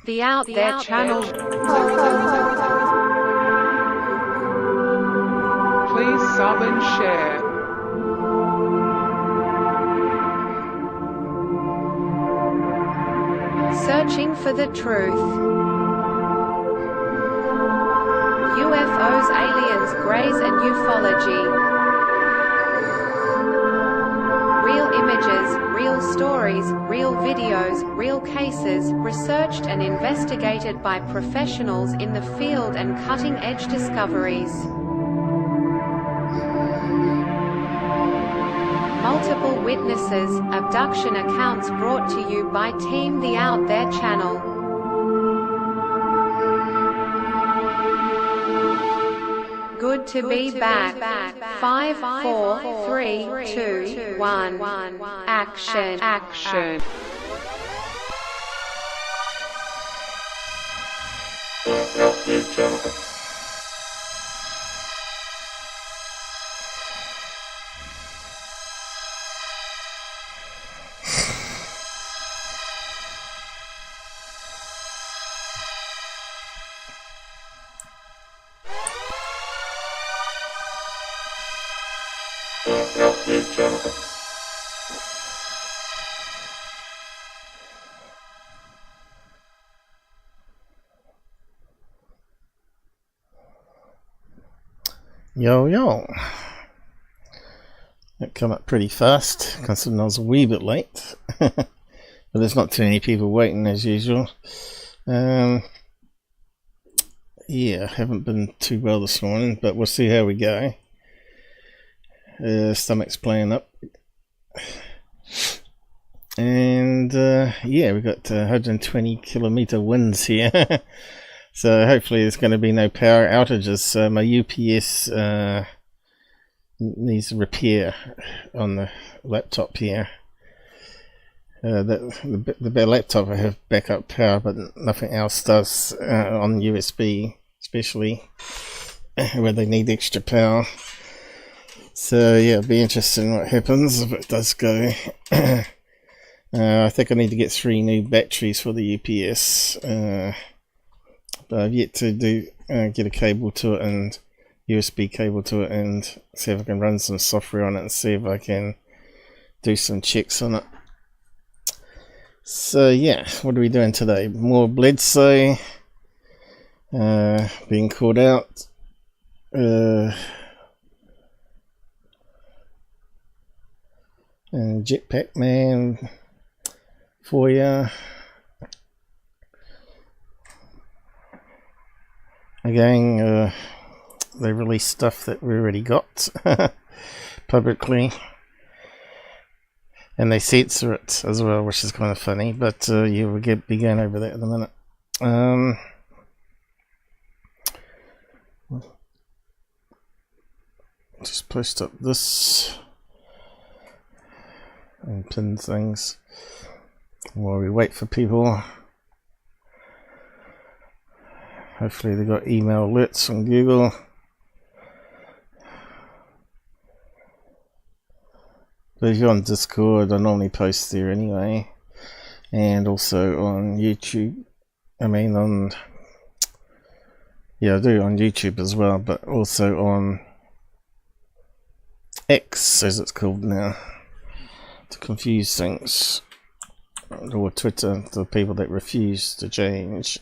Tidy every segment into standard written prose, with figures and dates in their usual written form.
The Out There channel. Please sub and share. Searching for the truth. UFOs, aliens, greys and ufology. Real images, real stories, real videos, real cases, researched and investigated by professionals in the field and cutting-edge discoveries. Multiple witnesses, abduction accounts brought to you by Team The Out There channel. Good to be back. 5, 4, 3, 2, 1. Action. Yo. That come up pretty fast, considering I was a wee bit late. But there's not too many people waiting as usual. Yeah, haven't been too well this morning, but we'll see how we go. Stomach's playing up. And yeah, we've got 120 kilometer winds here. So hopefully there's going to be no power outages. My UPS needs repair on the laptop here. The laptop I have backup power, but nothing else does on USB, especially where they need extra power. So yeah, it'll be interesting what happens if it does go. I think I need to get 3 new batteries for the UPS. But I've yet to get a cable to it and USB cable to it and see if I can run some software on it and see if I can do some checks on it. So yeah, what are we doing today? More Bledsoe being called out. And JetPackMan FOIA. Again, they released stuff that we already got publicly, and they censor it as well, which is kind of funny. But yeah, we'll be going over that in a minute. Just post up this and pin things while we wait for people. Hopefully they got email alerts from Google. But if you're on Discord, I normally post there anyway. And also on YouTube. I do on YouTube as well, but also on X, as it's called now, to confuse things. Or Twitter, the people that refuse to change.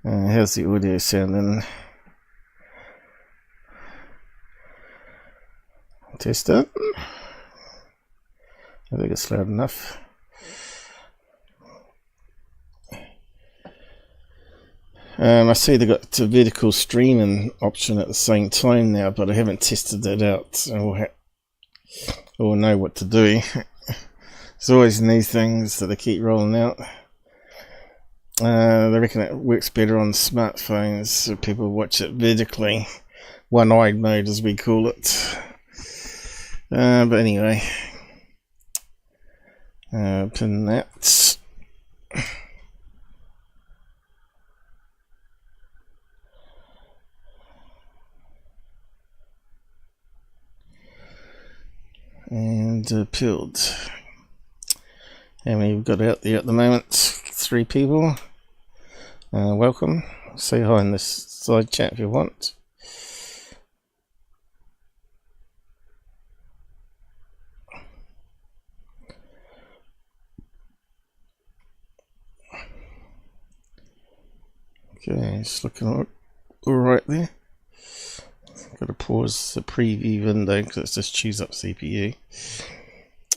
How's the audio sounding? Test it. I think it's loud enough. I see they got the vertical streaming option at the same time now, but I haven't tested that out or know what to do. There's always new things that they keep rolling out. They reckon it works better on smartphones, so people watch it vertically, one-eyed mode as we call it. But anyway, pin that. And peeled. How many we've got out there at the moment? 3 people. Welcome. Say hi in this side chat if you want. Okay, it's looking alright there. Got to pause the preview window because it's just chews up CPU.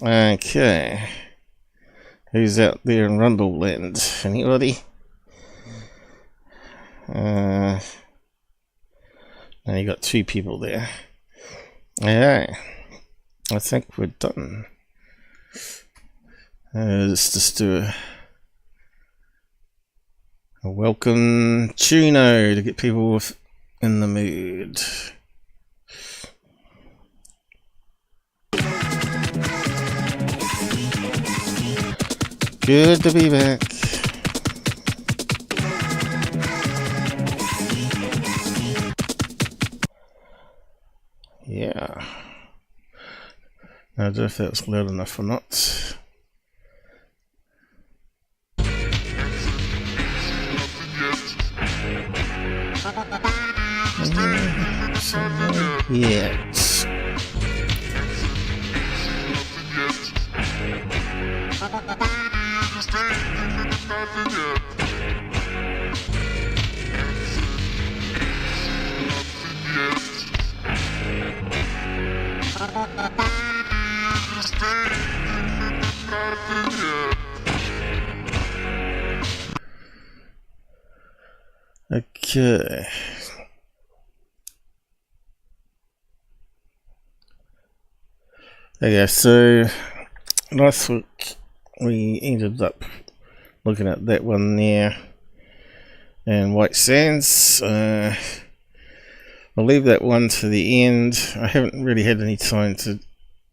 Okay. Who's out there in Rumble Land? Anybody? Now you got 2 people there. Alright. I think we're done. Let's just do a welcome tuno to get people in the mood. Good to be back. Yeah. I don't know if that was loud enough or not. Yes. Okay. Okay, so last week we ended up looking at that one there and White Sands. I'll leave that one to the end. I haven't really had any time to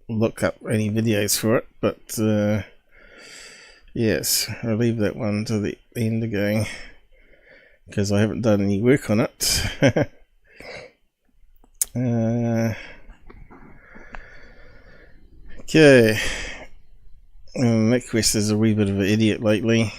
look up any videos for it, but yes, I'll leave that one to the end again because I haven't done any work on it. Okay, Mick West is a wee bit of an idiot lately.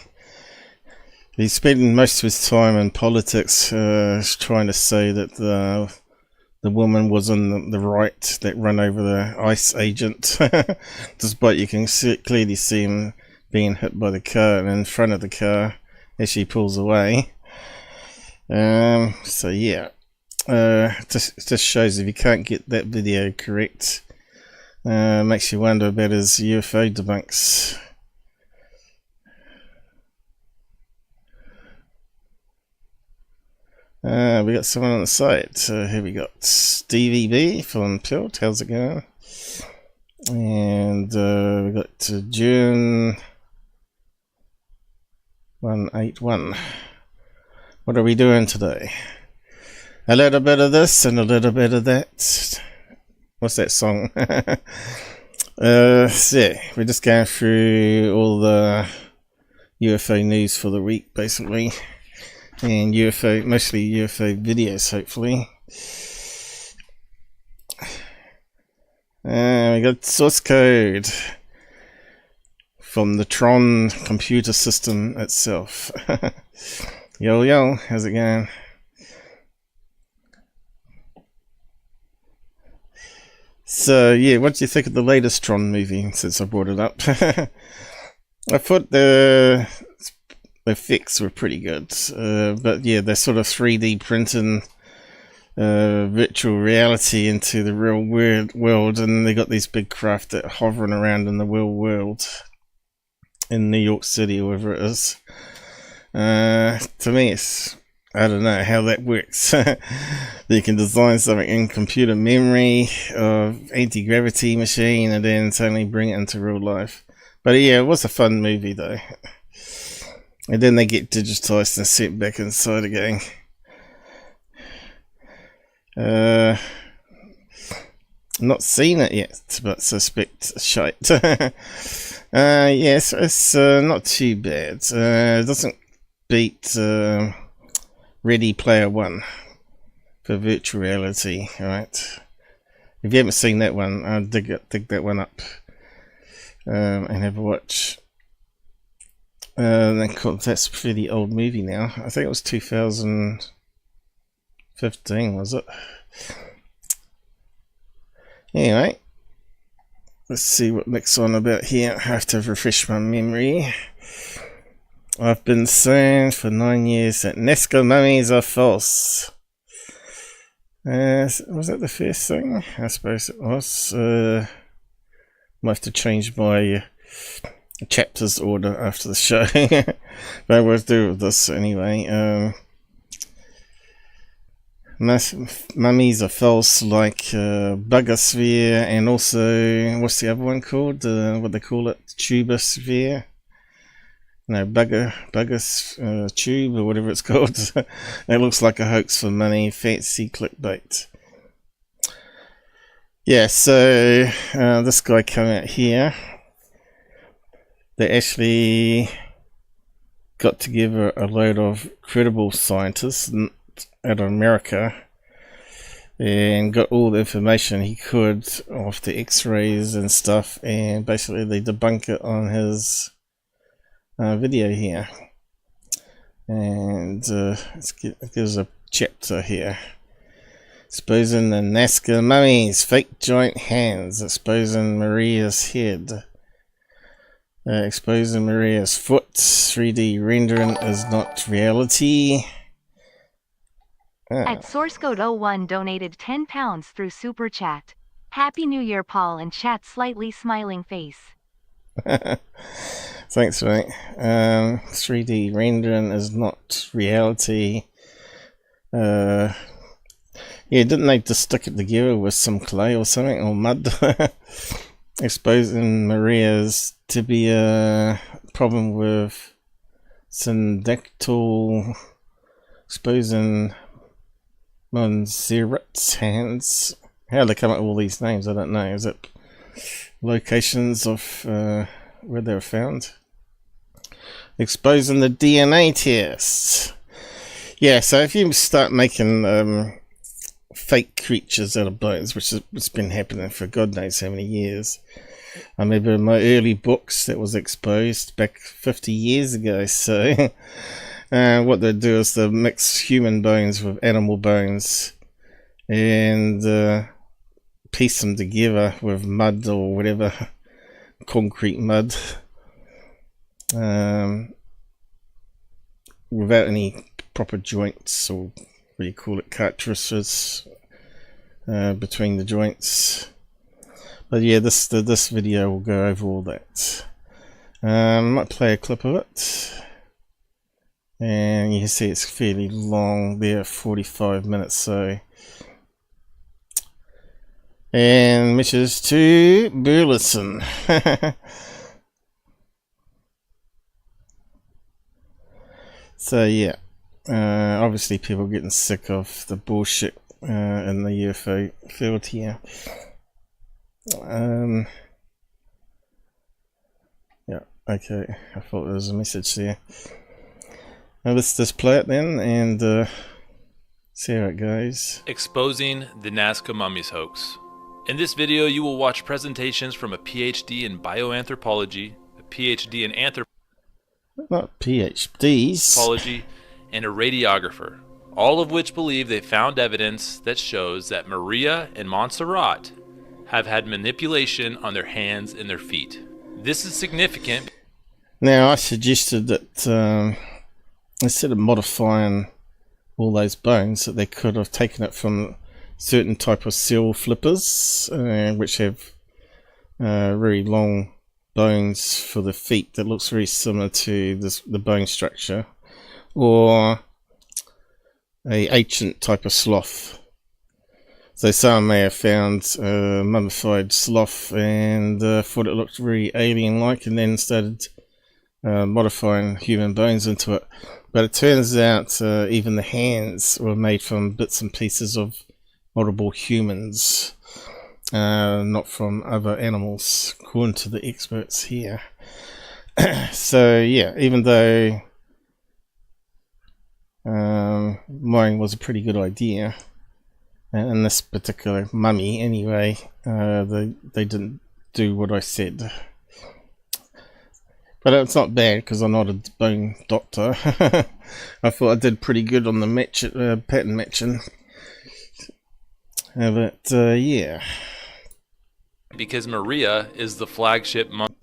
He's spending most of his time in politics trying to say that the woman was on the right that ran over the ICE agent, despite you can clearly see him being hit by the car and in front of the car as she pulls away. So yeah, just shows if you can't get that video correct, makes you wonder about his UFO debunks. We got someone on the site. Here we got Stevie B from Pilt. How's it going? And we got June 181. What are we doing today? A little bit of this and a little bit of that. What's that song? So yeah, we're just going through all the UFO news for the week, basically. And UFO, mostly UFO videos, hopefully. We got source code from the TRON computer system itself. Yo, yo, how's it going? So, yeah, what do you think of the latest TRON movie, since I brought it up? I thought the effects were pretty good, but yeah, they're sort of 3D printing virtual reality into the real world, and they got these big craft that are hovering around in the real world in New York City or wherever it is. To me, I don't know how that works. You can design something in computer memory of anti-gravity machine and then suddenly bring it into real life. But yeah, it was a fun movie though. And then they get digitized and sent back inside again. Not seen it yet, but suspect shite. Yes, it's not too bad. It doesn't beat Ready Player One for virtual reality, right? If you haven't seen that one, I'll dig that one up and have a watch. That's a pretty old movie now. I think it was 2015, was it? Anyway, let's see what Mick's on about here. I have to refresh my memory. I've been saying for 9 years that NAZCA mummies are false. Was that the first thing? I suppose it was. Might have to change my chapters order after the show. But I will do with this anyway. Mummies are false, like Buggersphere, and also, what's the other one called? What they call it? Tubosphere? No, Bugger Tube, or whatever it's called. It looks like a hoax for money, fancy clickbait. Yeah, so this guy came out here. They actually got together a load of credible scientists out of America and got all the information he could off the x-rays and stuff, and basically they debunk it on his video here. And it gives a chapter here. Exposing the NAZCA mummies, fake giant hands, exposing Maria's head. Exposing Maria's foot, 3D rendering is not reality. At SourceCode01 donated £10 through Super Chat. Happy New Year, Paul, and chat slightly smiling face. Thanks, mate. 3D rendering is not reality. Yeah, didn't they just stick it together with some clay or something, or mud? Exposing Maria's tibia, problem with syndactyl, exposing Monserrat's hands. How they come up with all these names, I don't know. Is it locations of where they were found? Exposing the DNA tests. Yeah, so if you start making fake creatures out of bones, which has been happening for God knows how many years. I remember in my early books that was exposed back 50 years ago. So what they do is they mix human bones with animal bones and piece them together with mud or whatever, concrete mud, without any proper joints, or what do you call it, cartridges between the joints. But yeah, this video will go over all that. I might play a clip of it, and you can see it's fairly long there, 45 minutes. So, and messages to Burleson. So yeah, obviously people are getting sick of the bullshit in the UFO field here. Yeah, okay, I thought there was a message there. Now let's just play it then and see how it goes. Exposing the NAZCA Mummies hoax. In this video you will watch presentations from a PhD in bioanthropology, a PhD in Not PhDs. anthropology, and a radiographer, all of which believe they found evidence that shows that Maria and Montserrat have had manipulation on their hands and their feet. This is significant. Now I suggested that instead of modifying all those bones, that they could have taken it from certain type of seal flippers, which have very long bones for the feet that looks very similar to the bone structure, or a ancient type of sloth. So someone may have found a mummified sloth and thought it looked very alien-like, and then started modifying human bones into it. But it turns out even the hands were made from bits and pieces of multiple humans, not from other animals, according to the experts here. So yeah, even though mine was a pretty good idea, and this particular mummy anyway, they didn't do what I said. But it's not bad because I'm not a bone doctor. I thought I did pretty good on the pattern matching. Yeah. Because Maria is the flagship mummy.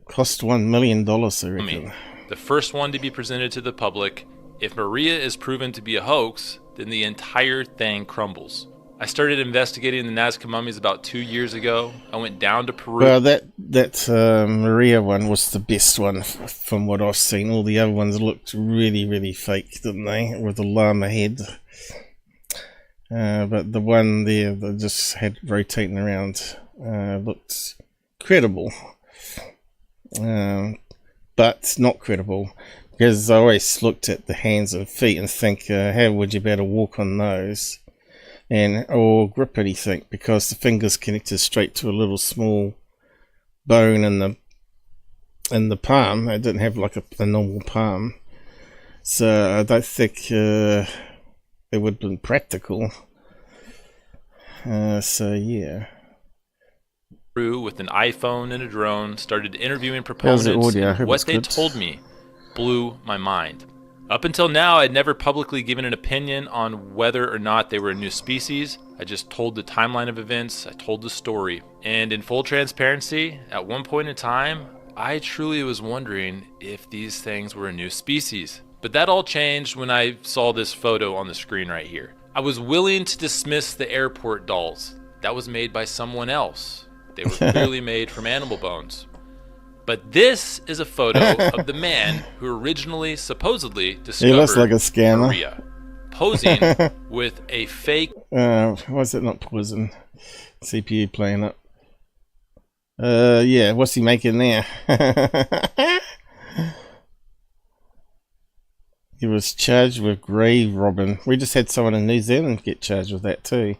Cost $1 million, I reckon. The first one to be presented to the public. If Maria is proven to be a hoax, then the entire thing crumbles. I started investigating the NAZCA mummies about 2 years ago. I went down to Peru. Well, that Maria one was the best one from what I've seen. All the other ones looked really, really fake, didn't they? With the llama head. But the one there that just had rotating around looked credible. But not credible. Because I always looked at the hands and feet and think, how would you be able to walk on those? Or grip anything, because the fingers connected straight to a little small bone in the palm. It didn't have like a normal palm, so I don't think it would have been practical. So yeah. With an iPhone and a drone, started interviewing proponents. What they told me blew my mind. Up until now, I'd never publicly given an opinion on whether or not they were a new species. I just told the timeline of events, I told the story. And in full transparency, at one point in time, I truly was wondering if these things were a new species. But that all changed when I saw this photo on the screen right here. I was willing to dismiss the airport dolls. That was made by someone else. They were clearly made from animal bones. But this is a photo of the man who originally supposedly discovered he looks like a scammer. Maria, posing with a fake... was it not poison? CPU playing up. Yeah, what's he making there? He was charged with grave robbing. We just had someone in New Zealand get charged with that too.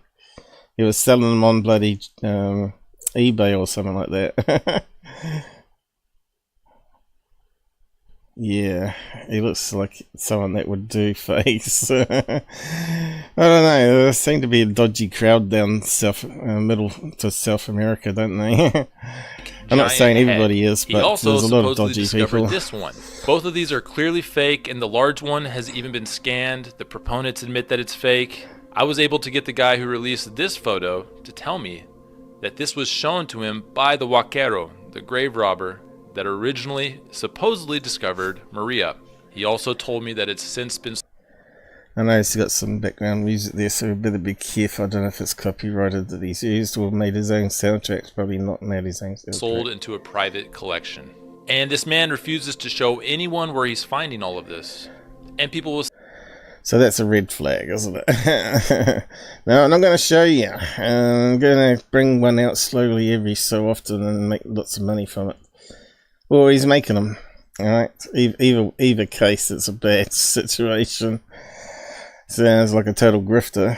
He was selling them on bloody eBay or something like that. Yeah, he looks like someone that would do face. I don't know, there seem to be a dodgy crowd down middle to South America, don't they? I'm not saying everybody is, but there's a lot of dodgy people. This one. Both of these are clearly fake, and the large one has even been scanned. The proponents admit that it's fake. I was able to get the guy who released this photo to tell me that this was shown to him by the Vaquero, the grave robber, that originally supposedly discovered Maria. He also told me that it's since been... I know he's got some background music there, so we better be careful. I don't know if it's copyrighted that he's used or made his own soundtracks. Probably not made his own soundtrack. Sold into a private collection. And this man refuses to show anyone where he's finding all of this. And people will... So that's a red flag, isn't it? No, I'm not going to show you. I'm going to bring one out slowly every so often and make lots of money from it. Well, he's making them, alright? Either case, it's a bad situation. Sounds like a total grifter.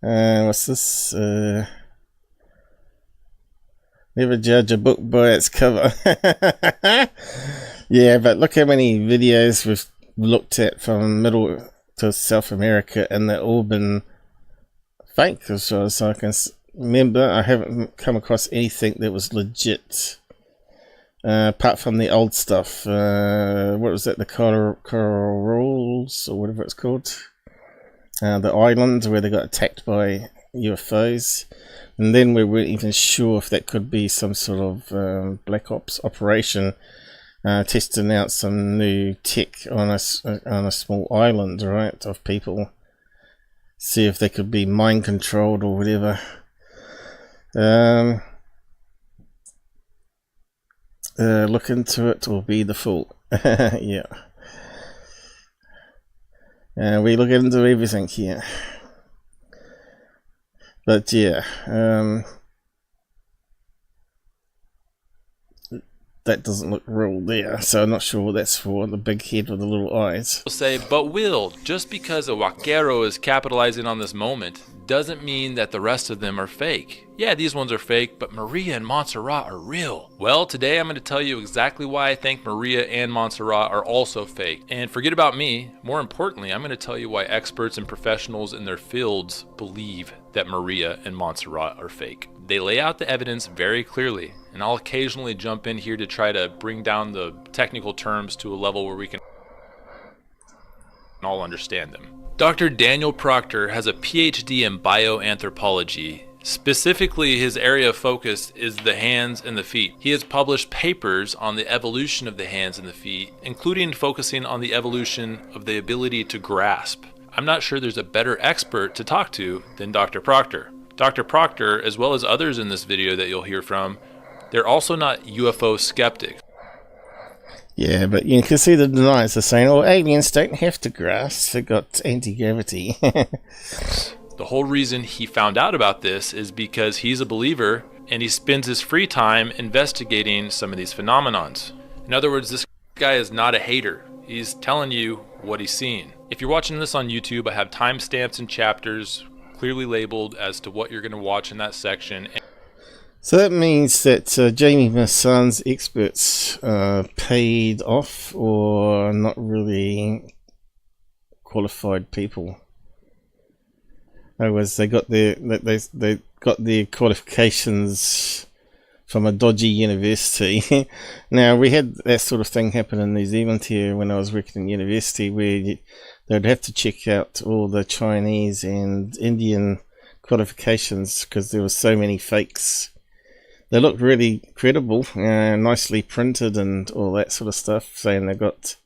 What's this? Never judge a book by its cover. Yeah, but look how many videos we've looked at from Middle to South America, and they've all been fake, as far as I can remember. I haven't come across anything that was legit, apart from the old stuff. What was that? The Corbells, or whatever it's called. The island where they got attacked by UFOs. And then we weren't even sure if that could be some sort of Black Ops operation, testing out some new tech on a small island, right, of people. See if they could be mind controlled or whatever. Look into it or be the fool. Yeah. We look into everything here. But yeah, that doesn't look real there, so I'm not sure what that's for, the big head with the little eyes. Say, but Will, just because a Vaquero is capitalizing on this moment doesn't mean that the rest of them are fake. Yeah, these ones are fake, but Maria and Montserrat are real. Well, today I'm going to tell you exactly why I think Maria and Montserrat are also fake. And forget about me, more importantly, I'm going to tell you why experts and professionals in their fields believe that Maria and Montserrat are fake. They lay out the evidence very clearly, and I'll occasionally jump in here to try to bring down the technical terms to a level where we can all understand them. Dr. Daniel Proctor has a PhD in bioanthropology. Specifically, his area of focus is the hands and the feet. He has published papers on the evolution of the hands and the feet, including focusing on the evolution of the ability to grasp. I'm not sure there's a better expert to talk to than Dr. Proctor. Dr. Proctor, as well as others in this video that you'll hear from, they're also not UFO skeptics. Yeah, but you can see the deniers are saying, oh, aliens don't have to grasp, they've got anti-gravity. The whole reason he found out about this is because he's a believer and he spends his free time investigating some of these phenomenons. In other words, this guy is not a hater. He's telling you what he's seeing. If you're watching this on YouTube, I have timestamps and chapters clearly labeled as to what you're going to watch in that section. So that means that Jamie Massan's experts paid off or not really qualified people. In other words, they got their qualifications from a dodgy university. Now, we had that sort of thing happen in New Zealand here when I was working in university, where they'd have to check out all the Chinese and Indian qualifications because there were so many fakes. They looked really credible, nicely printed and all that sort of stuff, saying they got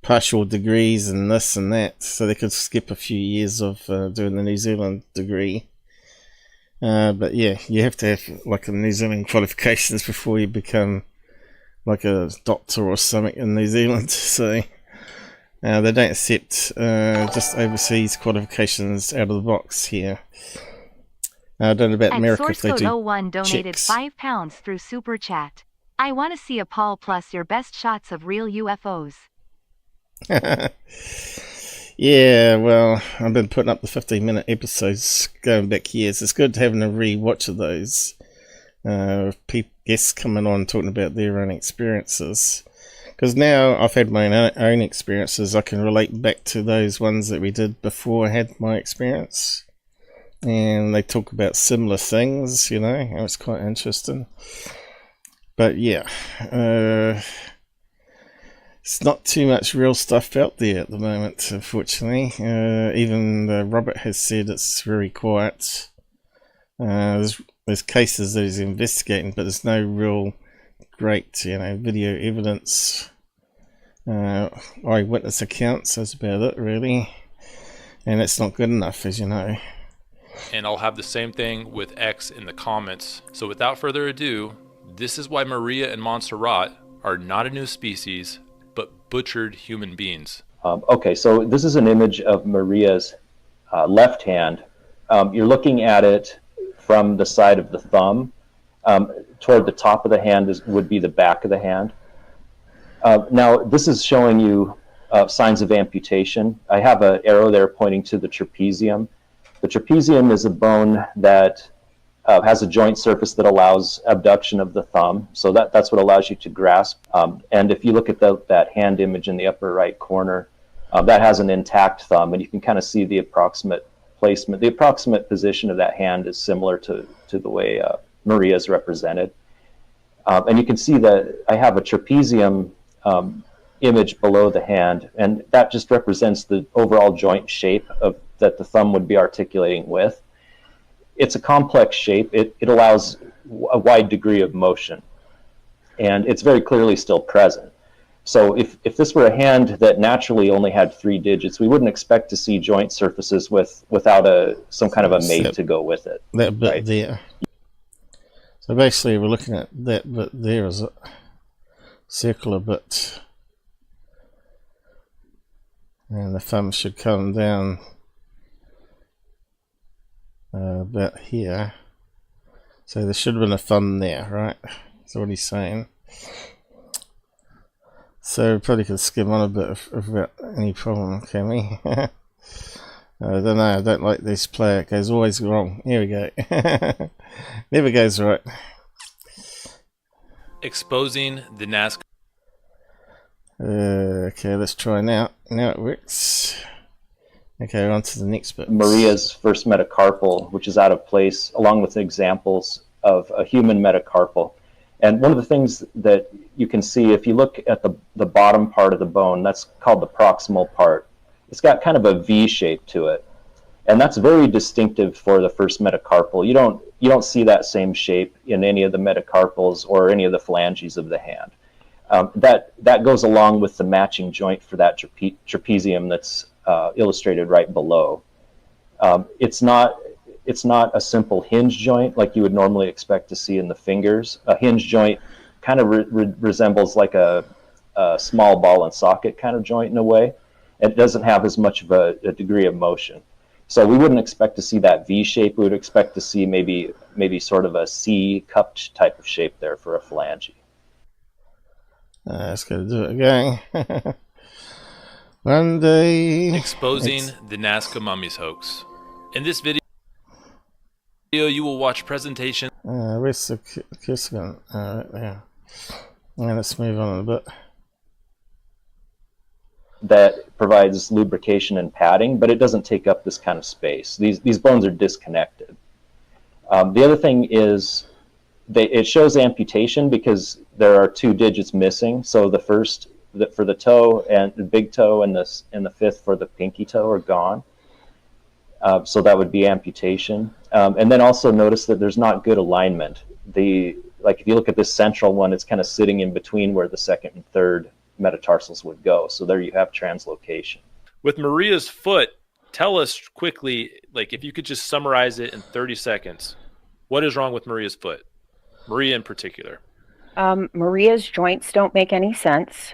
partial degrees and this and that, so they could skip a few years of doing the New Zealand degree. But yeah, you have to have like a New Zealand qualifications before you become like a doctor or something in New Zealand. So they don't accept just overseas qualifications out of the box here. I don't know about America if they do. SourceCode01 donated checks. £5 through Super Chat. I want to see a Paul plus your best shots of real UFOs. Yeah, well, I've been putting up the 15-minute episodes going back years. It's good having a re-watch of those. Guests coming on talking about their own experiences. Because now I've had my own experiences, I can relate back to those ones that we did before I had my experience. And they talk about similar things, you know, and it's quite interesting. But yeah, it's not too much real stuff out there at the moment, unfortunately. Even Robert has said it's very quiet. There's cases that he's investigating, but there's no real great, video evidence. Eyewitness accounts, that's about it, really. And it's not good enough, as you know. And I'll have the same thing with X in the comments. So without further ado, this is why Maria and Montserrat are not a new species, but butchered human beings. Okay, so this is an image of Maria's left hand. You're looking at it from the side of the thumb. Toward the top of the hand would be the back of the hand. Now, this is showing you signs of amputation. I have an arrow there pointing to the trapezium. The trapezium is a bone that has a joint surface that allows abduction of the thumb. So that's what allows you to grasp. And if you look at that hand image in the upper right corner, that has an intact thumb, and you can kind of see the approximate placement. The approximate position of that hand is similar to the way Maria is represented. And you can see that I have a trapezium image below the hand, and that just represents the overall joint shape that the thumb would be articulating with. It's a complex shape. It allows a wide degree of motion, and it's very clearly still present. So if this were a hand that naturally only had 3 digits, we wouldn't expect to see joint surfaces without some kind of a mate to go with it. That bit right? there. So basically we're looking at that bit there as a circular bit. And the thumb should come down about here. So there should have been a thumb there, right? That's what he's saying. So we probably could skim on a bit without any problem, can we? I don't know, I don't like this player. It goes always wrong. Here we go. Never goes right. Exposing the NAZCA. Okay, let's try now. Now it works. Okay, on to the next bit. Maria's first metacarpal, which is out of place, along with examples of a human metacarpal. And one of the things that you can see, if you look at the bottom part of the bone, that's called the proximal part. It's got kind of a V shape to it. And that's very distinctive for the first metacarpal. You don't see that same shape in any of the metacarpals or any of the phalanges of the hand. That goes along with the matching joint for that trapezium that's illustrated right below. It's not a simple hinge joint like you would normally expect to see in the fingers. A hinge joint kind of resembles like a small ball and socket kind of joint in a way. It doesn't have as much of a degree of motion. So we wouldn't expect to see that V shape. We would expect to see maybe sort of a C cupped type of shape there for a phalange. Let's go do it again. One day. Exposing the NAZCA Mummies hoax. In this video, you will watch presentation. Where's the kiss gun? Yeah. Let's move on a bit. That provides lubrication and padding, but it doesn't take up this kind of space. These bones are disconnected. The other thing is it shows amputation because there are 2 digits missing. So the first for the toe and the big toe and the fifth for the pinky toe are gone. So that would be amputation. And then also notice that there's not good alignment. Like if you look at this central one, it's kind of sitting in between where the second and third metatarsals would go. So there you have translocation. With Maria's foot, tell us quickly, like if you could just summarize it in 30 seconds, what is wrong with Maria's foot? Maria in particular. Maria's joints don't make any sense.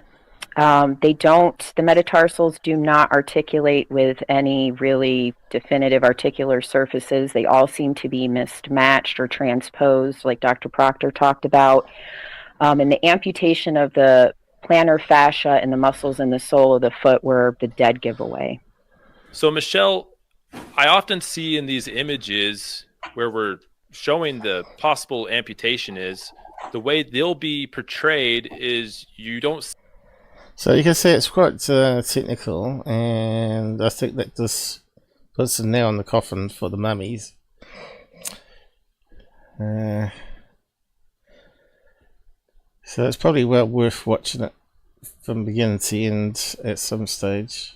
The metatarsals do not articulate with any really definitive articular surfaces. They all seem to be mismatched or transposed, like Dr. Proctor talked about. And the amputation of the plantar fascia and the muscles in the sole of the foot were the dead giveaway. So, Michelle, I often see in these images where we're showing the possible amputation is the way they'll be portrayed is you don't. So you can see it's quite technical, and I think that this puts a nail in the coffin for the mummies. So it's probably well worth watching it from beginning to end at some stage.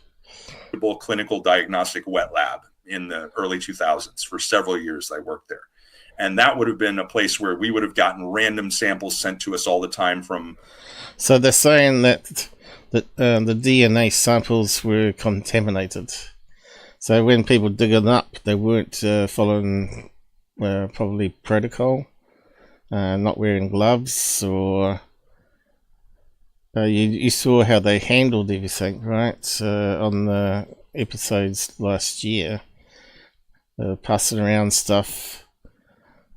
Clinical diagnostic wet lab in the early 2000s. For several years I worked there. And that would have been a place where we would have gotten random samples sent to us all the time from... So they're saying that the DNA samples were contaminated. So when people dig it up, they weren't following probably protocol. Not wearing gloves, or you saw how they handled everything, right? On the episodes last year, passing around stuff.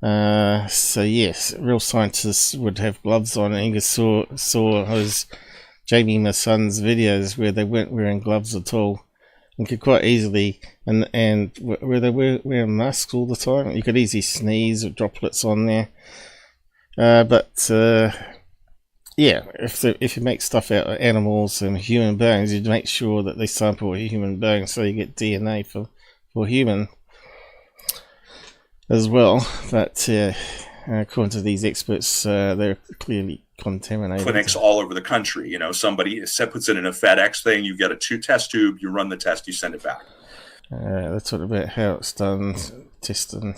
So yes, real scientists would have gloves on. And you saw his Jamie, my son's videos where they weren't wearing gloves at all, and could quite easily and where they were wearing masks all the time. You could easily sneeze with droplets on there. But yeah, if you make stuff out of animals and human beings, you'd make sure that they sample a human being so you get DNA for human as well. But according to these experts, they're clearly contaminated. Clinics all over the country. You know, somebody puts it in a FedEx thing, you get a test tube, you run the test, you send it back. That's sort of about how it's done, testing.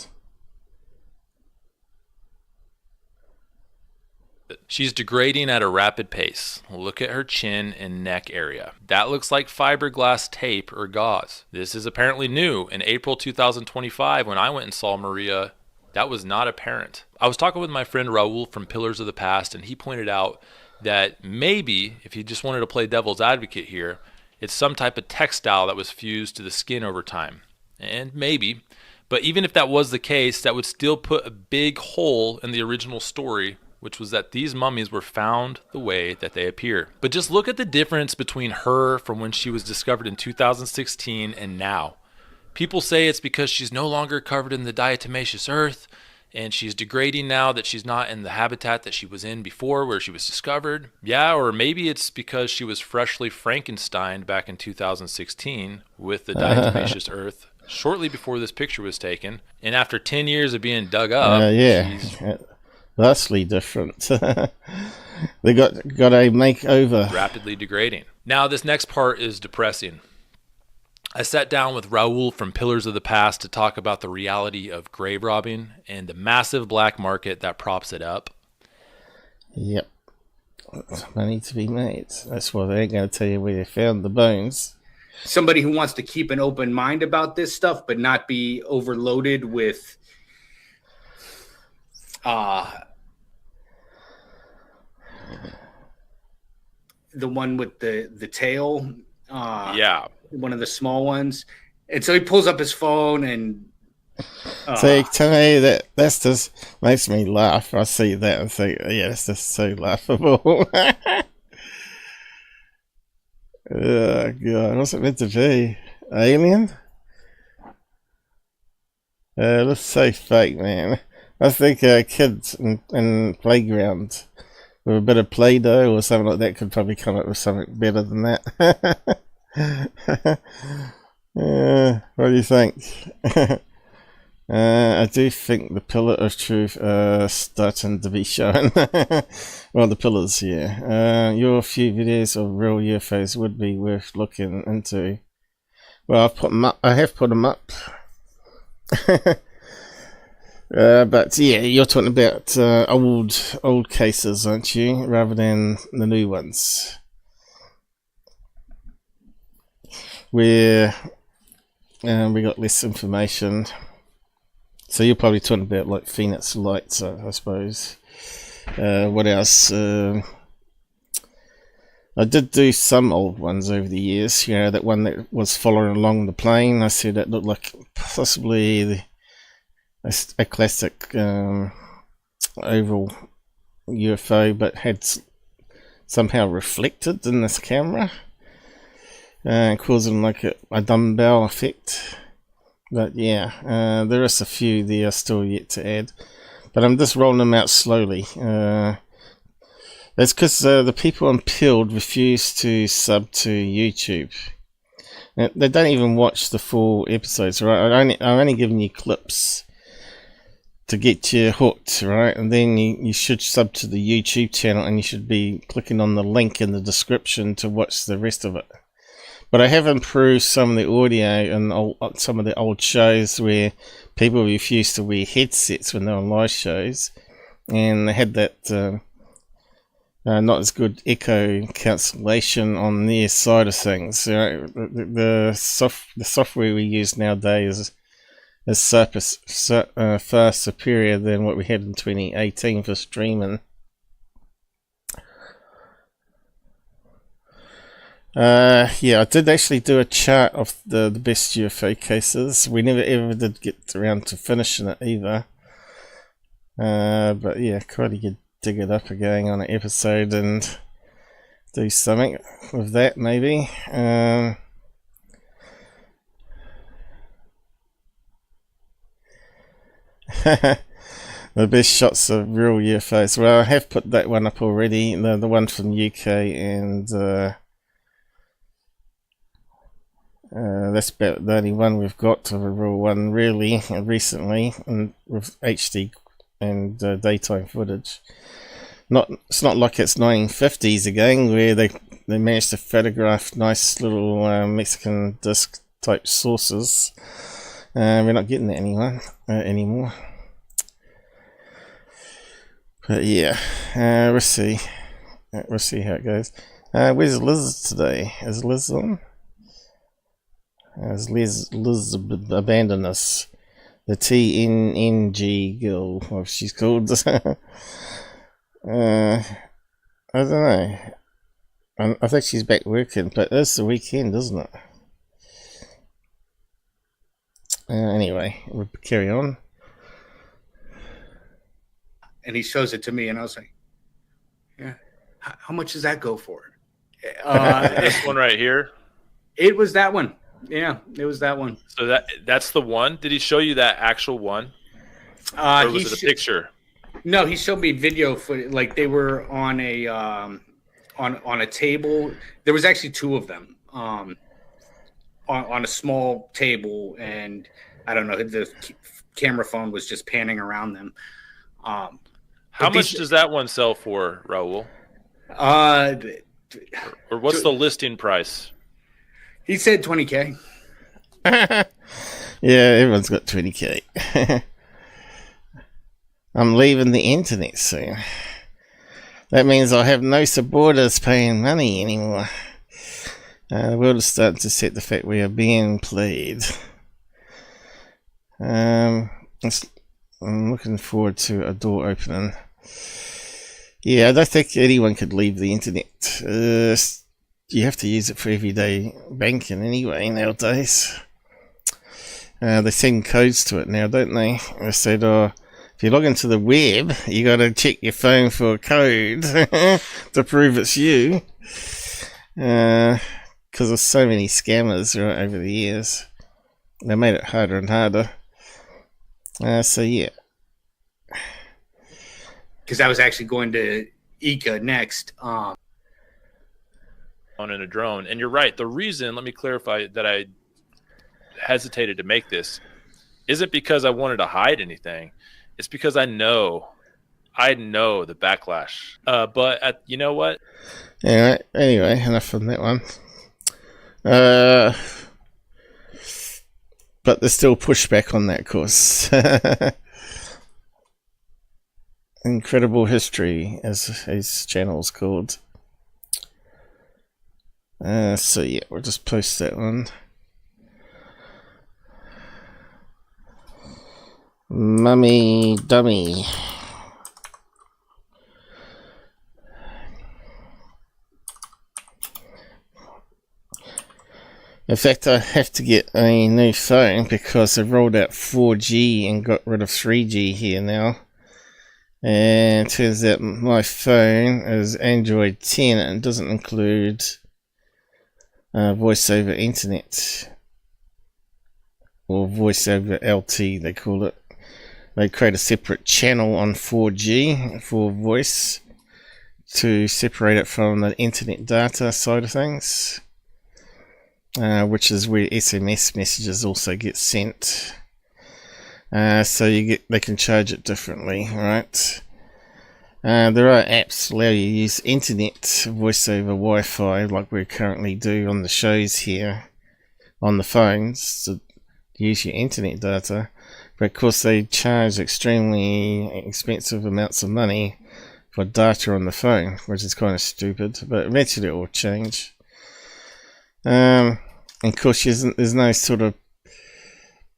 She's degrading at a rapid pace. Look at her chin and neck area. That looks like fiberglass tape or gauze. This is apparently new. In April 2025, when I went and saw Maria, that was not apparent. I was talking with my friend Raul from Pillars of the Past, and he pointed out that maybe, if he just wanted to play devil's advocate here, it's some type of textile that was fused to the skin over time. And maybe. But even if that was the case, that would still put a big hole in the original story, which was that these mummies were found the way that they appear. But just look at the difference between her from when she was discovered in 2016 and now. People say it's because she's no longer covered in the diatomaceous earth, and she's degrading now that she's not in the habitat that she was in before where she was discovered. Yeah, or maybe it's because she was freshly Frankensteined back in 2016 with the diatomaceous earth shortly before this picture was taken. And after 10 years of being dug up, yeah. vastly different. They got a makeover. Rapidly degrading. Now, this next part is depressing. I sat down with Raul from Pillars of the Past to talk about the reality of grave robbing and the massive black market that props it up. Yep. Money to be made. That's why they ain't going to tell you where they found the bones. Somebody who wants to keep an open mind about this stuff, but not be overloaded with the one with the tail. Yeah. One of the small ones. And so he pulls up his phone and so tell me that's just makes me laugh. I see that and think, yeah, that's just so laughable. Oh god, what's it meant to be? Alien? Let's say fake, man. I think kids in playground with a bit of Play-Doh or something like that could probably come up with something better than that. What do you think? I do think the Pillar of Truth are starting to be shown. Well, the pillars, yeah. Your few videos of real UFOs would be worth looking into. Well, I have put them up. But yeah, you're talking about old cases, aren't you? Rather than the new ones, where we got less information. So you're probably talking about like Phoenix Lights, I suppose. What else? I did do some old ones over the years. You know, that one that was following along the plane. I said that looked like possibly a classic oval UFO, but had somehow reflected in this camera, causing like a dumbbell effect. But yeah, there is a few there still yet to add, but I'm just rolling them out slowly. That's because the people on Pilled refuse to sub to YouTube. Now, they don't even watch the full episodes, right? I'm only giving you clips to get you hooked, right? And then you should sub to the YouTube channel, and you should be clicking on the link in the description to watch the rest of it. But I have improved some of the audio and some of the old shows where people refused to wear headsets when they were on live shows, and they had that not as good echo cancellation on their side of things. You know, the software we use nowadays is far superior than what we had in 2018 for streaming. Yeah, I did actually do a chart of the best UFO cases. We never ever did get around to finishing it either. But yeah, quite could dig it up again on an episode and do something with that maybe. The best shots of real UFOs. Well, I have put that one up already. The one from UK, and that's about the only one we've got of a real one really recently, and with HD and daytime footage. It's not like it's 1950s again, where they managed to photograph nice little Mexican disc type sources. We're not getting that anymore. But yeah, we'll see. We'll see how it goes. Where's Liz today? Is Liz on? Has Liz abandoned us? The TNNG girl, what she's called. I don't know. I think she's back working, but it's the weekend, isn't it? Anyway, we'll carry on. And he shows it to me, and I was like, "Yeah, how much does that go for?" This one right here. It was that one. Yeah, it was that one. So that's the one. Did he show you that actual one? Or was it a picture? No, he showed me video footage. Like they were on a on a table. There was actually two of them on a small table, and I don't know. The camera phone was just panning around them. How much does that one sell for, Raul? Or what's the listing price? He said 20K. Yeah, everyone's got 20K. I'm leaving the internet soon. That means I have no supporters paying money anymore. The world is starting to set the fact we are being played. I'm looking forward to a door opening. Yeah, I don't think anyone could leave the internet. You have to use it for everyday banking anyway nowadays. They send codes to it now, don't they? They said, if you log into the web, you got to check your phone for a code to prove it's you. Because there's so many scammers right over the years. They made it harder and harder. So yeah. Because I was actually going to Ika next. On in a drone. And you're right. The reason, let me clarify, that I hesitated to make this isn't because I wanted to hide anything. It's because I know the backlash. But you know what? Alright, anyway, enough on that one. But there's still pushback on that course. Incredible History, as his channel's called. So yeah, we'll just post that one. Mummy Dummy. In fact, I have to get a new phone because they've rolled out 4G and got rid of 3G here now. And it turns out my phone is Android 10 and doesn't include voice over internet. Or voice over LT, they call it. They create a separate channel on 4G for voice to separate it from the internet data side of things. Which is where SMS messages also get sent. So they can charge it differently, right? There are apps that allow you to use internet voice over Wi-Fi like we currently do on the shows here on the phones to use your internet data. But of course they charge extremely expensive amounts of money for data on the phone, which is kind of stupid, but eventually it will change. And of course there's no sort of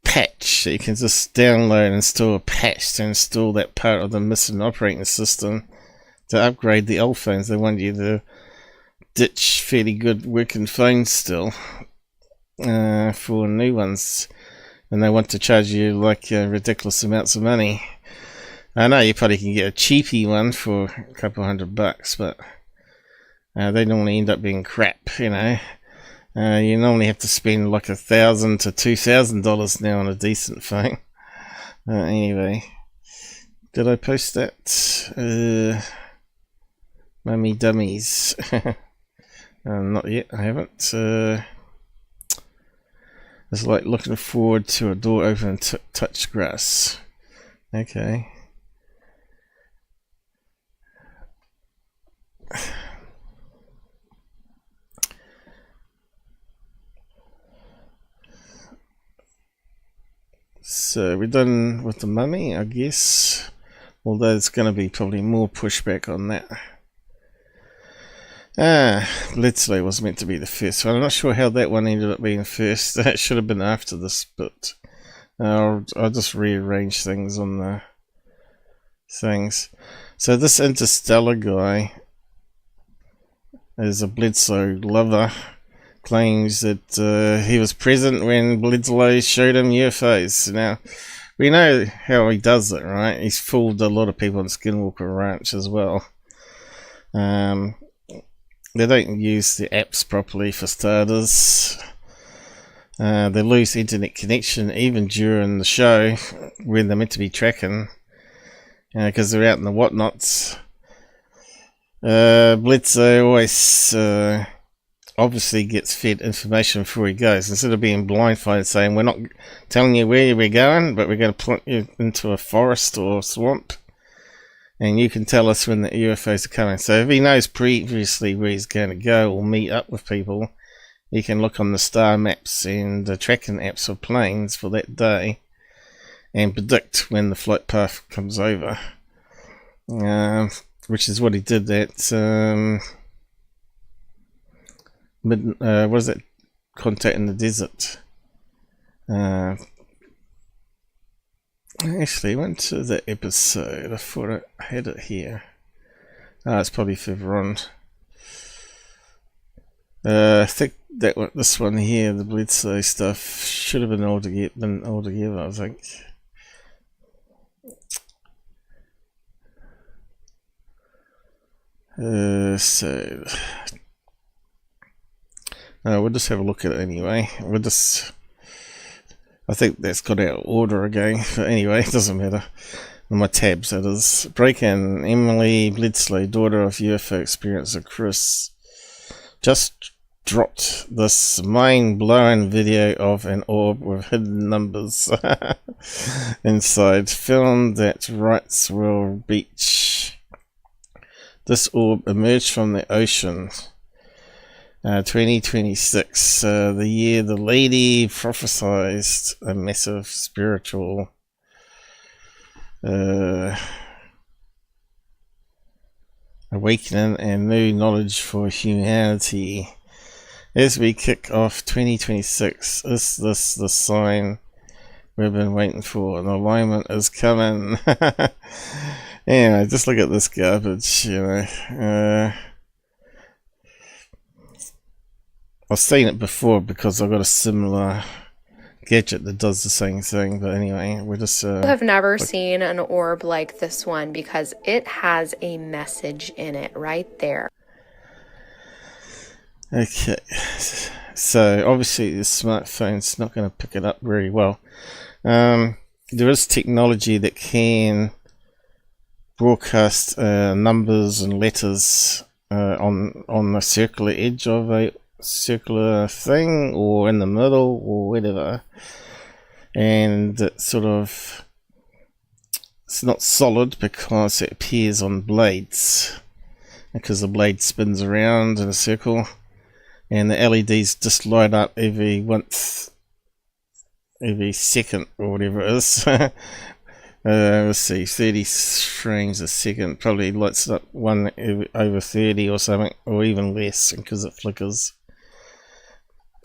patch that you can just download and install a patch to install that part of the missing operating system to upgrade the old phones. They want you to ditch fairly good working phones still for new ones, and they want to charge you like ridiculous amounts of money. I know you probably can get a cheapy one for a couple $100, but they normally end up being crap, you know. You normally have to spend like $1,000 to $2,000 now on a decent phone. Anyway, did I post that? Mummy Dummies. Not yet, I haven't. It's like looking forward to a door open and touch grass. Okay. So we're done with the mummy, I guess. Although there's going to be probably more pushback on that. Bledsoe was meant to be the first one. I'm not sure how that one ended up being first. That should have been after this, but I'll just rearrange things on the things. So this Interstellar guy is a Bledsoe lover. Claims that he was present when Bledsoe showed him UFOs. Now, we know how he does it, right? He's fooled a lot of people on Skinwalker Ranch as well. They don't use the apps properly for starters. They lose internet connection even during the show when they're meant to be tracking, because they're out in the whatnots. Bledsoe always obviously gets fed information before he goes. Instead of being blindfolded saying, we're not telling you where we're going, but we're going to plunk you into a forest or swamp, and you can tell us when the UFOs are coming. So if he knows previously where he's going to go or meet up with people, he can look on the star maps and the tracking apps of planes for that day and predict when the flight path comes over, which is what he did at what is it? Contact in the Desert. Actually, I went to the episode. I thought I had it here. It's probably further on. I think that this one here, the Bledsoe stuff, should have been all together, I think. So we'll just have a look at it anyway. I think that's got out of order again, but anyway, it doesn't matter. On my tabs, it is. Break-in. Emily Bledsoe, daughter of UFO experiencer Chris, just dropped this mind-blowing video of an orb with hidden numbers inside, filmed at Wrightsville Beach. This orb emerged from the ocean. 2026, the year the lady prophesied a massive spiritual awakening and new knowledge for humanity. As we kick off 2026, is this the sign we've been waiting for? An alignment is coming. Yeah, just look at this garbage, you know. I've seen it before because I've got a similar gadget that does the same thing, but anyway, we're just... I have never seen an orb like this one because it has a message in it right there. Okay, so obviously the smartphone's not going to pick it up very well. There is technology that can broadcast numbers and letters on the circular edge of a circular thing or in the middle or whatever, and it sort of, it's not solid because it appears on blades, because the blade spins around in a circle and the LEDs just light up every second or whatever it is. Let's see, 30 frames a second, probably lights up one over 30 or something, or even less because it flickers.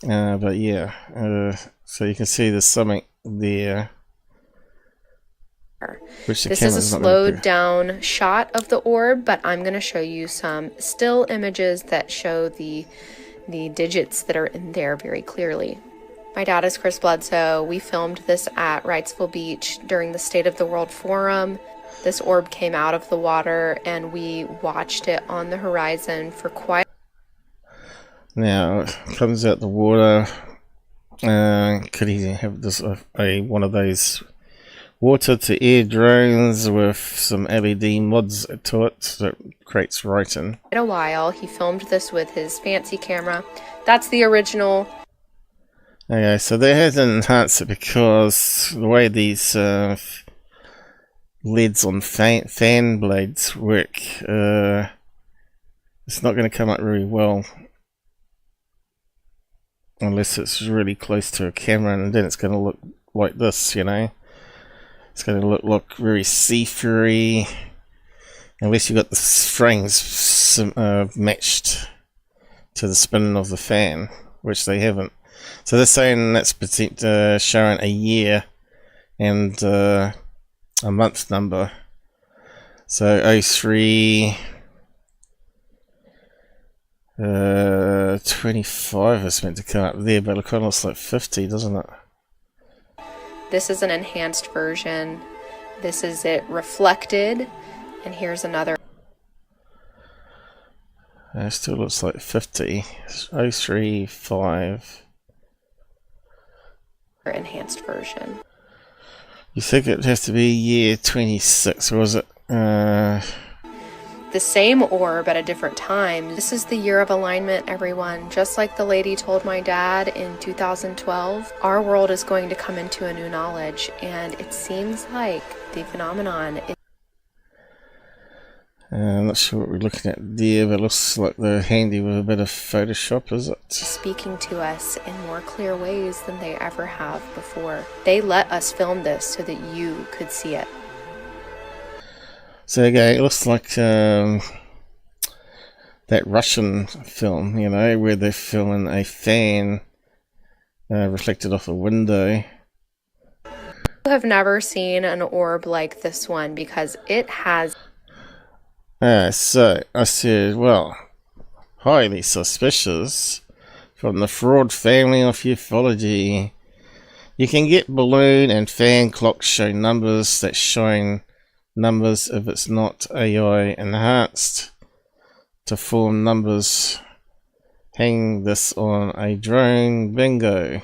But yeah, so you can see there's something there. This is a slowed down shot of the orb, but I'm going to show you some still images that show the digits that are in there very clearly. My dad is Chris Bledsoe. We filmed this at Wrightsville Beach during the State of the World Forum. This orb came out of the water and we watched it on the horizon for quite... Now, it comes out the water. Could he have this one of those water to air drones with some LED mods to it that creates writing? In a while, he filmed this with his fancy camera. That's the original. Okay, so they had to enhance it because the way these leads on fan blades work, it's not going to come up very well unless it's really close to a camera, and then it's going to look like this, you know. It's going to look very see-through, unless you've got the frames matched to the spinning of the fan, which they haven't. So they're saying that's showing a year and a month number. So 03 25 is meant to come up there, but it kind of looks like 50, doesn't it? This is an enhanced version. This is it reflected, and here's another. It still looks like 50. 035. Enhanced version. You think it has to be year 26, or was it? The same orb at a different time. This is the year of alignment, everyone. Just like the lady told my dad in 2012, our world is going to come into a new knowledge, and it seems like the phenomenon is... I'm not sure what we're looking at there, but it looks like they're handy with a bit of Photoshop, is it? Speaking to us in more clear ways than they ever have before. They let us film this so that you could see it. So again, it looks like that Russian film, you know, where they're filming a fan reflected off a window. I have never seen an orb like this one because it has... So I said, well, highly suspicious from the fraud family of ufology. You can get balloon and fan clocks show numbers that shine numbers if it's not AI enhanced to form numbers. Hang this on a drone, bingo.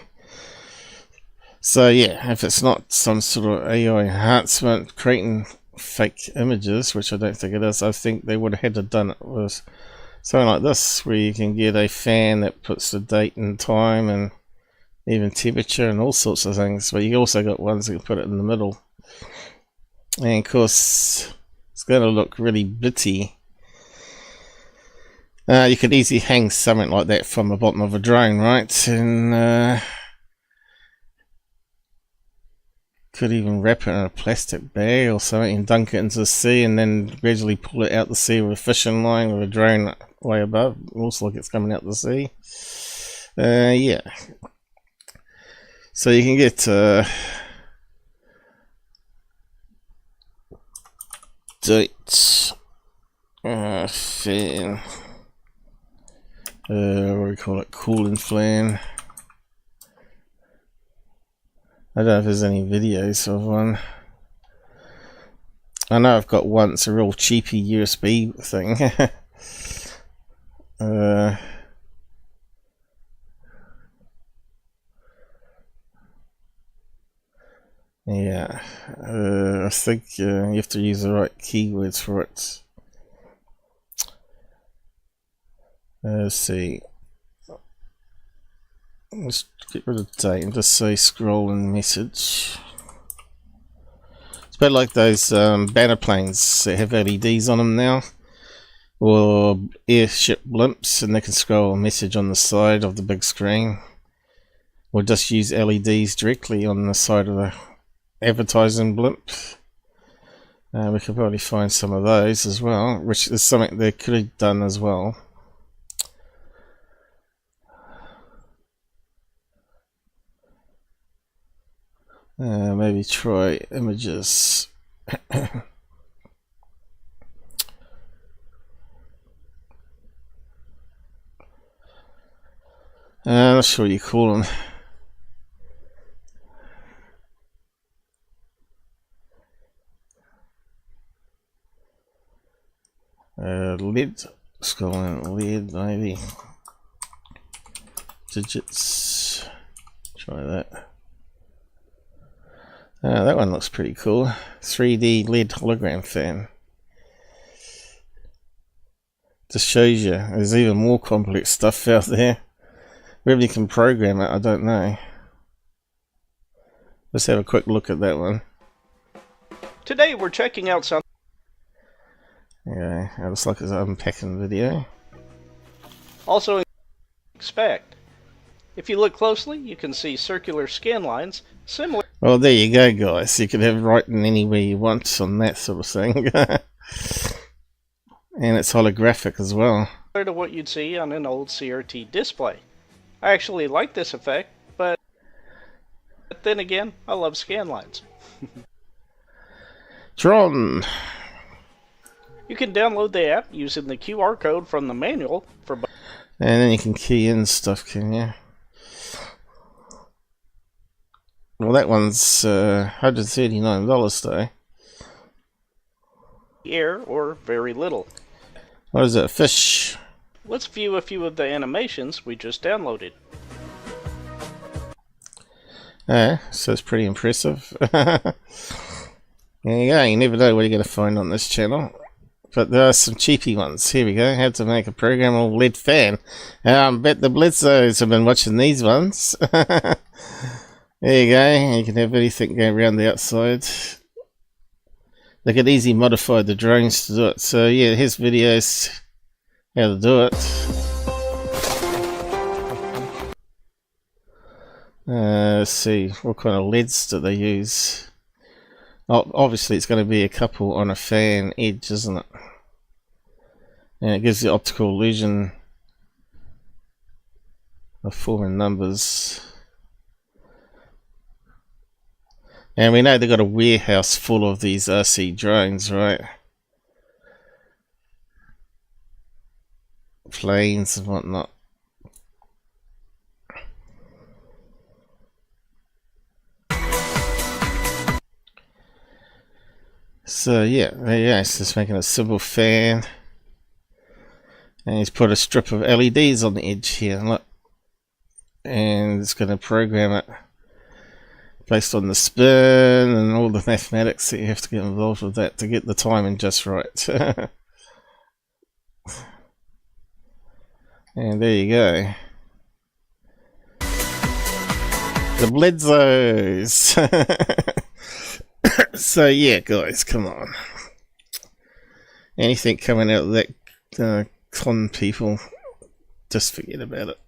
So yeah, if it's not some sort of AI enhancement creating fake images, which I don't think it is, I think they would have had to done it with something like this, where you can get a fan that puts the date and time and even temperature and all sorts of things, but you also got ones that can put it in the middle. And of course it's going to look really bitty. You could easily hang something like that from the bottom of a drone, right? And could even wrap it in a plastic bag or something and dunk it into the sea and then gradually pull it out the sea with a fishing line with a drone way above. It looks like it's coming out the sea. Yeah. So you can get dates, fan, what do we call it, cooling fan. I don't know if there's any videos of one. I know I've got one, it's a real cheapy USB thing. Yeah, I think you have to use the right keywords for it. Let's see. Let's get rid of date and just say scroll and message. It's a bit like those banner planes that have LEDs on them now, or airship blimps, and they can scroll a message on the side of the big screen, or just use LEDs directly on the side of the advertising blimp. We could probably find some of those as well, which is something they could have done as well. Maybe try images. Not sure what you call them. Lead, scrolling lead, maybe. Digits. Try that. That one looks pretty cool. 3D LED hologram fan. Just shows you there's even more complex stuff out there. Whether you can program it, I don't know. Let's have a quick look at that one. Today we're checking out some. Yeah, it looks like it's an unpacking video. Also expect. If you look closely, you can see circular scan lines similar. Well, there you go, guys. You can have writing anywhere you want on that sort of thing. And it's holographic as well. To what you'd see on an old CRT display. I actually like this effect, but then again, I love scan lines. TRON. You can download the app using the QR code from the manual for. And then you can key in stuff, can you? Well, that one's $139 though. Air or very little. What is it, a fish? Let's view a few of the animations we just downloaded. So it's pretty impressive. There you go, you never know what you're going to find on this channel. But there are some cheapy ones. Here we go, how to make a programmable LED fan. I bet the Bledsoes have been watching these ones. There you go, you can have anything going around the outside. they could easily modify the drones to do it. So yeah, here's videos how to do it. Let's see, what kind of LEDs do they use? Oh, obviously it's going to be a couple on a fan edge, isn't it? And it gives the optical illusion of forming numbers. And we know they've got a warehouse full of these RC drones, right? Planes and whatnot. So yeah, there you go. It's just making a simple fan. And he's put a strip of LEDs on the edge here, look. And it's going to program it based on the spin and all the mathematics that you have to get involved with that to get the timing just right. And there you go. The Bledsoes. So yeah, guys, come on. Anything coming out of that con people, just forget about it.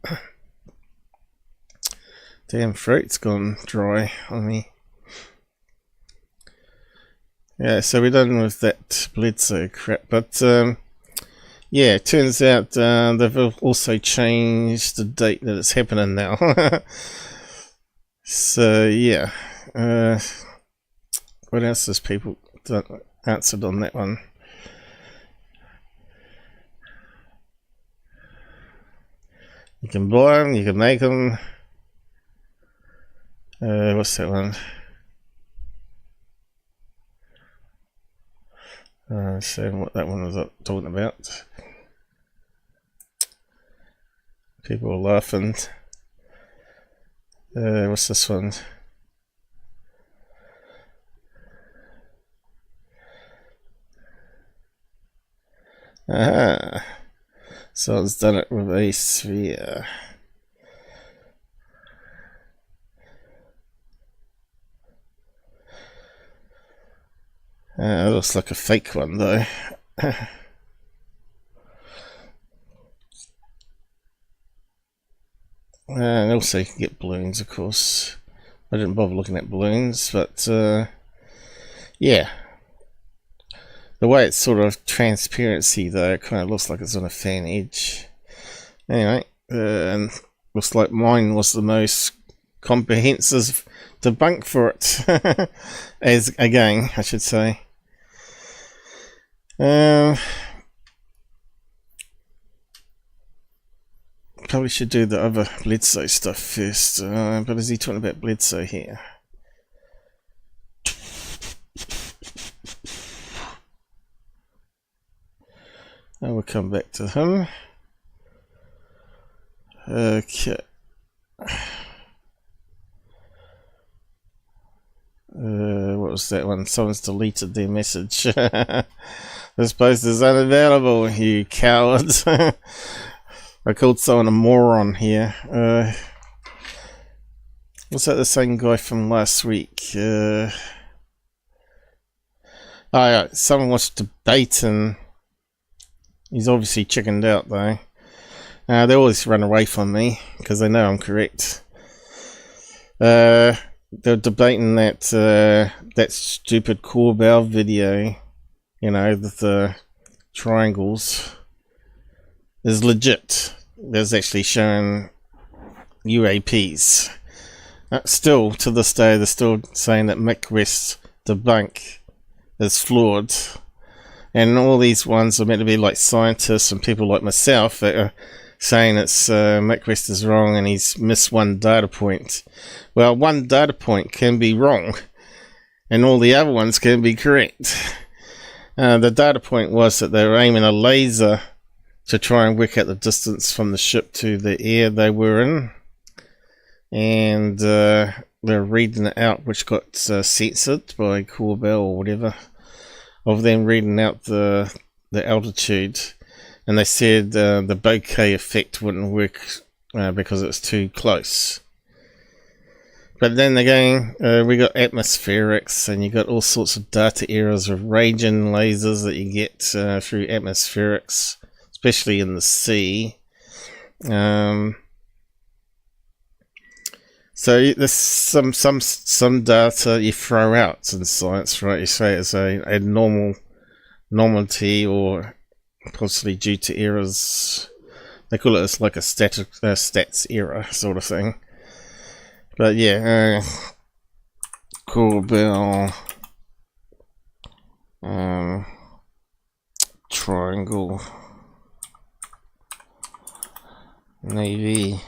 Damn fruit's gone dry on me. Yeah, so we're done with that Bledsoe crap, but yeah, it turns out they've also changed the date that it's happening now. So yeah, what else has people answered on that one? You can buy them, you can make them. What's that one? So what that one was talking about. People are laughing. What's this one? Aha! Someone's done it with a sphere. It looks like a fake one though. And also you can get balloons, of course. I didn't bother looking at balloons, but yeah. The way it's sort of transparency though, it kind of looks like it's on a fan edge. Anyway, and looks like mine was the most comprehensive debunk for it. As again, I should say. Probably should do the other Bledsoe stuff first, but is he talking about Bledsoe here? I will come back to him. Okay. What was that one? Someone's deleted their message. This post is unavailable, you cowards. I called someone a moron here. Was that the same guy from last week? Oh yeah, someone was debating. He's obviously chickened out though. They always run away from me because they know I'm correct. They're debating that that stupid Corbells video, you know, the triangles, is legit. There's actually showing UAPs. Still, to this day, they're still saying that Mick West debunk is flawed. And all these ones are meant to be like scientists and people like myself that are saying it's Mick West is wrong and he's missed one data point. Well, one data point can be wrong and all the other ones can be correct. The data point was that they were aiming a laser to try and work out the distance from the ship to the air they were in. And they're reading it out, which got censored by Corbells or whatever, of them reading out the altitude. And they said the bokeh effect wouldn't work because it's too close. But then again, we got atmospherics, and you got all sorts of data errors of raging lasers that you get through atmospherics, especially in the sea. So there's some data you throw out in science, right? You say it's a normality, or possibly due to errors. They call it like a stats error sort of thing. But yeah, Corbell, triangle, Navy.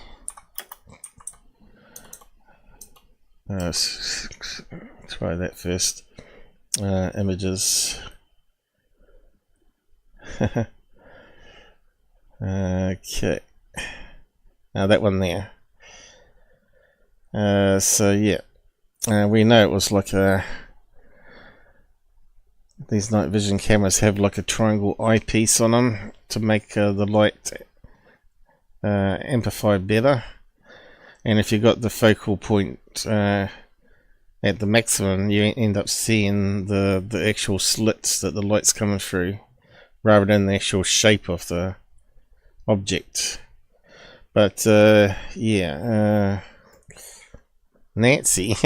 Try that first. Images. Okay. Now that one there. So yeah, we know it was like these night vision cameras have like a triangle eyepiece on them to make the light amplify better. And if you got the focal point at the maximum, you end up seeing the actual slits that the light's coming through, rather than the actual shape of the object. But yeah, Nancy,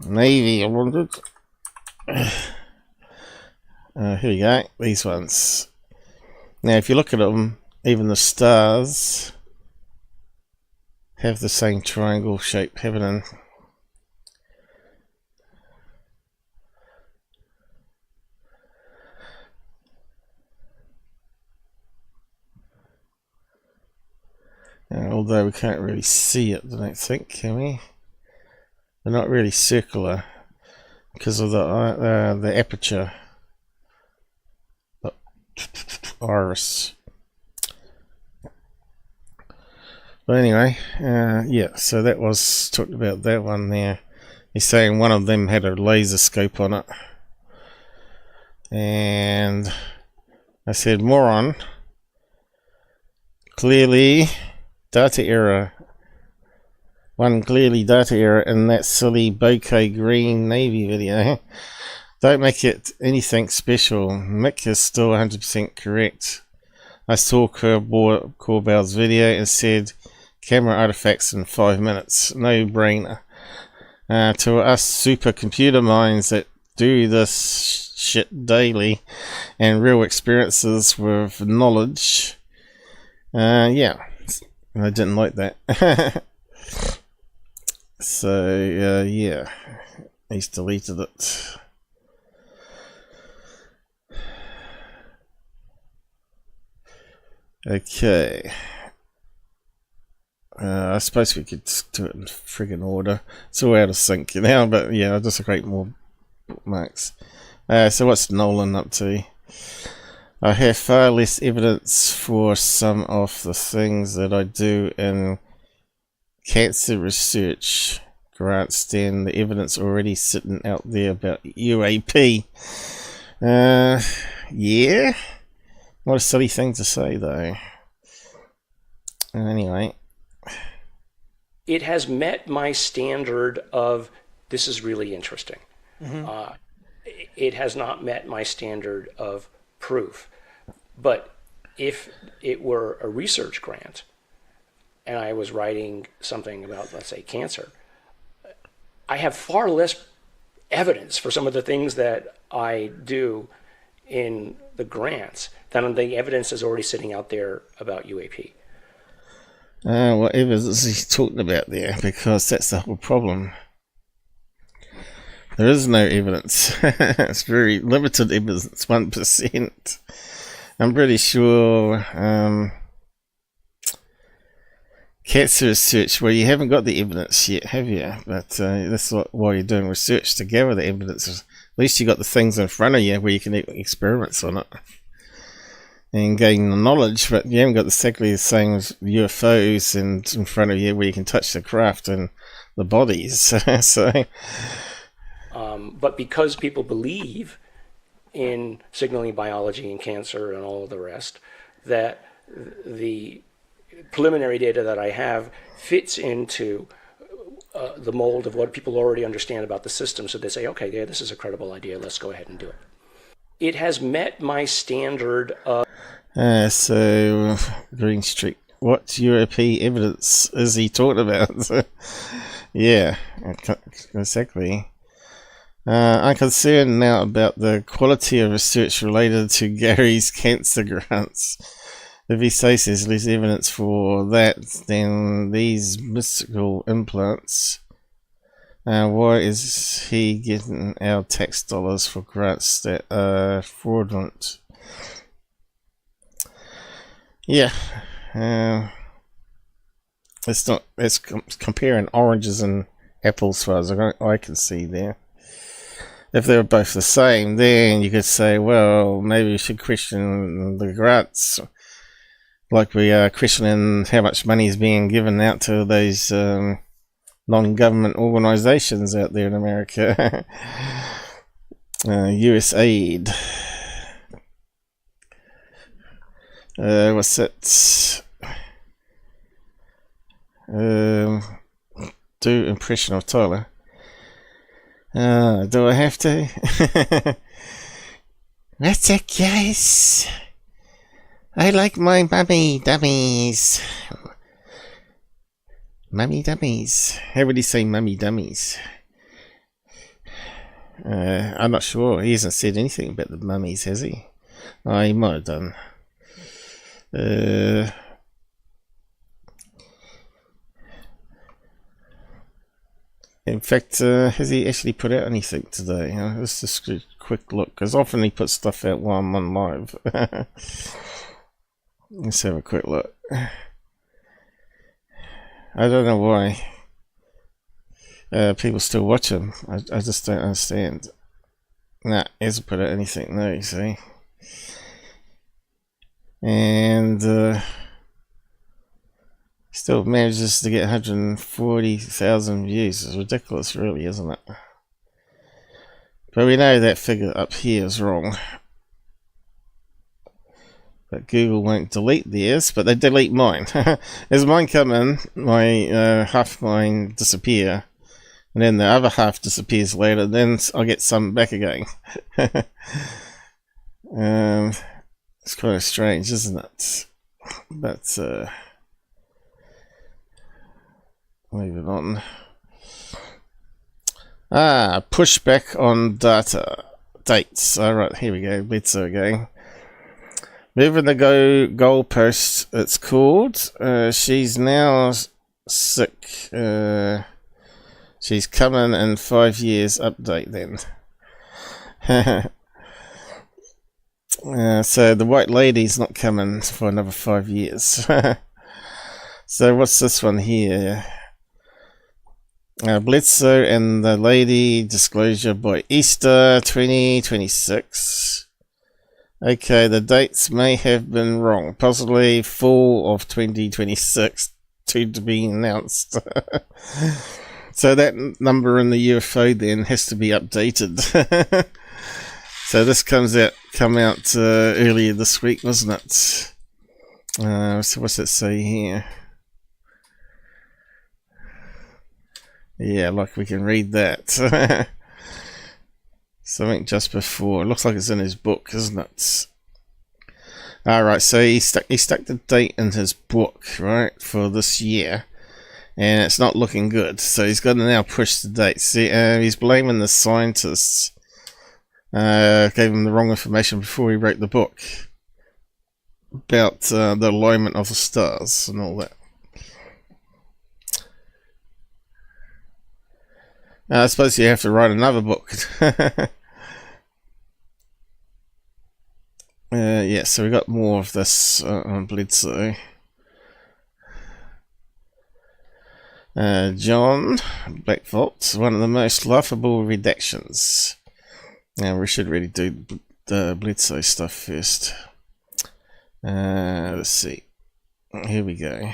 Navy, I wondered. Here we go, these ones. Now if you look at them, even the stars have the same triangle shape happening. Although we can't really see it, I don't think, can we? They're not really circular because of the aperture, the iris. But anyway, yeah, so that was talked about that one there. He's saying one of them had a laser scope on it. And I said, moron. Clearly, data error. One clearly data error in that silly bokeh green Navy video. Don't make it anything special. Mick is still 100% correct. I saw Corbell's video and said, camera artifacts in 5 minutes. No brainer. To us supercomputer minds that do this shit daily and real experiences with knowledge, yeah, I didn't like that. So yeah, he's deleted it. Okay. I suppose we could do it in friggin' order. It's all out of sync now, but yeah, I'll just create more bookmarks. So what's Nolan up to? I have far less evidence for some of the things that I do in cancer research grants than the evidence already sitting out there about UAP. Yeah? What a silly thing to say, though. Anyway. It has met my standard of, this is really interesting. Mm-hmm. It has not met my standard of proof. But if it were a research grant, and I was writing something about, let's say, cancer, I have far less evidence for some of the things that I do in the grants than the evidence is already sitting out there about UAP. What evidence he's talking about there, because that's the whole problem. There is no evidence. It's very limited evidence, 1%. I'm pretty sure cancer research, well, you haven't got the evidence yet, have you? But that's why you're doing research, to gather the evidence. At least you got the things in front of you where you can do experiments on it and gain the knowledge, but you haven't got exactly the same as UFOs and in front of you where you can touch the craft and the bodies. So, but because people believe in signaling biology and cancer and all of the rest, that the preliminary data that I have fits into the mold of what people already understand about the system. So they say, okay, yeah, this is a credible idea. Let's go ahead and do it. It has met my standard of... So, Green Street, what UAP evidence is he talking about? Yeah, exactly. I'm concerned now about the quality of research related to Gary's cancer grants. If he says there's less evidence for that than these mystical implants, why is he getting our tax dollars for grants that are fraudulent? Yeah, it's comparing oranges and apples as far as I can see there. If they were both the same, then you could say, well, maybe we should question the grants, like we are questioning how much money is being given out to those non-government organizations out there in America. USAID. What's that? Do impression of Tyler. Do I have to? What's that, guys? I like my mummy dummies. Mummy dummies. How would he say mummy dummies? I'm not sure. He hasn't said anything about the mummies, has he? Oh, he might have done. In fact, has he actually put out anything today? Let's just a quick look, because often he puts stuff out while I'm on live. Let's have a quick look. I don't know why people still watch him. I just don't understand. Nah, he hasn't put out anything, no, you see. And still manages to get 140,000 views. It's ridiculous, really, isn't it? But we know that figure up here is wrong. But Google won't delete theirs, but they delete mine. As mine come in, my half mine disappear, and then the other half disappears later, then I'll get some back again. It's kind of strange, isn't it? But moving on. Pushback on data dates. Alright, here we go. Bledsoe again. Moving the goalpost, it's called. She's now sick. She's coming in 5 years update then. So the white lady's not coming for another 5 years. So what's this one here? Bledsoe and the lady disclosure by Easter 2026. Okay, the dates may have been wrong. Possibly fall of 2026 to be announced. So that number in the UFO then has to be updated. So this come out earlier this week, wasn't it? So what's it say here? Yeah, like we can read that. Something just before. It looks like it's in his book, isn't it? Alright, so he stuck the date in his book, right, for this year. And it's not looking good. So he's got to now push the date. See, he's blaming the scientists. Gave him the wrong information before he wrote the book. About the alignment of the stars and all that. I suppose you have to write another book. Yeah, so we got more of this on Bledsoe. John Blackvault, one of the most laughable redactions. Now we should really do the Bledsoe stuff first. Let's see. Here we go.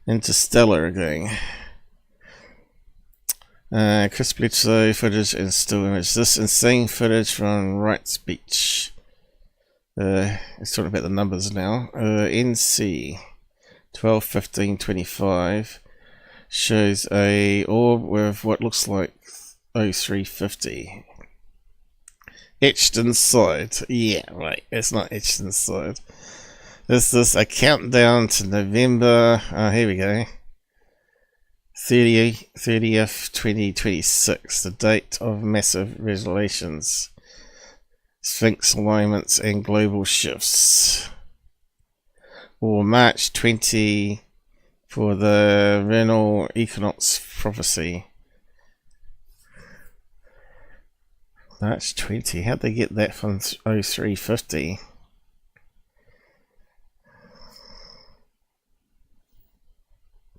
Interstellar again. Chris Bledsoe footage and still image. This insane footage from Wright's Beach. It's talking about the numbers now. NC 12, 15, 25. shows a orb with what looks like 0350 etched inside. Yeah, right. It's not etched inside. This is a countdown to November. Here we go. 30th 2026. The date of massive revelations, Sphinx alignments, and global shifts. Or March 20 for the vernal equinox prophecy. March 20. How'd they get that from 0350?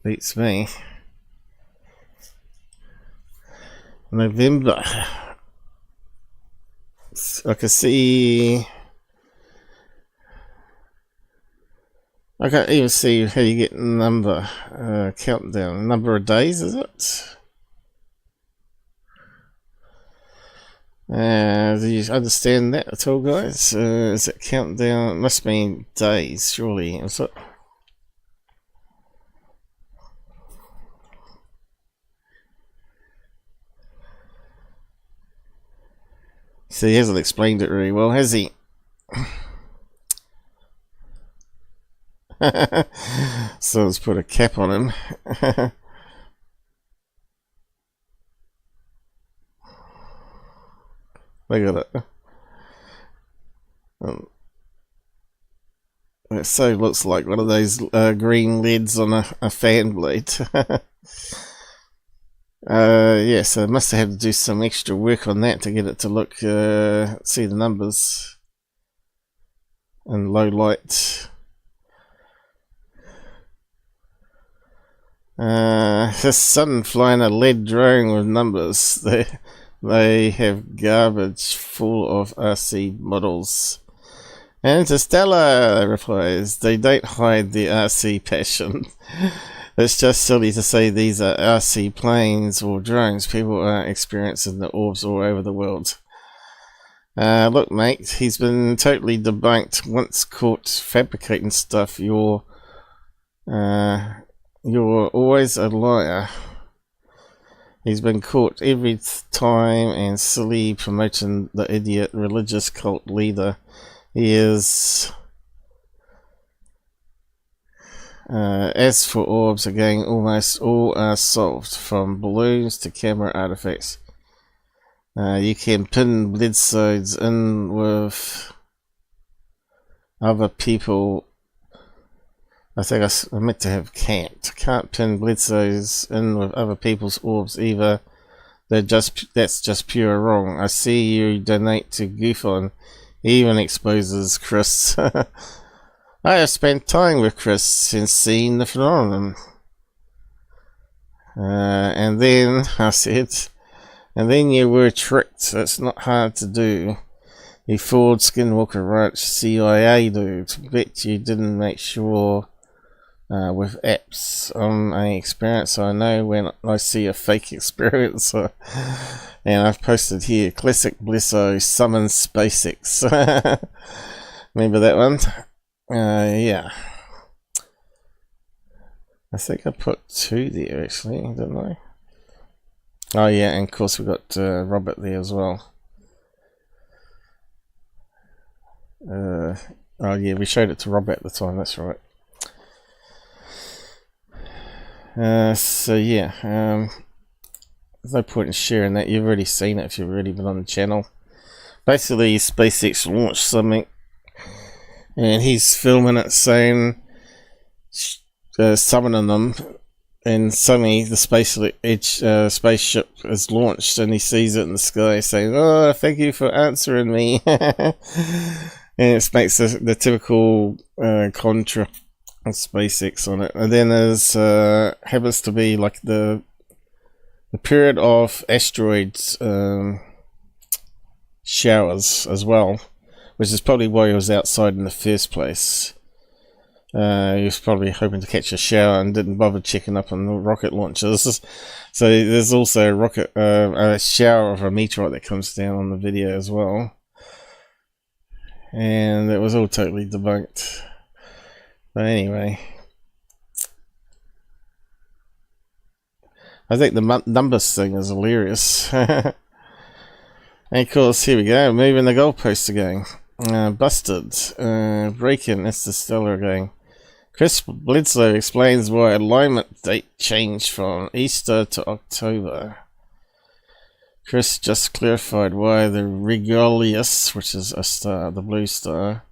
Beats me. November. I can see. I can't even see how you get number countdown. Number of days, is it? Do you understand that at all, guys? Is it countdown? It must mean days, surely. Is it? So he hasn't explained it really well, has he? So let's put a cap on him. Look at it. It so looks like one of those green leads on a fan blade. Yeah, so I must have had to do some extra work on that to get it to look, see the numbers in low light. His son flying a lead drone with numbers. They have garbage full of RC models. Interstellar replies, they don't hide the RC passion. It's just silly to say these are RC planes or drones. People are experiencing the orbs all over the world. Look, mate, he's been totally debunked. Once caught fabricating stuff, you're always a liar. He's been caught every time, and silly promoting the idiot religious cult leader. He is. As for orbs, again, almost all are solved, from balloons to camera artifacts. You can pin Bledsoes in with other people. I think I meant to have can't pin Bledsoes in with other people's orbs either. That's just pure wrong. I see you donate to Goode, even exposes Chris. I have spent time with Chris since seeing the phenomenon. And then I said, and then you were tricked. It's not hard to do. You fooled Skinwalker Ranch CIA dude. Bet you didn't make sure with apps. On an experience I know when I see a fake experience. And I've posted here, classic Bledsoe summons SpaceX. Remember that one? Yeah. I think I put 2 there actually, didn't I? Oh yeah, and of course we got Robert there as well. Oh yeah, we showed it to Robert at the time, that's right. So yeah, there's no point in sharing that. You've already seen it if you've already been on the channel. Basically, SpaceX launched something, and he's filming it, saying, summoning them, and suddenly the spaceship is launched, and he sees it in the sky, saying, "Oh, thank you for answering me." And it makes the typical contra of SpaceX on it. And then there's happens to be like the period of asteroids showers as well, which is probably why he was outside in the first place. He was probably hoping to catch a shower and didn't bother checking up on the rocket launches. So there's also a shower of a meteorite that comes down on the video as well, and it was all totally debunked. But anyway, I think the numbers thing is hilarious. And of course, here we go, moving the goalposts again. Busted. Breaking Interstellar again. Chris Bledsoe explains why alignment date changed from Easter to October. Chris just clarified why the Regulus, which is a star, the blue star,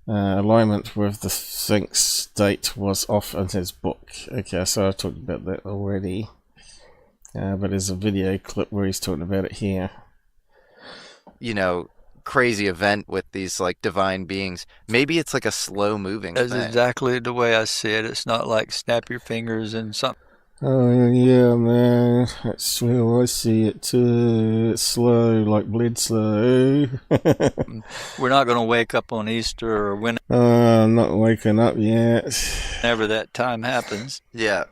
alignment with the Sphinx date was off in his book. Okay, so I've talked about that already. But there's a video clip where he's talking about it here. You know, crazy event with these like divine beings. Maybe it's like a slow moving That's thing. exactly the way I see it. It's not like snap your fingers and something. Oh yeah, man, that's how I see it too. It's slow, like Bledsoe. We're not going to wake up on Easter or I'm not waking up yet. whenever that time happens. Yeah.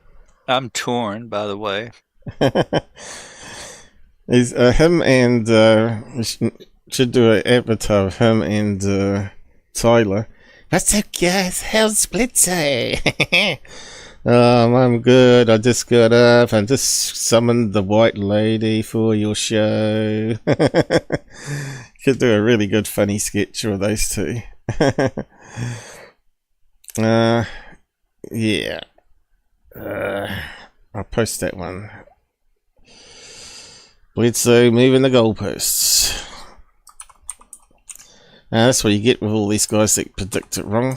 I'm torn, by the way. Is him and we should do an avatar of him and Tyler. What's up, guys? How's Bledsoe? I'm good. I just got up and just summoned the white lady for your show. Could do a really good funny sketch with those two. Yeah. I'll post that one. Bledsoe moving the goalposts. That's what you get with all these guys that predict it wrong.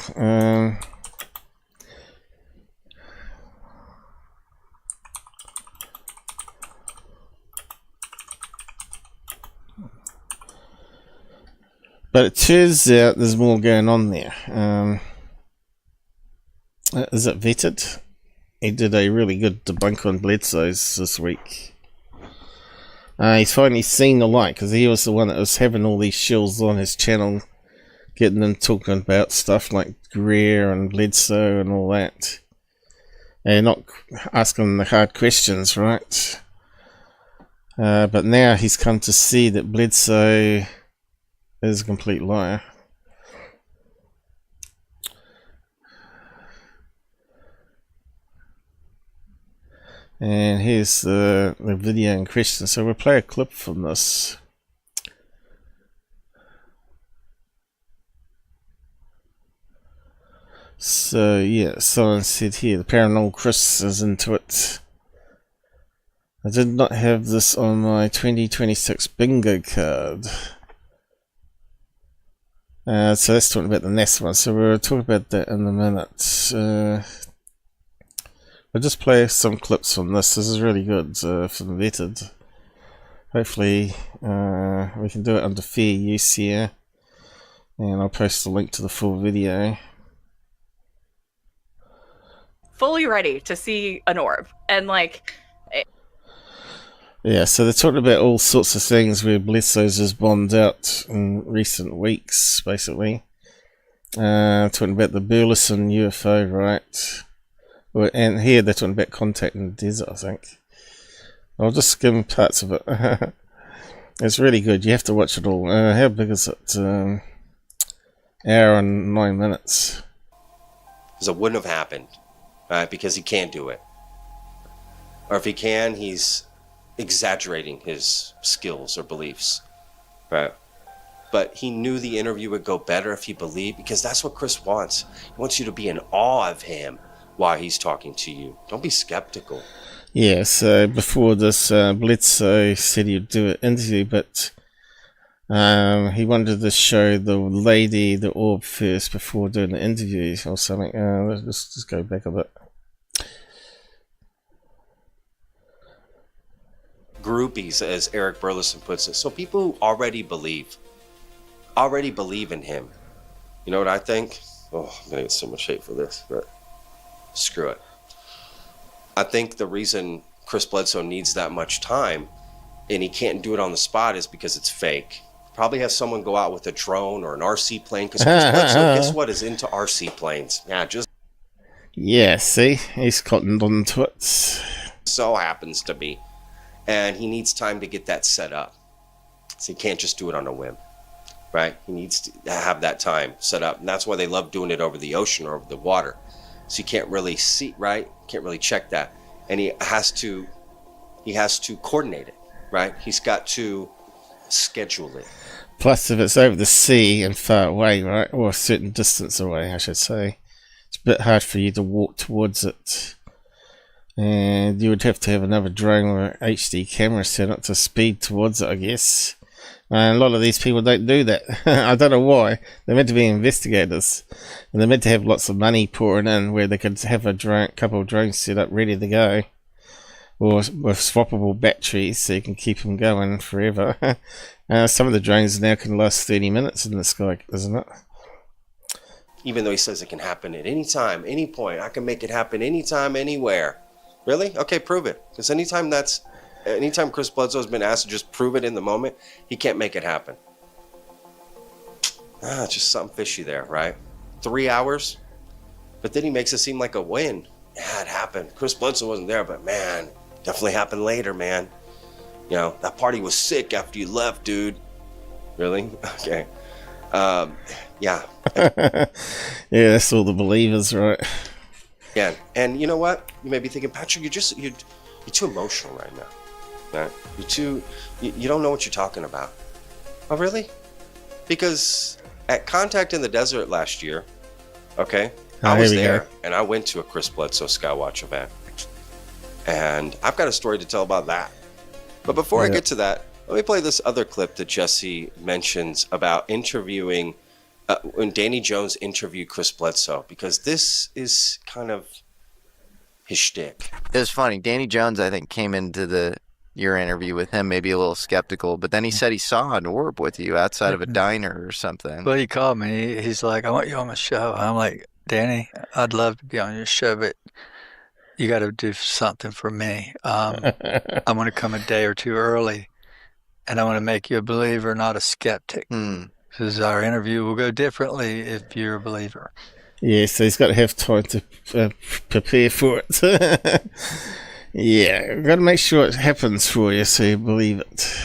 But it turns out there's more going on there. Is it vetted? He did a really good debunk on Bledsoe's this week. He's finally seen the light, because he was the one that was having all these shills on his channel, getting them talking about stuff like Greer and Bledsoe and all that. And not asking the hard questions, right? But now he's come to see that Bledsoe is a complete liar. And here's the video in question. So we'll play a clip from this. So yeah, someone said here, the Paranormal Chris is into it. I did not have this on my 2026 bingo card. So let's talk about the NASA one. So we'll talk about that in a minute. I'll just play some clips from this. This is really good from Vetted. Hopefully we can do it under fair use here. And I'll post a link to the full video. Fully ready to see an orb. And like... Yeah, so they're talking about all sorts of things where Bledsoe's just bombed out in recent weeks, basically. Talking about the Burleson UFO, right? And here they're talking about contact in the desert, I think. I'll just skim parts of it. It's really good. You have to watch it all. How big is it? Hour and 9 minutes. Because it wouldn't have happened, right? Because he can't do it. Or if he can, he's exaggerating his skills or beliefs, right? But he knew the interview would go better if he believed, because that's what Chris wants. He wants you to be in awe of him while he's talking to you. Don't be skeptical. Yeah, so before this, Bledsoe said he'd do an interview, but he wanted to show the lady the orb first before doing the interview or something. Let's just go back a bit. Groupies, as Eric Burleson puts it. So people who already believe in him. You know what I think? Oh, I'm gonna get so much hate for this, but screw it. I think the reason Chris Bledsoe needs that much time and he can't do it on the spot is because it's fake. Probably has someone go out with a drone or an RC plane, because Chris Bledsoe, guess what, is into RC planes. Yeah, see? He's cottoned onto it. So happens to be. And he needs time to get that set up. So he can't just do it on a whim, right? He needs to have that time set up. And that's why they love doing it over the ocean or over the water. So you can't really see, right? Can't really check that. and he has to coordinate it, right? He's got to schedule it. Plus, if it's over the sea and far away, right, or a certain distance away, I should say, it's a bit hard for you to walk towards it. And you would have to have another drone or an HD camera set up to speed towards it, I guess. And a lot of these people don't do that. I don't know why. They're meant to be investigators. And they're meant to have lots of money pouring in where they could have a couple of drones set up ready to go. Or with swappable batteries so you can keep them going forever. Some of the drones now can last 30 minutes in the sky, isn't it? Even though he says it can happen at any time, any point. I can make it happen anytime, anywhere. Really? Okay, prove it. Because anytime Chris Bledsoe has been asked to just prove it in the moment, he can't make it happen. Just something fishy there, right? 3 hours? But then he makes it seem like a win. Yeah, it happened. Chris Bledsoe wasn't there, but man, definitely happened later, man. You know, that party was sick after you left, dude. Really? Okay. Yeah. Yeah, that's all the believers, right? Yeah, and you know what? You may be thinking, Patrick, you're too emotional right now. Right? You don't know what you're talking about. Oh, really? Because at Contact in the Desert last year, okay, I was there, and I went to a Chris Bledsoe Skywatch event. And I've got a story to tell about that. But before I get to that, let me play this other clip that Jesse mentions about interviewing when Danny Jones interviewed Chris Bledsoe, because this is kind of his shtick. It was funny. Danny Jones, I think, came into your interview with him maybe a little skeptical, but then he said he saw an orb with you outside of a diner or something. Well, he called me. He's like, I want you on my show. I'm like, Danny, I'd love to be on your show, but you got to do something for me. I want to come a day or two early, and I want to make you a believer, not a skeptic. Because our interview will go differently if you're a believer. Yeah, so he's got to have time to prepare for it. Yeah, got to make sure it happens for you so you believe it.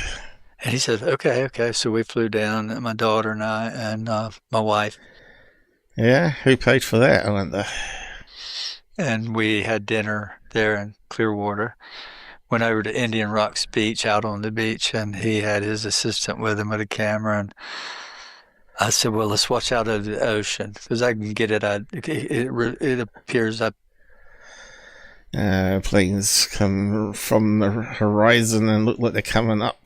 And he said, okay. So we flew down, my daughter and I, and my wife. Yeah, who paid for that, I wonder? And we had dinner there in Clearwater. Went over to Indian Rocks Beach, out on the beach, and he had his assistant with him with a camera. And I said, well, let's watch out over the ocean, because I can get it. It appears up. Planes come from the horizon and look like they're coming up.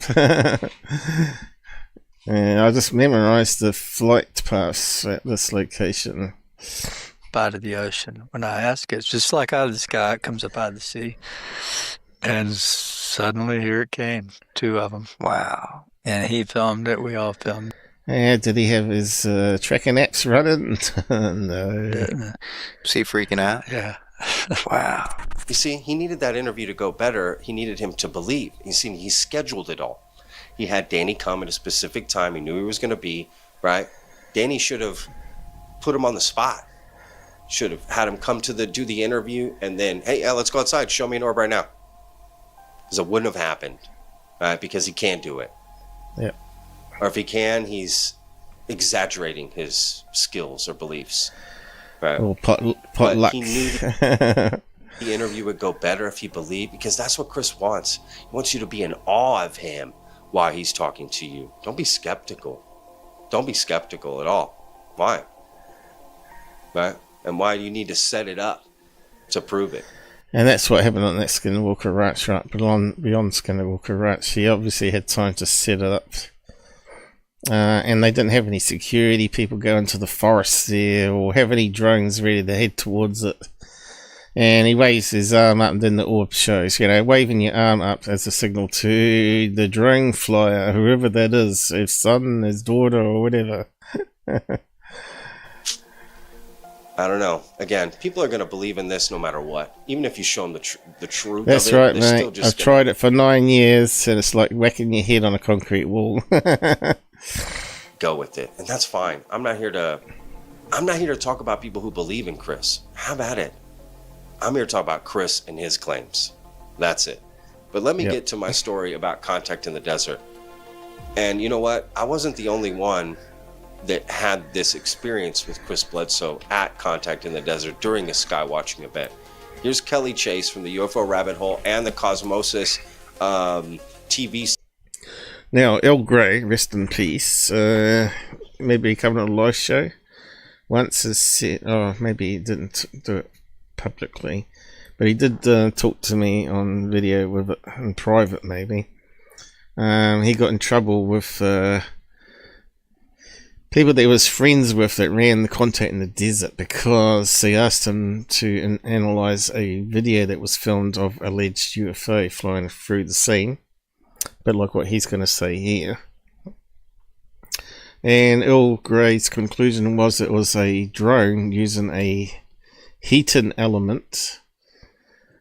I just memorized the flight paths at this location. Out of the ocean. When I ask it, it's just like out of the sky. It comes up out of the sea. And suddenly here it came. 2 of them. Wow. And he filmed it. We all filmed it. Yeah, did he have his tracking apps running? No. Was he freaking out? Yeah. Wow. You see, he needed that interview to go better. He needed him to believe. You see, he scheduled it all. He had Danny come at a specific time. He knew he was going to be, right? Danny should have put him on the spot. Should have had him come to do the interview and then, hey, let's go outside. Show me an orb right now. Because it wouldn't have happened, right? Because he can't do it. Yeah. Or if he can, he's exaggerating his skills or beliefs. Right. Or pot luck. He knew the interview would go better if he believed, because that's what Chris wants. He wants you to be in awe of him while he's talking to you. Don't be skeptical. Don't be skeptical at all. Why? Right? And why do you need to set it up to prove it? And that's what happened on that Skinwalker Ranch, right? Beyond Skinwalker Ranch. He obviously had time to set it up. And they didn't have any security people go into the forest there or have any drones ready to head towards it. And he waves his arm up, and then the orb shows, waving your arm up as a signal to the drone flyer, whoever that is, his son, his daughter, or whatever. I don't know. Again, people are going to believe in this no matter what. Even if you show them the truth That's of it, right, mate. I've tried it for 9 years, and it's like whacking your head on a concrete wall. Go with it, and that's fine. I'm not here to talk about people who believe in Chris. Have at it. I'm here to talk about Chris and his claims. That's it. But let me get to my story about Contact in the Desert. And you know what? I wasn't the only one that had this experience with Chris Bledsoe at Contact in the Desert during a skywatching event. Here's Kelly Chase from the UFO Rabbit Hole and the Cosmosis TV. Now, El Grey, rest in peace, maybe coming on a live show. Once has said, maybe he didn't do it publicly, but he did talk to me on video with it in private, maybe. He got in trouble with people that he was friends with that ran the contact in the desert because they asked him to analyze a video that was filmed of alleged UFO flying through the scene, but like what he's going to say here. And Earl Grey's conclusion was it was a drone using a heating element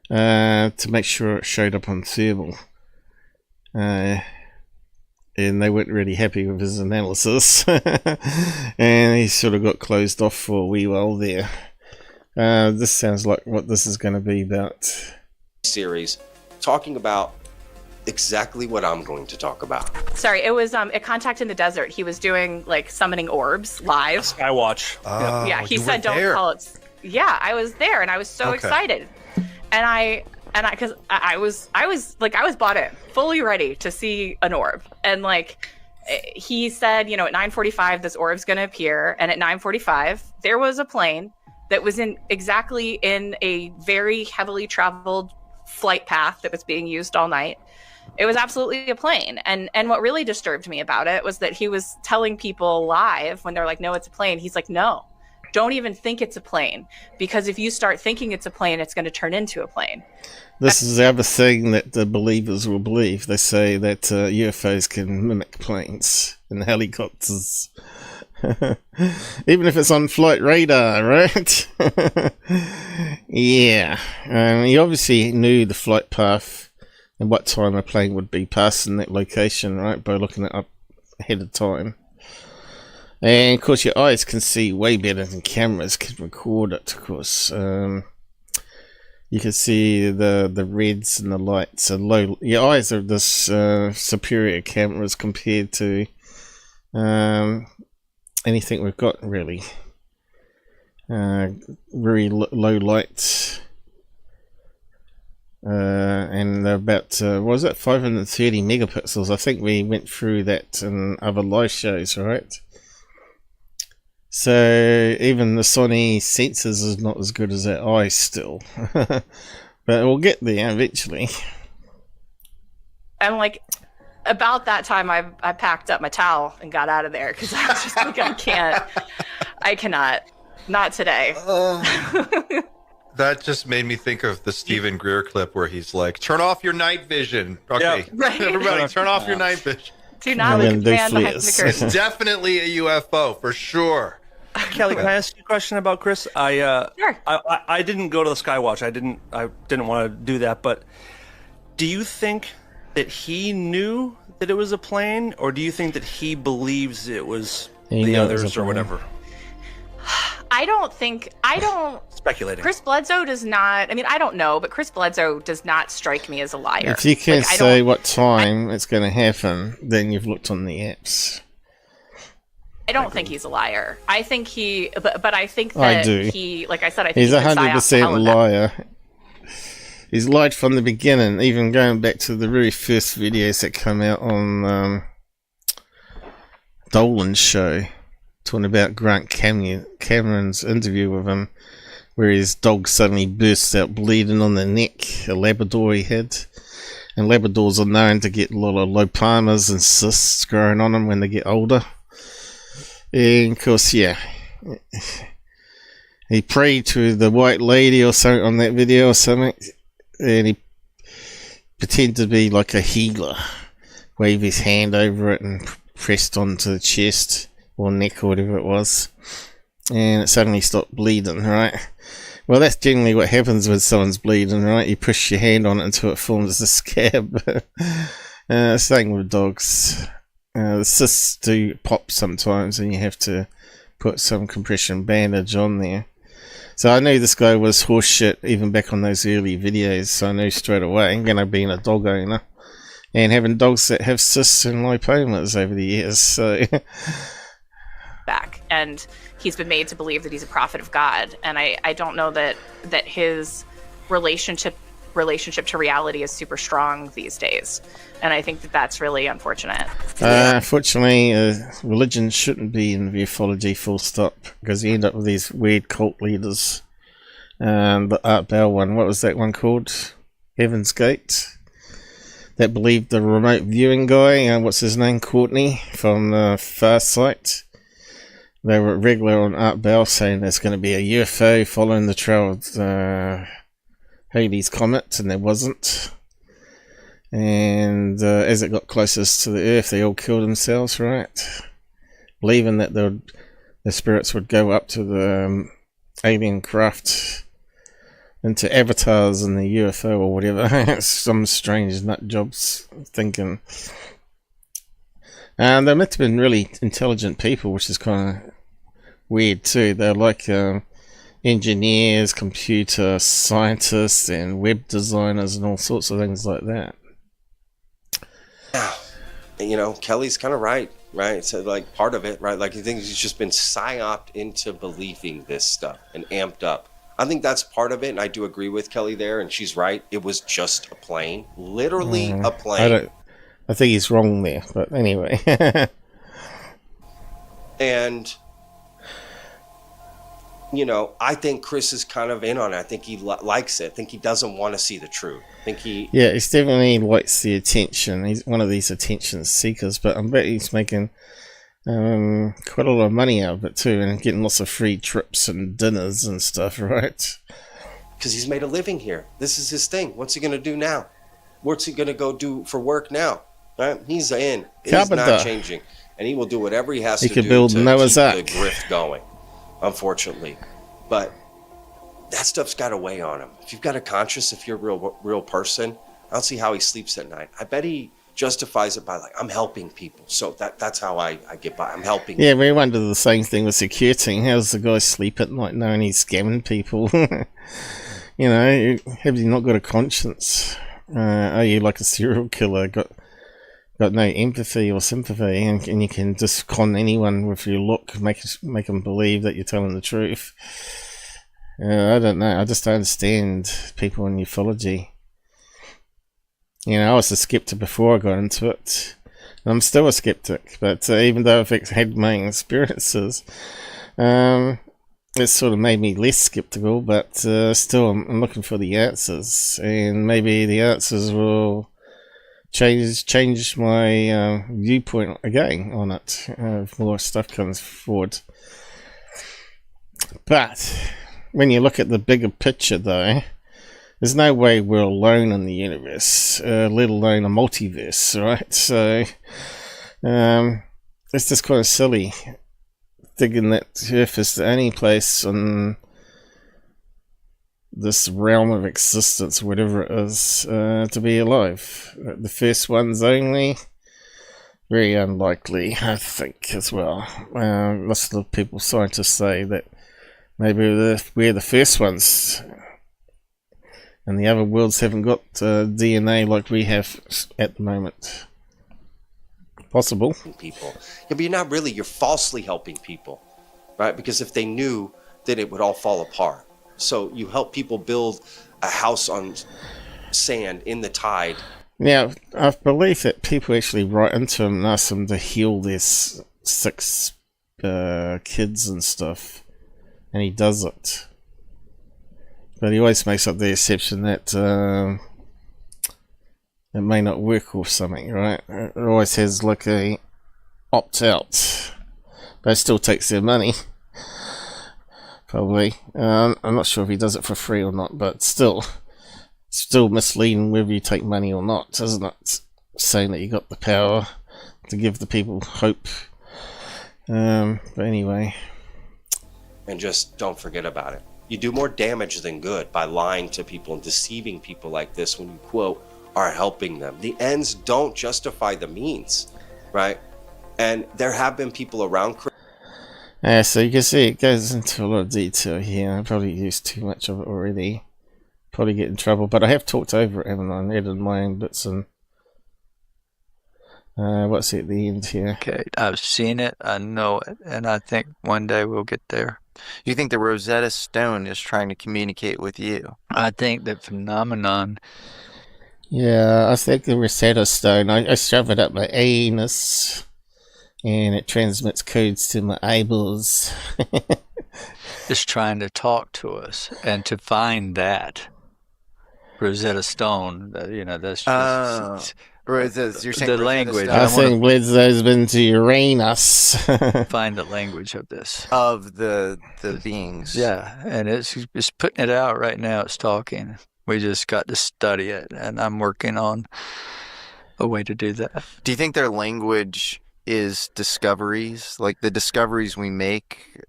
to make sure it showed up on thermal. And they weren't really happy with his analysis. And he sort of got closed off for a wee while there. This sounds like what this is going to be about. Series talking about exactly what I'm going to talk about. Sorry, it was a contact in the desert. He was doing like summoning orbs live. Skywatch. Oh, yeah, he said don't call it. Yeah, I was there and I was so excited. And because I was bought in, fully ready to see an orb. And like he said, at 9:45 this orb's gonna appear, and at 9:45 there was a plane that was exactly in a very heavily traveled flight path that was being used all night. It was absolutely a plane. And what really disturbed me about it was that he was telling people live when they're like, no, it's a plane. He's like, no, don't even think it's a plane, because if you start thinking it's a plane, it's going to turn into a plane. This is the other thing that the believers will believe. They say that UFOs can mimic planes and helicopters. Even if it's on flight radar, right? Yeah. He obviously knew the flight path and what time a plane would be passing that location, right, by looking it up ahead of time. And of course your eyes can see way better than cameras can record it, of course. You can see the reds and the lights are low. Your eyes are this superior cameras compared to anything we've got, really. Very low lights. And they're about, what was it, 530 megapixels. I think we went through that in other live shows, right? So even the Sony sensors is not as good as that eye still. But we'll get there eventually. And like about that time I packed up my towel and got out of there, because I was just like, I cannot, not today. That just made me think of the Stephen Greer clip where he's like, turn off your night vision. Okay, yeah, right. Everybody turn off your night vision. Do not look at the man behind the curtain. It's definitely a UFO, for sure. Kelly, can I ask you a question about Chris? Sure. I didn't go to the Skywatch. I didn't want to do that, but do you think that he knew that it was a plane, or do you think that he believes it was the others or whatever? I don't speculating. Chris Bledsoe does not, I don't know, but Chris Bledsoe does not strike me as a liar. If you can't say what time it's going to happen, then you've looked on the apps. I don't think he's a liar. I think but I think that he, like I said, I think he's 100% liar. He's lied from the beginning, even going back to the very first videos that come out on Dolan's show, talking about Grant Cameron's interview with him, where his dog suddenly bursts out bleeding on the neck, a Labrador he had. And Labradors are known to get a lot of lopamas and cysts growing on them when they get older. And of course, yeah, he prayed to the white lady or something on that video or something, and he pretended to be like a healer, waved his hand over it and pressed onto the chest or neck or whatever it was, and it suddenly stopped bleeding, right? Well, that's generally what happens when someone's bleeding, right? You push your hand on it until it forms a scab. Same with dogs. The cysts do pop sometimes, and you have to put some compression bandage on there. So I knew this guy was horseshit even back on those early videos, so I knew straight away, being a dog owner and having dogs that have cysts and lipomas over the years. So back, and he's been made to believe that he's a prophet of God, and I don't know that his relationship to reality is super strong these days, and I think that that's really unfortunate. Unfortunately, religion shouldn't be in ufology, full stop, because you end up with these weird cult leaders. The Art Bell one, what was that one called? Heaven's Gate, that believed the remote viewing guy, what's his name, Courtney from Far Sight. They were regular on Art Bell saying there's going to be a UFO following the trail of Halley's Comet, and there wasn't. And as it got closest to the Earth, they all killed themselves, right? Believing that the spirits would go up to the alien craft into avatars in the UFO or whatever. Some strange nut jobs thinking. And they're meant to have been really intelligent people, which is kind of weird too. They're like engineers, computer scientists, and web designers, and all sorts of things like that. You know, Kelly's kind of right? So, like, part of it, right? Like, he thinks he's just been psyoped into believing this stuff and amped up. I think that's part of it, and I do agree with Kelly there, and she's right. It was just a plane. Literally a plane. I think he's wrong there, but anyway. And, you know, I think Chris is kind of in on it. I think he likes it. I think he doesn't want to see the truth. I think he... Yeah, he's definitely likes the attention. He's one of these attention seekers, but I bet he's making quite a lot of money out of it too, and getting lots of free trips and dinners and stuff, right? Because he's made a living here. This is his thing. What's he going to do now? What's he going to go do for work now? Right? He's in. He's not changing. And he will do whatever he has to do to keep the grift going, unfortunately. But that stuff's got to weigh on him. If you've got a conscience, if you're a real person, I don't see how he sleeps at night. I bet he justifies it by, like, I'm helping people. So that's how I get by. I'm helping people. We wonder the same thing with security. How does the guy sleep at night knowing he's scamming people? You know, have you not got a conscience? Are you like a serial killer? Got no empathy or sympathy, and you can just con anyone with your look, make them believe that you're telling the truth. I don't know. I just don't understand people in ufology. You know, I was a skeptic before I got into it. I'm still a skeptic, but even though I've had my experiences, it sort of made me less skeptical. But still, I'm looking for the answers, and maybe the answers will change my viewpoint again on it if more stuff comes forward. But when you look at the bigger picture, though, there's no way we're alone in the universe, let alone a multiverse, right? So it's just kind of silly thinking that Earth is the only place on this realm of existence, whatever it is, to be alive. The first ones only, very unlikely, I think, as well. Lots of people, scientists, say that maybe we're the first ones, and the other worlds haven't got DNA like we have at the moment. Possible. People. Yeah, but you're not really. You're falsely helping people, right? Because if they knew, then it would all fall apart. So you help people build a house on sand in the tide. Now, I believe that people actually write into him and ask them to heal their 6 kids and stuff, and he does it. But he always makes up the exception that it may not work or something, right? It always has like a opt-out, but it still takes their money. Probably. I'm not sure if he does it for free or not, but still misleading whether you take money or not, isn't it? Saying that you got the power to give the people hope. But anyway. And just don't forget about it. You do more damage than good by lying to people and deceiving people like this when you, quote, are helping them. The ends don't justify the means, right? And there have been people around. So you can see it goes into a lot of detail here. I probably used too much of it already. Probably get in trouble, but I have talked over it, haven't I? And added my own bits and what's it at the end here? Okay, I've seen it, I know it, and I think one day we'll get there. You think the Rosetta Stone is trying to communicate with you? I think that phenomenon. Yeah, I think the Rosetta Stone, I shove it up my anus and it transmits codes to my eyeballs. Is trying to talk to us and to find that Rosetta Stone. That's just you're saying the language. I think Bledsoe's been to Uranus. Find the language of this of the beings. Yeah, and it's putting it out right now. It's talking. We just got to study it, and I'm working on a way to do that. Do you think their language is discoveries, like the discoveries we make?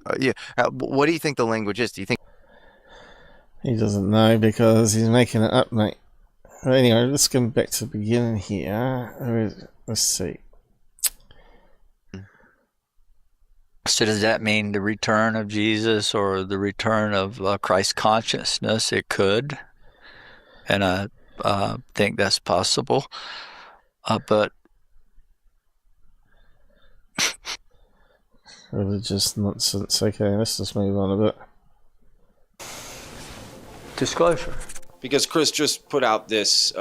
What do you think the language is? Do you think he doesn't know because he's making it up, mate? But anyway, let's go back to the beginning here. Let's see. So does that mean the return of Jesus or the return of Christ consciousness? It could, and I think that's possible. But religious nonsense. Okay, let's just move on a bit. Disclosure. Because Chris just put out this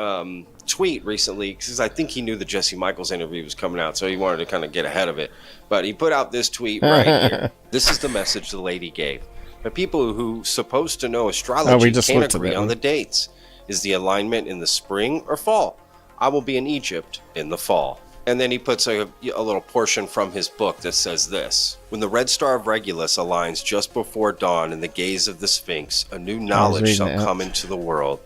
tweet recently, because I think he knew the Jesse Michaels interview was coming out, so he wanted to kind of get ahead of it. But he put out this tweet right here. This is the message the lady gave. The people who supposed to know astrology can't agree on the dates. Is the alignment in the spring or fall? I will be in Egypt in the fall. And then he puts a little portion from his book that says this. When the red star of Regulus aligns just before dawn in the gaze of the Sphinx, a new knowledge shall come into the world.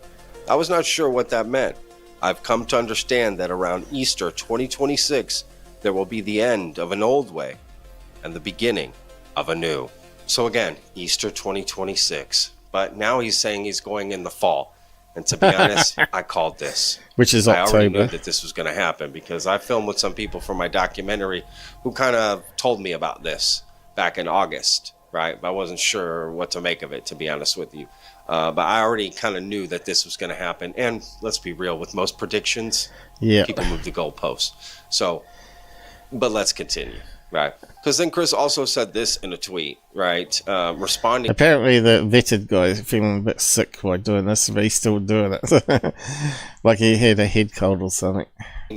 I was not sure what that meant. I've come to understand that around Easter 2026, there will be the end of an old way and the beginning of a new. So again, Easter 2026. But now he's saying he's going in the fall. And to be honest, I called this. Which is I October. already knew that this was going to happen because I filmed with some people from my documentary who kind of told me about this back in August, right? But I wasn't sure what to make of it, to be honest with you. But I already kind of knew that this was going to happen. And let's be real, with most predictions, people move the goalposts. So, but let's continue. Right. Because then Chris also said this in a tweet, right? Responding. Apparently the vetted guy is feeling a bit sick while doing this, but he's still doing it. Like he had a head cold or something.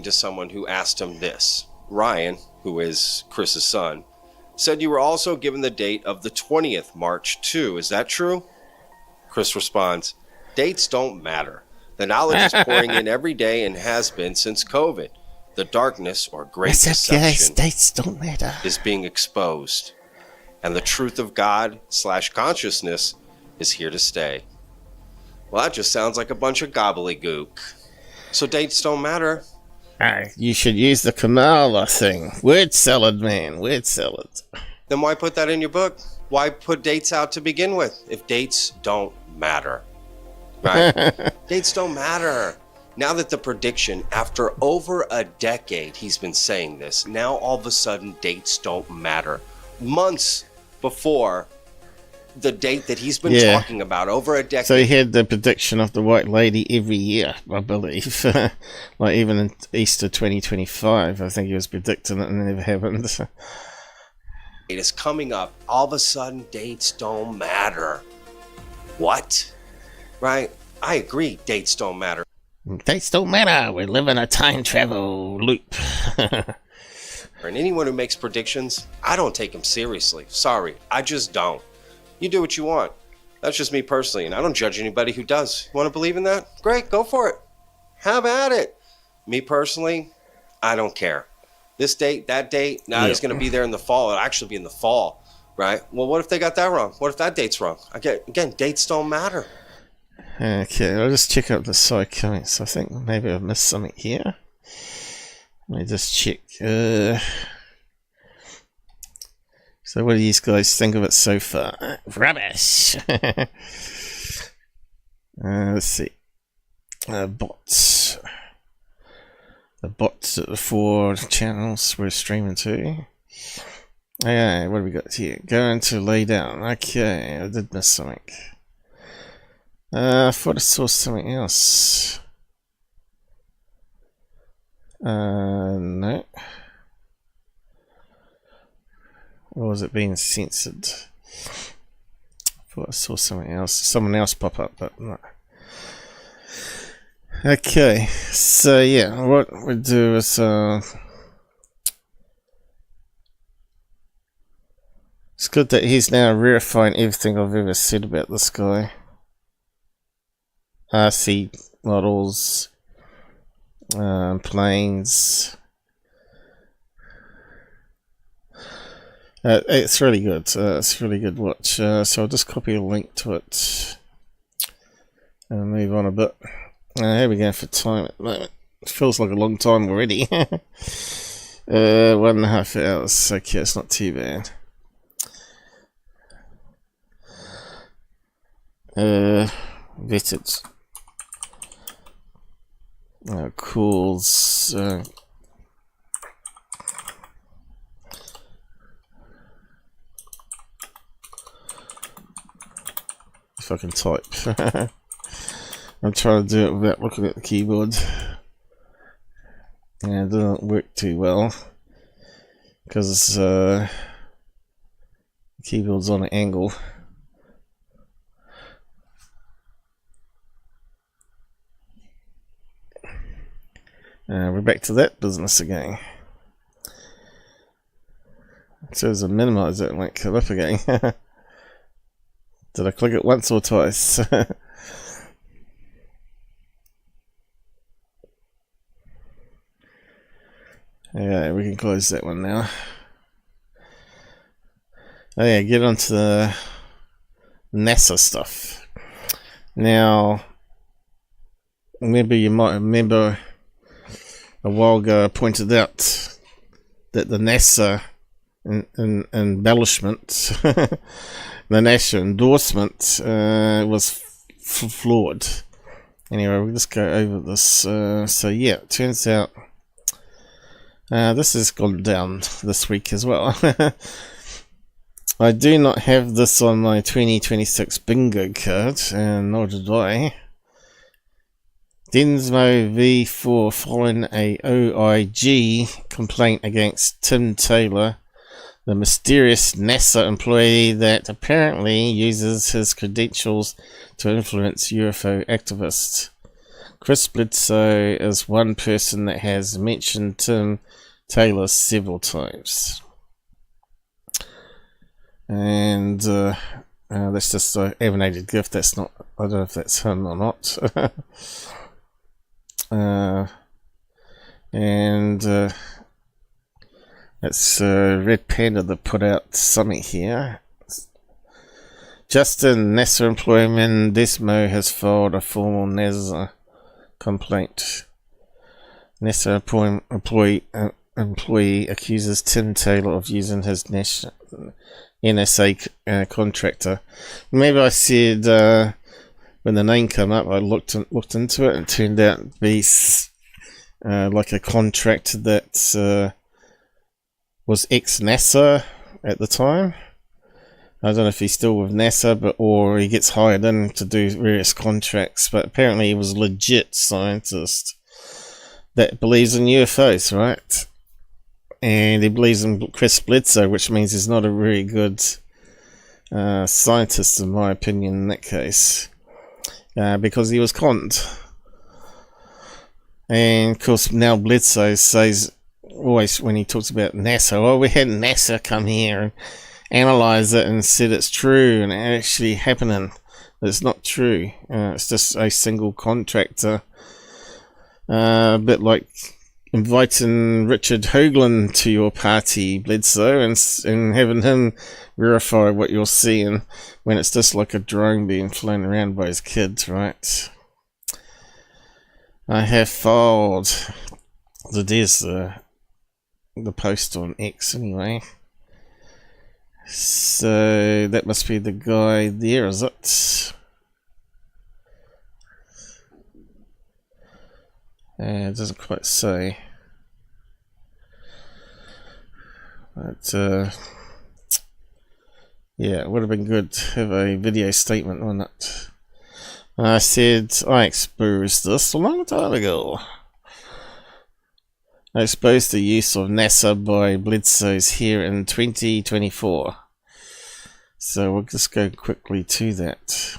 To someone who asked him this. Ryan, who is Chris's son, said you were also given the date of the 20th March too. Is that true? Chris responds, dates don't matter. The knowledge is pouring in every day and has been since COVID. The darkness or great deception dates don't matter. is being exposed, and the truth of God/consciousness is here to stay. Well, that just sounds like a bunch of gobbledygook. So dates don't matter. You should use the Kamala thing. Word salad, man. Word salad. Then why put that in your book? Why put dates out to begin with if dates don't matter? Right? Dates don't matter. Now that the prediction, after over a decade, he's been saying this, now all of a sudden dates don't matter. Months before the date that he's been talking about, over a decade. So he had the prediction of the white lady every year, I believe. Like even in Easter 2025, I think he was predicting it and it never happened. It is coming up. All of a sudden, dates don't matter. What? Right? I agree, dates don't matter. Dates don't matter. We live in a time travel loop. And anyone who makes predictions, I don't take them seriously. Sorry, I just don't. You do what you want. That's just me personally, and I don't judge anybody who does. You want to believe in that? Great, go for it. Have at it. Me personally, I don't care. This date, that date, he's going to be there in the fall. It'll actually be in the fall, right? Well, what if they got that wrong? What if that date's wrong? Again, dates don't matter. Okay, I'll just check out the side comments. I think maybe I've missed something here. Let me just check. So what do you guys think of it so far? Rubbish! Let's see. Bots. The bots at the 4 channels we're streaming to. Okay, what do we got here? Going to lay down. Okay, I did miss something. I thought I saw something else. No. Or was it being censored? Thought I saw someone else pop up, but no. Okay, so yeah, what we do is it's good that he's now verifying everything I've ever said about this guy. RC models, planes. It's really good. It's a really good watch. So I'll just copy a link to it and move on a bit. Here we go for time at the moment. It feels like a long time already. 1.5 hours. Okay, it's not too bad. Vetted. Calls. If I can type. I'm trying to do it without looking at the keyboard. Yeah, it doesn't work too well because the keyboard's on an angle. We're back to that business again. It says to minimize it and won't come up again. Did I click it once or twice? Yeah, we can close that one now. Oh yeah, get on to the NASA stuff. Now, maybe you might remember a while ago I pointed out that the NASA embellishment, the NASA endorsement was flawed. Anyway, we'll just go over this. So yeah, it turns out this has gone down this week as well. I do not have this on my 2026 bingo card, and nor did I. Densmo V4 following a OIG complaint against Tim Taylor, the mysterious NASA employee that apparently uses his credentials to influence UFO activists. Chris Bledsoe is one person that has mentioned Tim Taylor several times. And that's just an emanated gift. That's not, I don't know if that's him or not. It's Red Panda that put out something here. Justin, NASA employee Desmo has filed a formal NASA complaint. NASA employee accuses Tim Taylor of using his NSA contractor. Maybe I said when the name came up, I looked into it, and it turned out to be like a contractor that was ex-NASA at the time. I don't know if he's still with NASA, or he gets hired in to do various contracts. But apparently, he was a legit scientist that believes in UFOs, right? And he believes in Chris Bledsoe, which means he's not a very good scientist, in my opinion, in that case. Because he was conned. And of course now Bledsoe says, always when he talks about NASA, oh, we had NASA come here and analyze it and said it's true and it actually happening. It's not true. It's just a single contractor. A bit like inviting Richard Hoagland to your party, Bledsoe, and having him verify what you're seeing when it's just like a drone being flown around by his kids, right? I have filed. There's the post on X anyway. So that must be the guy there, is it? It doesn't quite say. But yeah, it would have been good to have a video statement on it. I said I exposed this a long time ago. I exposed the use of NASA by Bledsoe's here in 2024. So we'll just go quickly to that.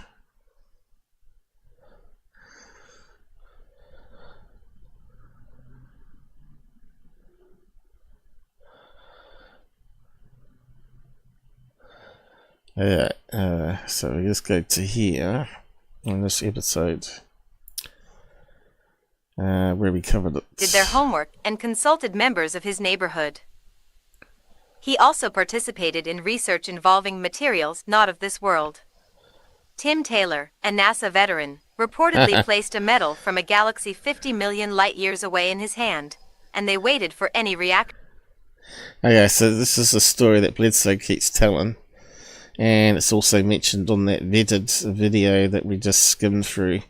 So we just go to here on this episode where we covered it. Did their homework and consulted members of his neighborhood. He also participated in research involving materials not of this world. Tim Taylor, a NASA veteran, reportedly placed a medal from a galaxy 50 million light years away in his hand, and they waited for any reaction. Okay, so this is a story that Bledsoe keeps telling. And it's also mentioned on that vetted video that we just skimmed through,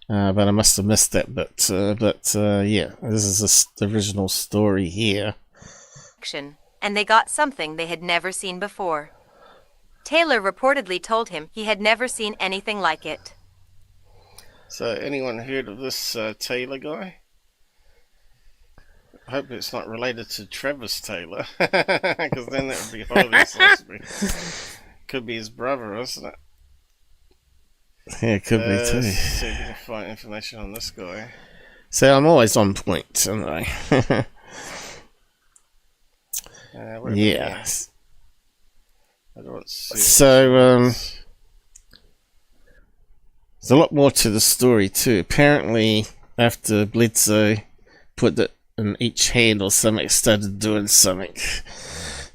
but I must have missed that bit. Yeah, this is the original story here. And they got something they had never seen before. Taylor reportedly told him he had never seen anything like it. So, anyone heard of this Taylor guy? I hope it's not related to Travis Taylor, because then that would be highly suspect. Could be his brother, isn't it? Yeah, it could be too. See if we can find information on this guy. So I'm always on point, aren't I? Yes. I don't see it. So there's a lot more to the story too. Apparently, after Bledsoe put it in each hand or something, started doing something.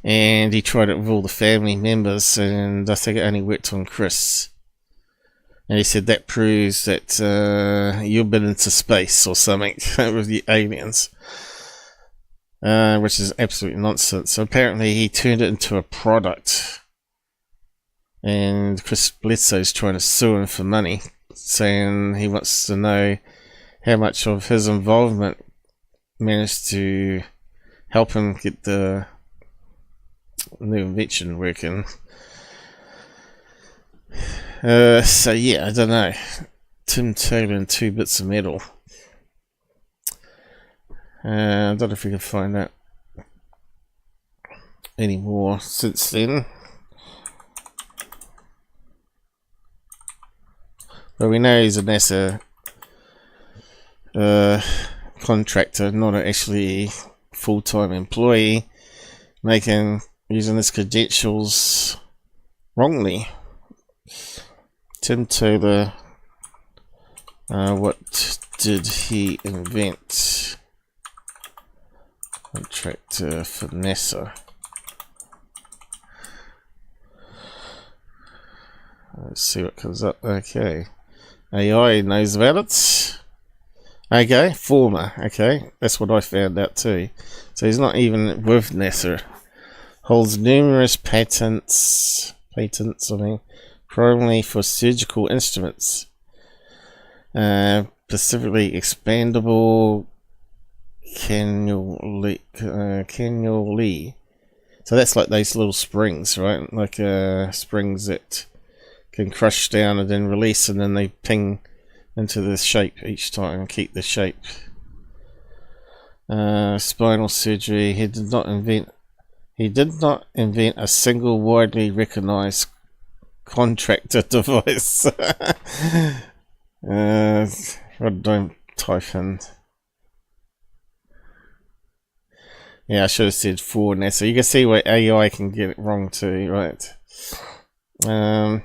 And he tried it with all the family members, and I think it only worked on Chris. And he said that proves that you've been into space or something with the aliens. Which is absolute nonsense. So apparently he turned it into a product. And Chris Bledsoe's trying to sue him for money, saying he wants to know how much of his involvement managed to help him get the new invention working. So yeah, I don't know. Tim Taylor and 2 bits of metal. I don't know if we can find that anymore since then. But we know he's a NASA contractor, not actually full-time employee, using his credentials wrongly. Tim Taylor, what did he invent? Contractor for NASA. Let's see what comes up. Okay. AI knows about it. Okay, former. Okay, that's what I found out too. So he's not even with NASA. Holds numerous patents, primarily for surgical instruments. Specifically expandable cannulae. So that's like those little springs, right? Like springs that can crush down and then release, and then they ping into the shape each time and keep the shape. Spinal surgery. He did not invent a single widely recognized contractor device. What don't type in? Yeah, I should have said for NASA. You can see where AI can get it wrong too, right? Tim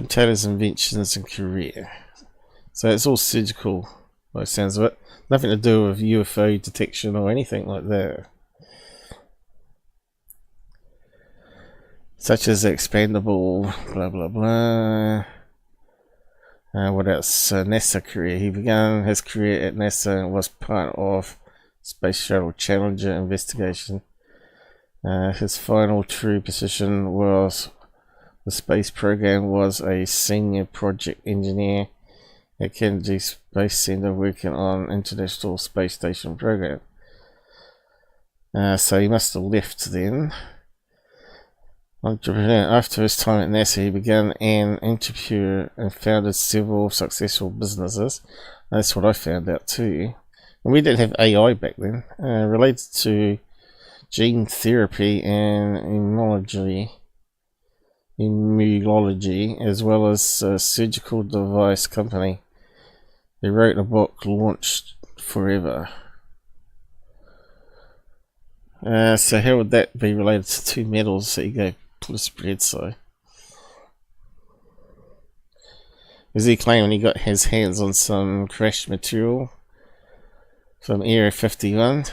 Taylor's inventions and career. So it's all surgical, by the sounds of it. Nothing to do with UFO detection or anything like that. Such as expandable, blah blah blah. What else? NASA career. He began his career at NASA and was part of Space Shuttle Challenger investigation. His final true position was the space program was a senior project engineer at Kennedy Space Center working on International Space Station program. So he must have left then. Entrepreneur. After his time at NASA, he began an entrepreneur and founded several successful businesses. That's what I found out too. And we didn't have AI back then. Related to gene therapy and immunology. Immunology, as well as a surgical device company. He wrote a book, Launched Forever. So how would that be related to two medals that you gave Bledsoe? Is he claiming he got his hands on some crashed material from Area 51,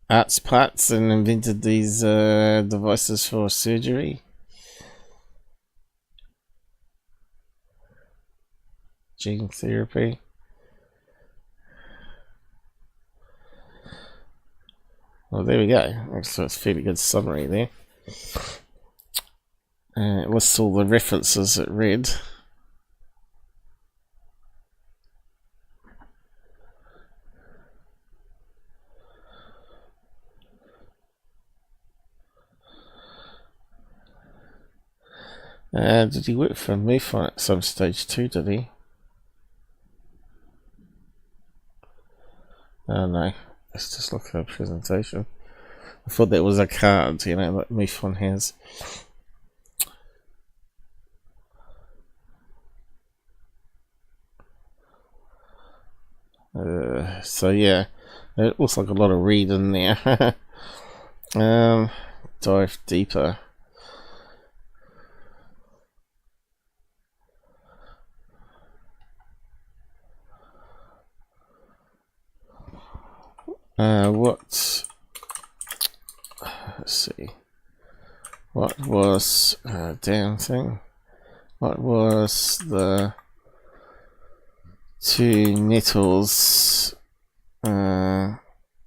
arts parts, and invented these devices for surgery? Gene therapy. Well, there we go. So it's a fairly good summary there. It lists all the references it read. Did he work for MUFON at some stage too, did he? Oh no, let's just look at a presentation. I thought that was a card, you know, that MUFON has. So yeah, it looks like a lot of read in there. Dive deeper. Let's see. What was damn thing? What was the two metals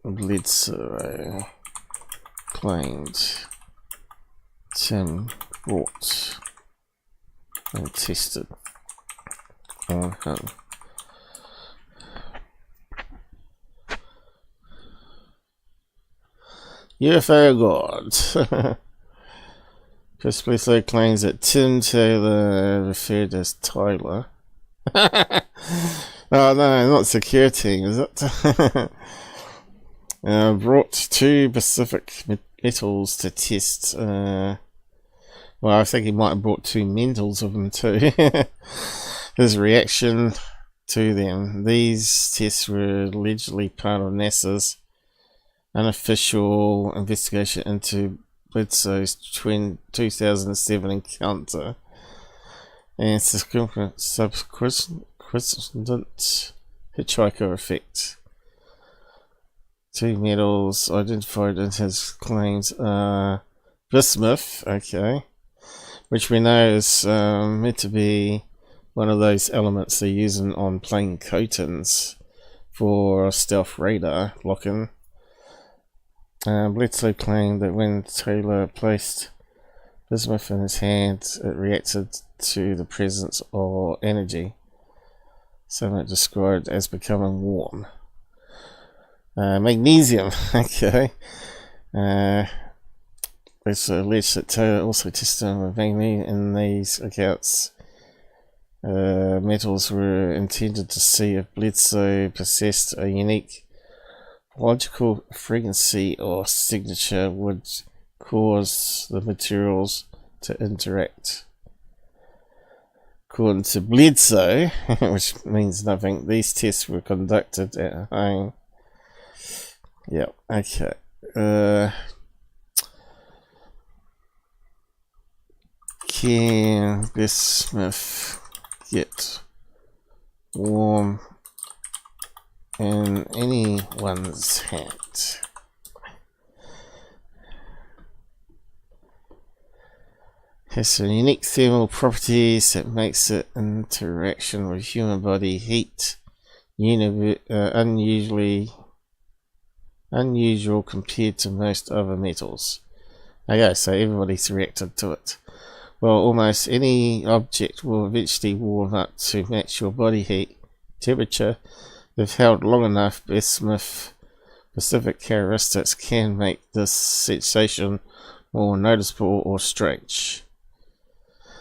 Bledsoe claimed Tim bought and tested on him? UFO God. Chris Bledsoe claims that Tim Taylor, referred as Tyler. Oh no, not security, is it? Brought two Pacific metals to test. Well, I think he might have brought two mentals of them too. His reaction to them. These tests were allegedly part of NASA's unofficial investigation into Bledsoe's 2007 encounter and subsequent hitchhiker effect. Two metals identified in his claims are bismuth, okay, which we know is meant to be one of those elements they're using on plane coatings for stealth radar blocking. Bledsoe claimed that when Taylor placed bismuth in his hand, it reacted to the presence of energy, somewhat described as becoming warm. Magnesium, okay. It's alleged that Taylor also tested with magnesium in these accounts. Metals were intended to see if Bledsoe possessed a unique logical frequency or signature would cause the materials to interact. According to Bledsoe, which means nothing, these tests were conducted at home. Yep, okay. Can bismuth get warm in anyone's hand? Has some unique thermal properties that makes it interaction with human body heat unusual compared to most other metals. Okay, so everybody's reacted to it. Well, almost any object will eventually warm up to match your body heat temperature. If held long enough, bismuth specific characteristics can make this sensation more noticeable or strange.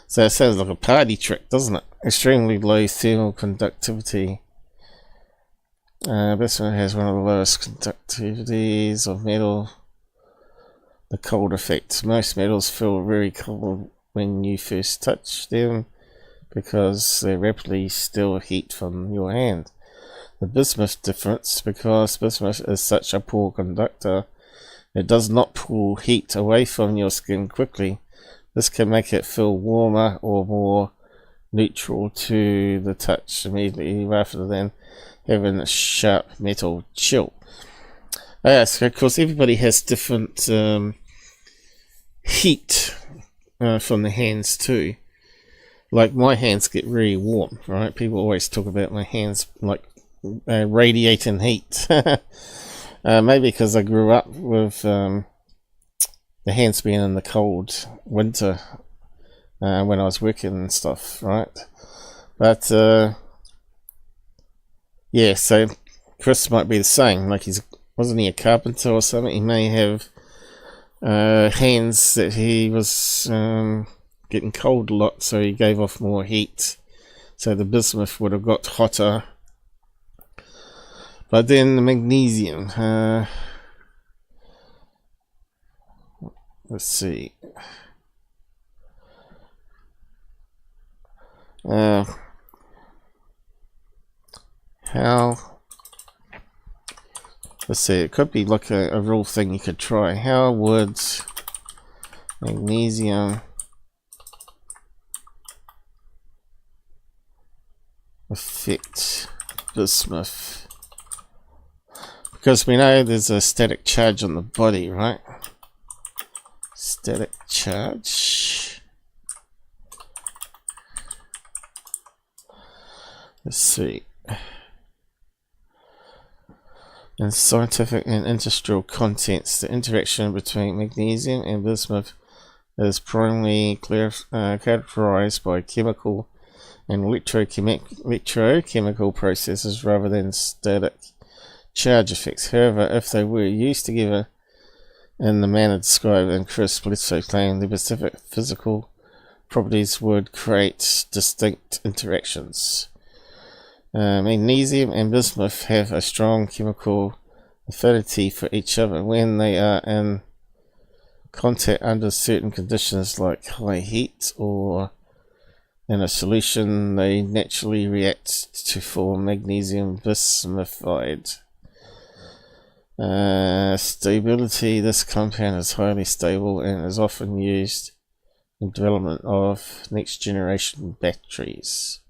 So it sounds like a party trick, doesn't it? Extremely low thermal conductivity. Bismuth has one of the lowest conductivities of metal. The cold effect. Most metals feel very cold when you first touch them because they rapidly steal heat from your hand. The bismuth difference, because bismuth is such a poor conductor, it does not pull heat away from your skin quickly. This can make it feel warmer or more neutral to the touch immediately rather than having a sharp metal chill. So of course everybody has different heat from the hands too. Like my hands get really warm, right? People always talk about my hands like radiating heat. Maybe because I grew up with the hands being in the cold winter when I was working and stuff, right? But yeah, so Chris might be the same. Like wasn't he a carpenter or something? He may have hands that he was getting cold a lot, so he gave off more heat. So the bismuth would have got hotter. But then the magnesium. Let's see. Let's see, it could be like a real thing you could try. How would magnesium affect bismuth? Because we know there's a static charge on the body, right? Static charge. Let's see. In scientific and industrial contexts, the interaction between magnesium and bismuth is primarily characterized by chemical and electrochemical processes rather than static charge effects. However, if they were used together in the manner described in Chris Bledsoe's claim, the specific physical properties would create distinct interactions. Magnesium and bismuth have a strong chemical affinity for each other. When they are in contact under certain conditions like high heat or in a solution, they naturally react to form magnesium bismuthide. Stability. This compound is highly stable and is often used in development of next generation batteries.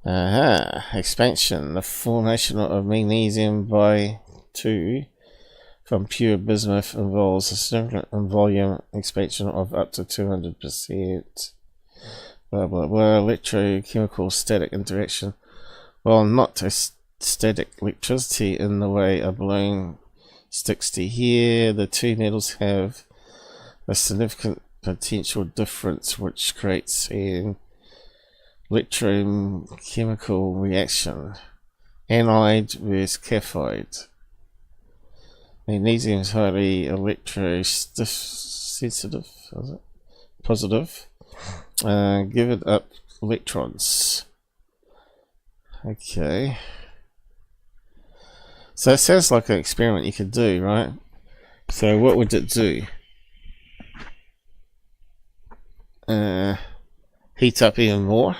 Expansion. The formation of magnesium by 2 from pure bismuth involves a significant volume expansion of up to 200%. Blah blah blah. Electrochemical static interaction. Well, not a static electricity in the way a balloon sticks to here. The two metals have a significant potential difference which creates an electrochemical reaction. Anode versus cathode. Magnesium is highly electrosensitive. Is it? Positive. Give it up electrons. Okay. So it sounds like an experiment you could do, right? So what would it do? Heat up even more.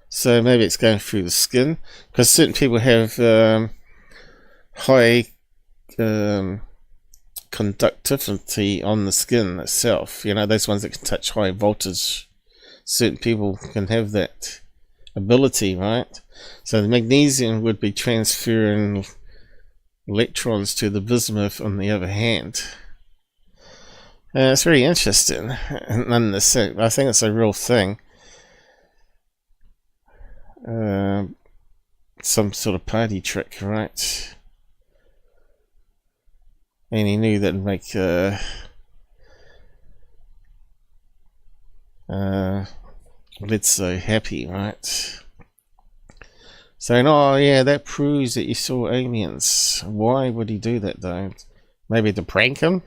So maybe it's going through the skin, because certain people have high conductivity on the skin itself. You know, those ones that can touch high voltage. Certain people can have that ability, right? So the magnesium would be transferring electrons to the bismuth on the other hand. It's very interesting. And I think it's a real thing. Some sort of party trick, right? And he knew that would make Bledsoe happy, right? Saying, oh yeah, that proves that you saw aliens. Why would he do that though? Maybe to prank him?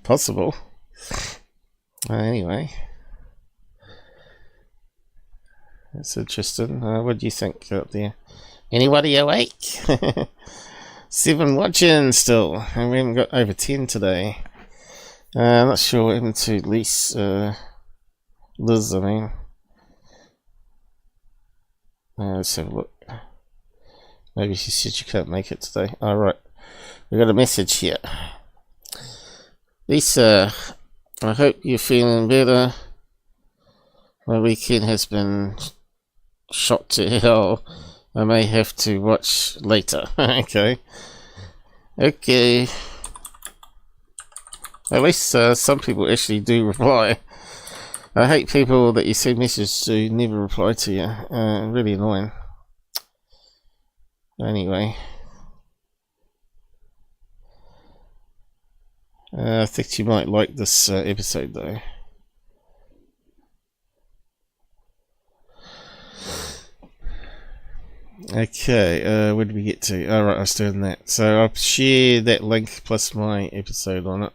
Possible. Anyway. That's interesting. What do you think out there? Anybody awake? 7 watching still, and we haven't got over 10 today. I'm not sure what happened to Liz, I mean. Let's have a look. Maybe she said she can't make it today. Alright, we got a message here. Lisa, I hope you're feeling better. My weekend has been shot to hell. I may have to watch later. Okay. Okay. At least some people actually do reply. I hate people that you send messages to never reply to you. Really annoying. Anyway. I think you might like this episode though. Okay, where did we get to? Alright, I was doing that. So I'll share that link plus my episode on it.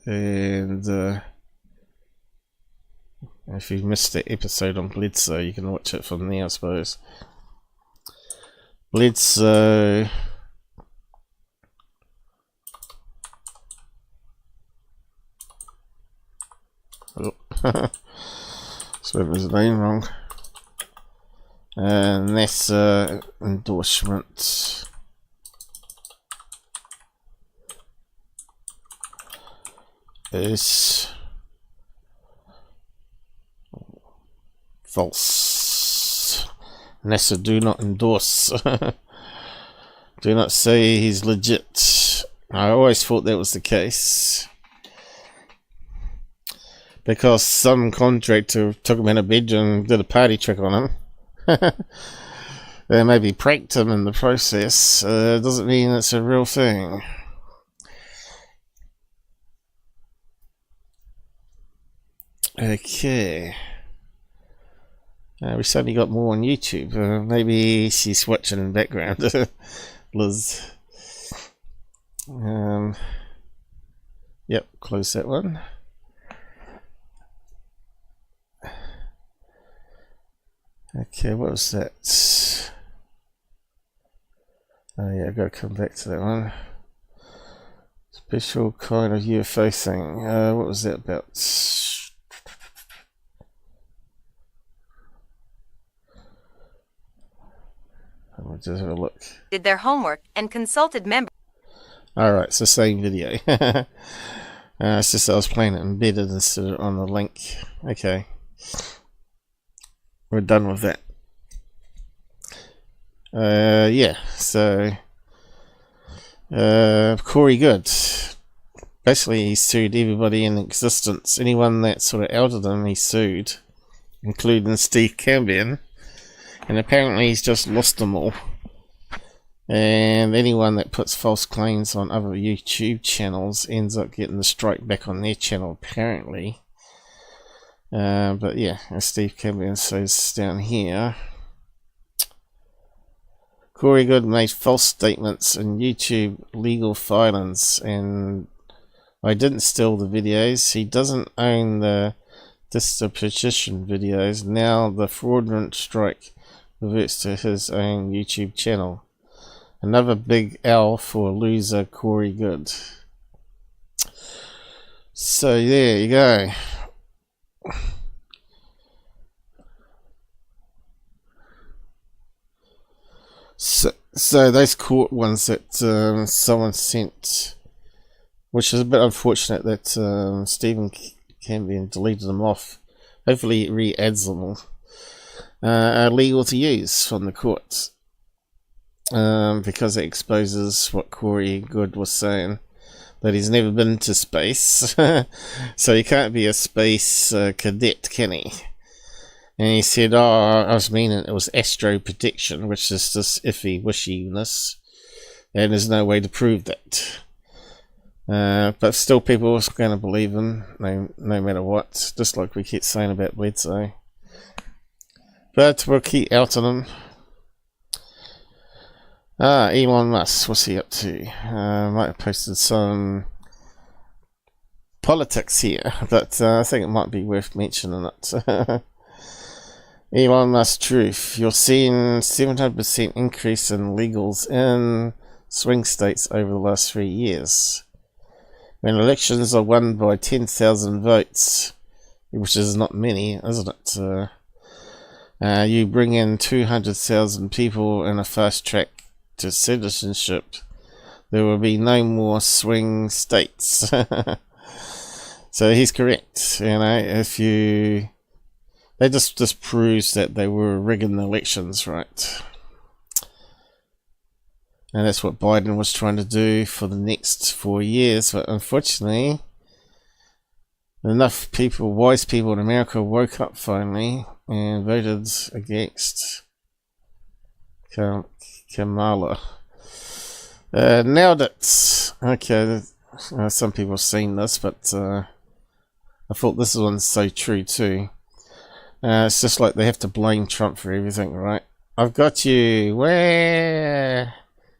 And if you missed that episode on Bledsoe, you can watch it from there, I suppose. Bledsoe. Oh. Spelled his name wrong. NASA Endorsement. Is false. NASA do not endorse. Do not say he's legit. I always thought that was the case. Because some contractor took him in a bedroom and did a party trick on him. They maybe pranked him in the process. Doesn't mean it's a real thing. Okay. We suddenly got more on YouTube. Maybe she's watching in the background. Liz. Yep, close that one. Okay, what was that? Oh yeah, I've got to come back to that one. Special kind of UFO thing. What was that about? I'll just have a look. Did their homework and consulted members. Alright, it's the same video. It's just I was playing it embedded instead of on the link. Okay. We're done with that. Yeah, so Corey Goode. Basically he sued everybody in existence. Anyone that sort of outed him he sued, including Steve Cambion. And apparently he's just lost them all. And anyone that puts false claims on other YouTube channels ends up getting the strike back on their channel, apparently. But yeah, as Steve Cambion says down here, Corey Goode made false statements in YouTube legal filings, and I didn't steal the videos. He doesn't own the disposition videos. Now the fraudulent strike reverts to his own YouTube channel. Another big L for loser Corey Goode. So there you go. So those court ones that someone sent, which is a bit unfortunate that Stephen Cambion deleted them off. Hopefully it re-adds them all. Are legal to use from the courts. Because it exposes what Corey Goode was saying, that he's never been to space. So he can't be a space cadet, can he? And he said, oh, I was meaning it was astro prediction, which is just iffy wishiness, and there's no way to prove that. But still people are going to believe him, no matter what, just like we keep saying about Bledsoe. But we'll keep out on him. Elon Musk, what's he up to? Might have posted some politics here, but I think it might be worth mentioning it. Elon Musk truth. You're seeing 700% increase in legals in swing states over the last 3 years. When elections are won by 10,000 votes, which is not many, isn't it? You bring in 200,000 people in a fast track to citizenship, there will be no more swing states. So he's correct. If you... They just proves that they were rigging the elections, right? And that's what Biden was trying to do for the next 4 years, but unfortunately, enough people, wise people in America, woke up finally and voted against Kamala. Nailed it. Okay, some people have seen this, but I thought this one's so true too. It's just like they have to blame Trump for everything, right? I've got you. Where?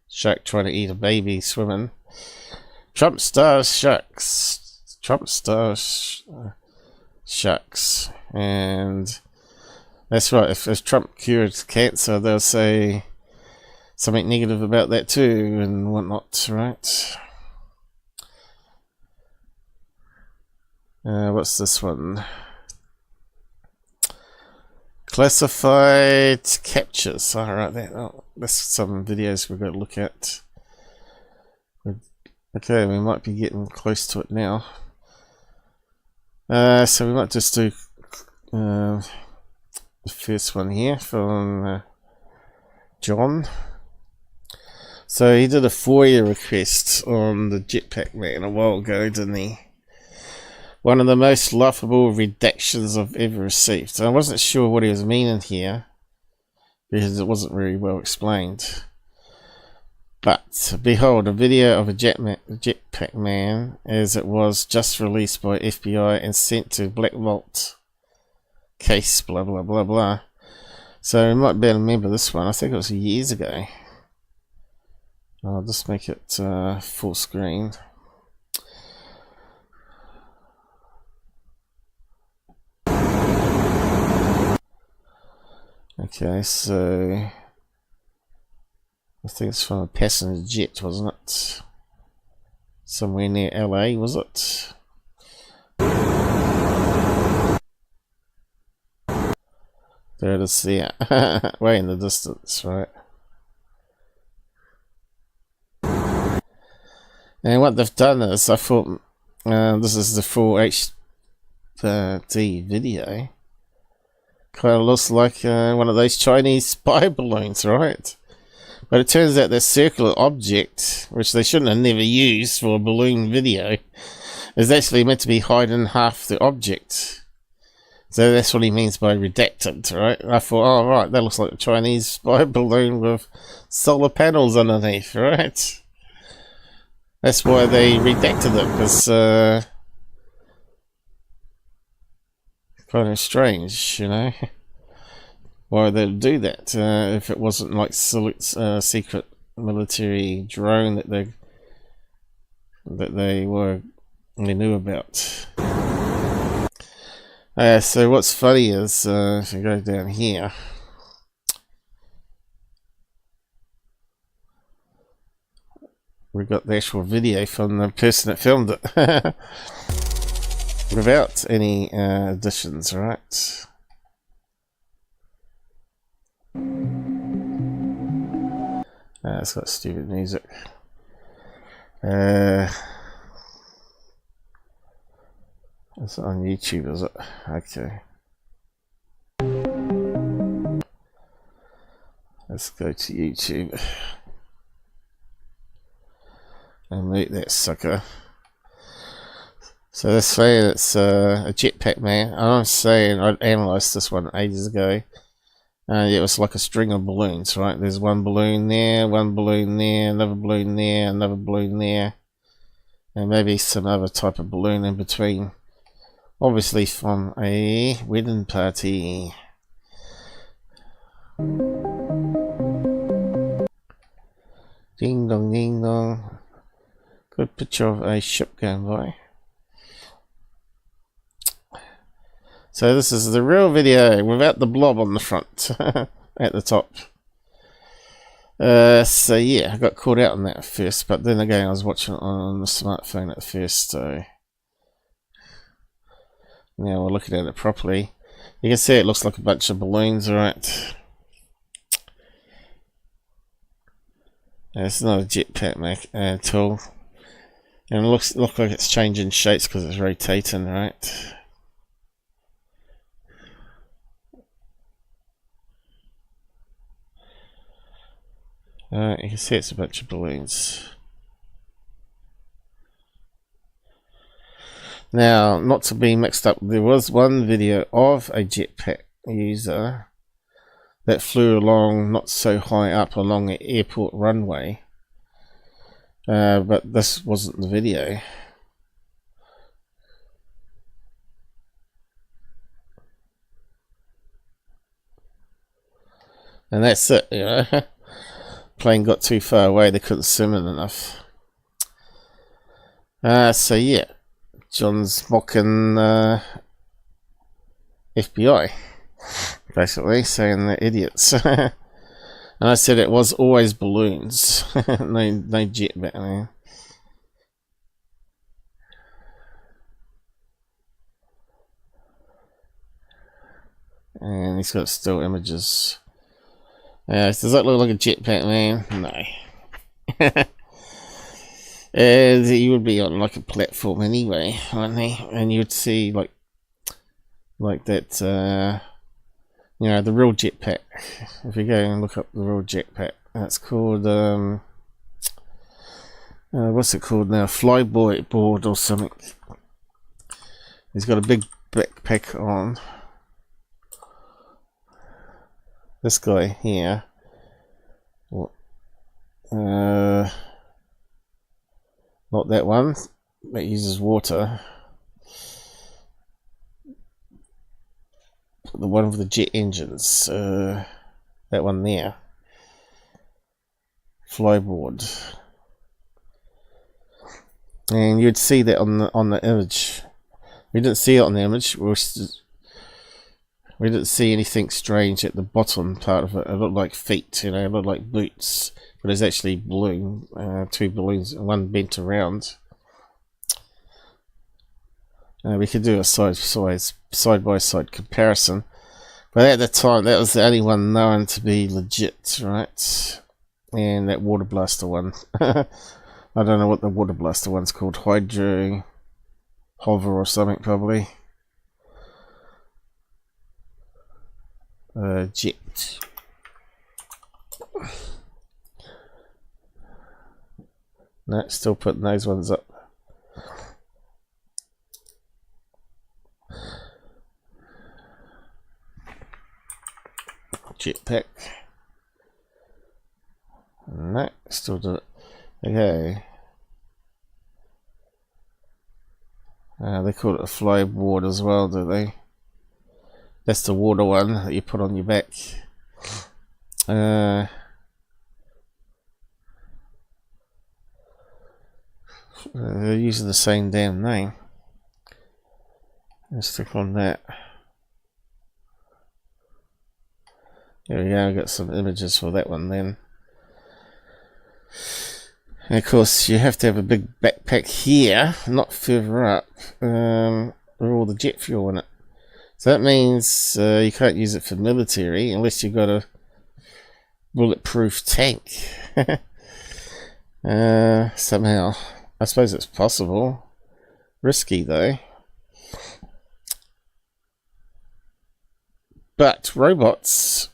Shark trying to eat a baby swimming. Trump stars sharks. Trump stars sharks. And that's right. If Trump cured cancer, they'll say something negative about that too and whatnot, right? What's this one? Classified captures. Alright, that's some videos we've got to look at. Okay, we might be getting close to it now. So we might just do the first one here from John. So he did a FOIA request on the JetPackMan a while ago, didn't he? One of the most laughable redactions I've ever received. I wasn't sure what he was meaning here, because it wasn't very well explained. But behold, a video of a JetPackMan as it was just released by FBI and sent to Blackvault case, blah blah blah blah. So we might be able to remember this one. I think it was years ago. I'll just make it full screen. Okay, so I think it's from a passenger jet, wasn't it? Somewhere near LA, was it? There it is there. Way in the distance, right? And what they've done is, I thought this is the full HD video. Kind of looks like one of those Chinese spy balloons, right? But it turns out that circular object, which they shouldn't have never used for a balloon video, is actually meant to be hiding half the object. So that's what he means by redacted, right? I thought, oh right, that looks like a Chinese spy balloon with solar panels underneath, right? That's why they redacted it, because kind of strange, you know, why they'd do that if it wasn't like secret military drone that they knew about. So what's funny is if you go down here, we've got the actual video from the person that filmed it. Without any additions, right? It's got stupid music. It's on YouTube, is it? Okay. Let's go to YouTube and mute that sucker. So let's say it's a JetPackMan. I'm saying I analysed this one ages ago. It was like a string of balloons, right? There's one balloon there, one balloon there, another balloon there, another balloon there, and maybe some other type of balloon in between. Obviously from a wedding party. Ding dong, ding dong. Good picture of a ship going by. So this is the real video without the blob on the front at the top. So yeah, I got caught out on that at first, but then again I was watching it on the smartphone at first, so now we're looking at it properly. You can see it looks like a bunch of balloons, right? It's not a jetpack tool, and it looks like it's changing shapes because it's rotating, right? You can see it's a bunch of balloons. Now, not to be mixed up, there was one video of a jetpack user that flew along not so high up along an airport runway, but this wasn't the video. And that's it, you know. Plane got too far away, they couldn't swim it enough. So yeah, John's mocking FBI, basically saying they're idiots. And I said it was always balloons, no jet back there. And he's got still images. Does that look like a jetpack, man? No. You would be on like a platform anyway, wouldn't he? And you'd see like that, you know, the real jetpack. If you go and look up the real jetpack, that's called what's it called now? Flyboy board or something. He's got a big backpack on. This guy here, not that one, that uses water. The one with the jet engines, that one there. Flyboard. And you'd see that on the image. We didn't see it on the image. We didn't see anything strange at the bottom part of it. It looked like feet, you know, it looked like boots. But there's actually balloon, two balloons, one bent around. We could do a side-by-side comparison. But at the time, that was the only one known to be legit, right? And that water blaster one. I don't know what the water blaster one's called. Hydro Hover or something, probably. Jet. No, still putting those ones up. Jetpack. No, still do it. Okay. They call it a flyboard as well, do they? That's the water one that you put on your back. They're using the same damn name. Let's click on that. There we go, I've got some images for that one then. And of course, you have to have a big backpack here, not further up, with all the jet fuel in it. So that means you can't use it for military unless you've got a bulletproof tank. Somehow. I suppose it's possible. Risky though. But robots,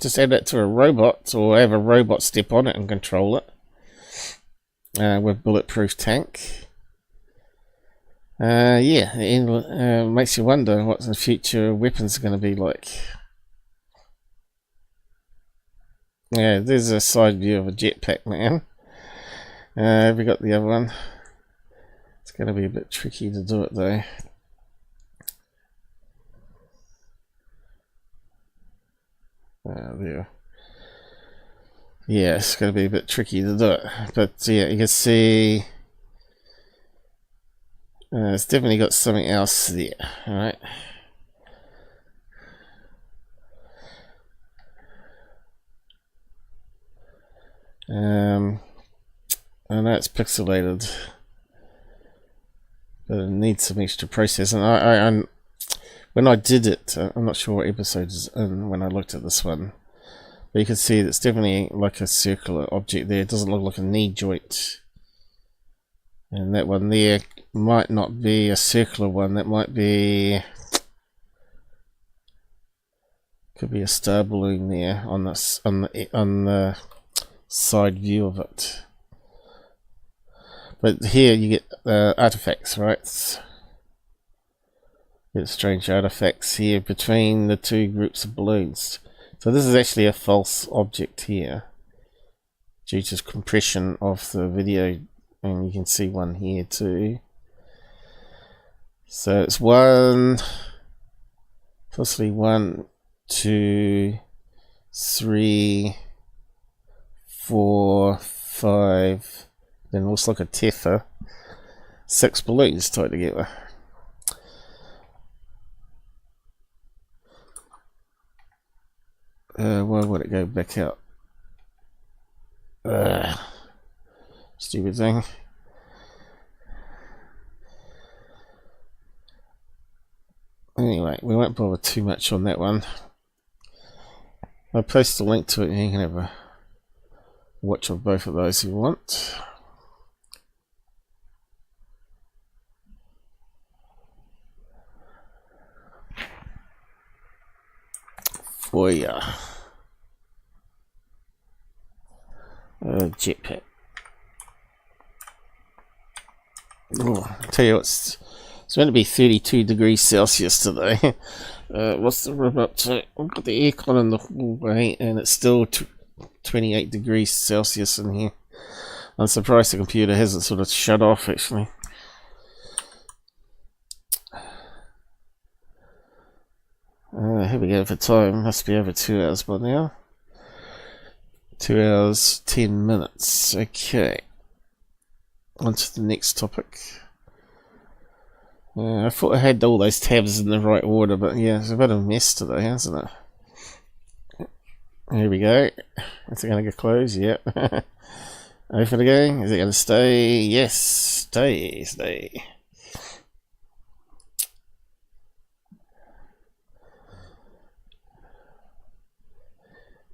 just add that to a robot or have a robot step on it and control it with bulletproof tank. Yeah, it makes you wonder what the future weapons are going to be like. Yeah, there's a side view of a jetpack, man. Have we got the other one? It's going to be a bit tricky to do it though. There. Yeah, it's going to be a bit tricky to do it, but yeah, you can see it's definitely got something else there. All right. I know it's pixelated, but it needs some extra processing. And when I did it, I'm not sure what episode is in when I looked at this one, but you can see it's definitely like a circular object there. It doesn't look like a knee joint. And that one there might not be a circular one. That might be, could be a star balloon there on this on the side view of it. But here you get artifacts, right? You get strange artifacts here between the two groups of balloons. So this is actually a false object here due to compression of the video, and you can see one here too. So it's possibly 1, 2, 3, 4, 5. Then it looks like a tether. 6 balloons tied together. Why would it go back out? Stupid thing. Anyway, we won't bother too much on that one. I'll post a link to it and you can have a watch of both of those if you want. FOIA. JetPack. Oh, I'll tell you what, it's going to be 32 degrees Celsius today. What's the room up to? I've got the aircon in the hallway and it's still 28 degrees Celsius in here. I'm surprised the computer hasn't sort of shut off actually. Here we go for time. Must be over 2 hours by now. 2 hours, 10 minutes. Okay. On to the next topic. I thought I had all those tabs in the right order, but yeah, it's a bit of a mess today, hasn't it? Here we go. Is it going to go close? Yep. Open again. Is it going to stay? Yes. Stay.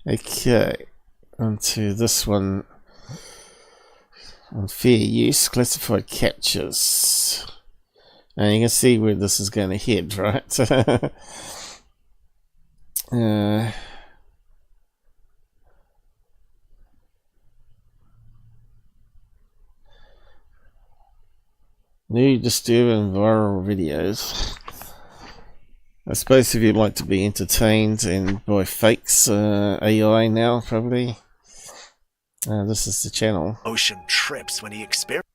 Okay, onto this one on fair use, classified captures. And you can see where this is going to head, right? New disturbing viral videos. I suppose if you'd like to be entertained and by fakes, AI now probably, this is the channel. Ocean trips when he experienced.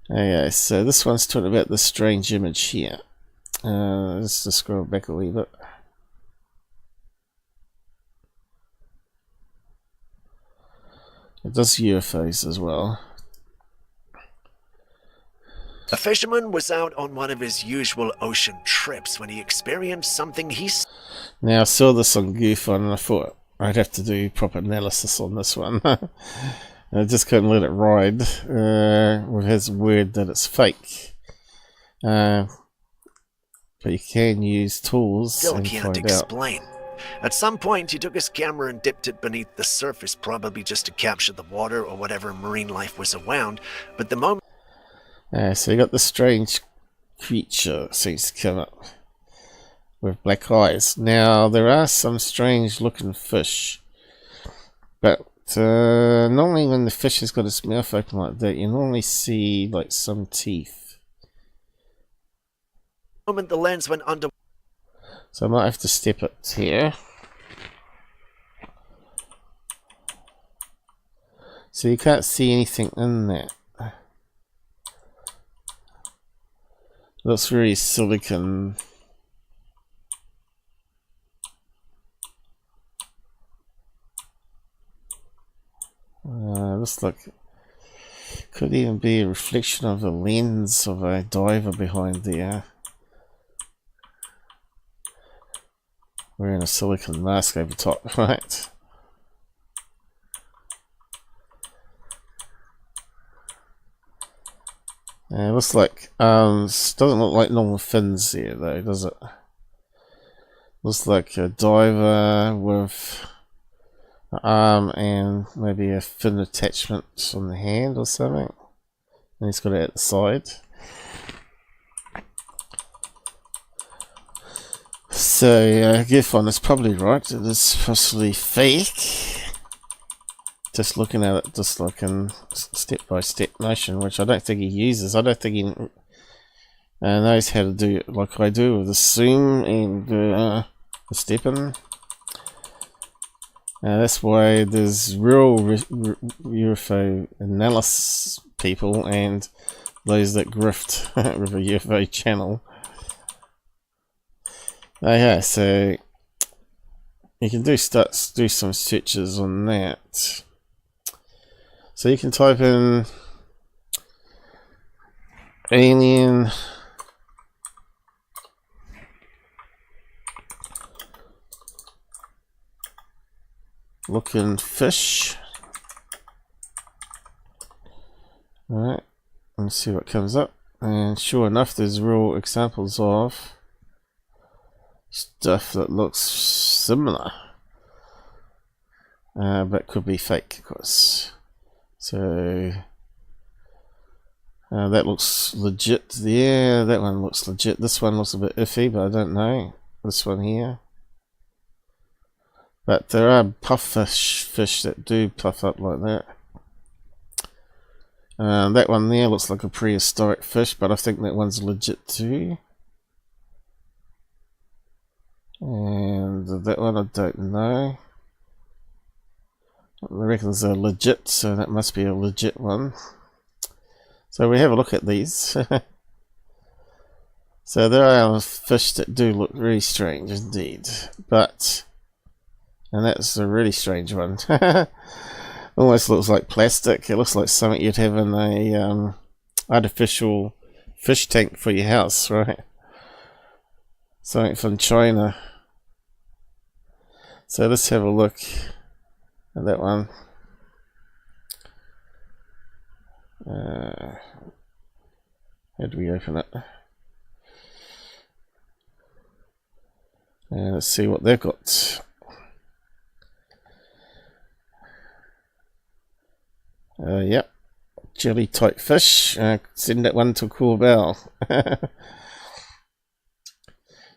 Okay, so this one's talking about this strange image here. Let's just scroll back a wee bit. It does UFOs as well. A fisherman was out on one of his usual ocean trips when he experienced something Now, I saw this on Goof and I thought I'd have to do proper analysis on this one. I just couldn't let it ride with his word that it's fake. But you can use tools still and can't find explain. At some point, he took his camera and dipped it beneath the surface, probably just to capture the water or whatever marine life was around. But the moment... so you got this strange creature that seems to come up with black eyes. Now, there are some strange looking fish, but normally when the fish has got its mouth open like that, you normally see like some teeth. The moment the lens went under... So I might have to step it here. So you can't see anything in that. Looks very silicon. Looks like could even be a reflection of the lens of a diver behind there. Wearing a silicon mask over top, right? Looks like doesn't look like normal fins here though, does it? Looks like a diver with an arm and maybe a fin attachment on the hand or something. And he's got it at the side. So Gearfon is probably right. It is possibly fake. Just looking at it, just like in step-by-step motion, which I don't think he uses. I don't think he knows how to do it like I do with the zoom and the stepping. That's why there's real UFO analysis people and those that grift with a UFO channel. Okay, so you can do some searches on that. So you can type in alien looking fish. Alright, let's see what comes up. And sure enough, there's real examples of stuff that looks similar, but could be fake, of course. So that looks legit. Yeah, that one looks legit. This one looks a bit iffy, but I don't know. This one here. But there are puffish fish that do puff up like that. That one there looks like a prehistoric fish, but I think that one's legit too. And that one I don't know. I reckon they're legit, so that must be a legit one. So we have a look at these. So there are fish that do look really strange indeed, but, and that's a really strange one. Almost looks like plastic. It looks like something you'd have in a artificial fish tank for your house, right? Something from China. So let's have a look at that one. How do we open it? Let's see what they've got. Yep, jelly type fish. Send that one to Corbell.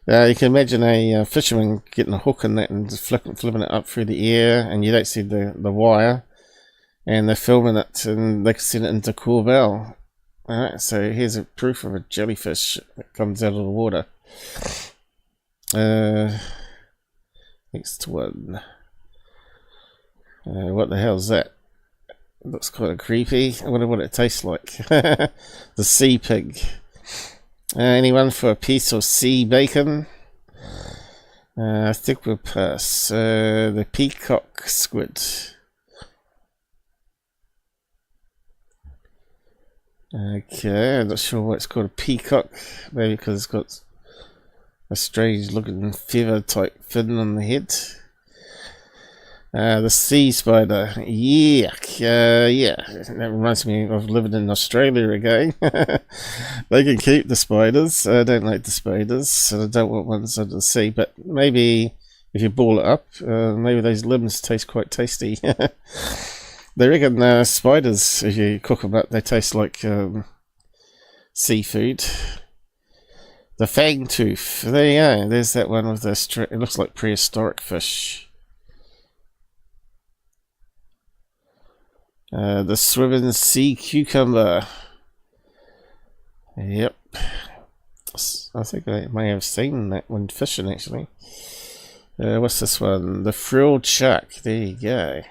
You can imagine a fisherman getting a hook in that and just flipping it up through the air, and you don't see the wire, and they're filming it and they can send it into Corbell. Alright, so here's a proof of a jellyfish that comes out of the water. Next one. What the hell is that? It looks kind of creepy. I wonder what it tastes like. The sea pig. Anyone for a piece of sea bacon? I think we'll pass. The peacock squid. Okay, I'm not sure why it's called a peacock. Maybe because it's got a strange looking feather type fin on the head. The sea spider. Yuck. Yeah, that reminds me of living in Australia again. They can keep the spiders. I don't like the spiders, and I don't want ones under the sea, but maybe if you boil it up, maybe those limbs taste quite tasty. They reckon spiders, if you cook them up, they taste like seafood. The fang tooth. There you go. There's that one with the it looks like prehistoric fish. The swimming sea cucumber. Yep. I think I may have seen that one fishing actually. What's this one? The frilled shark. There you go.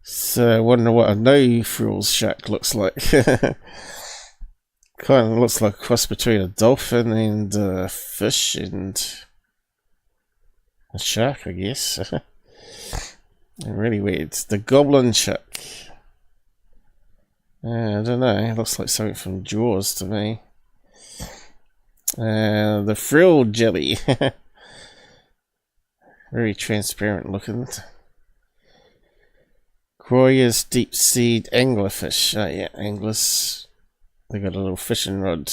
So I wonder what a no frills shark looks like. Kind of looks like a cross between a dolphin and a fish and a shark, I guess. Really weird. The goblin shark. I don't know. It looks like something from Jaws to me. The frilled jelly. Very transparent looking. Royer's deep sea anglerfish. Oh yeah, anglers. They got a little fishing rod.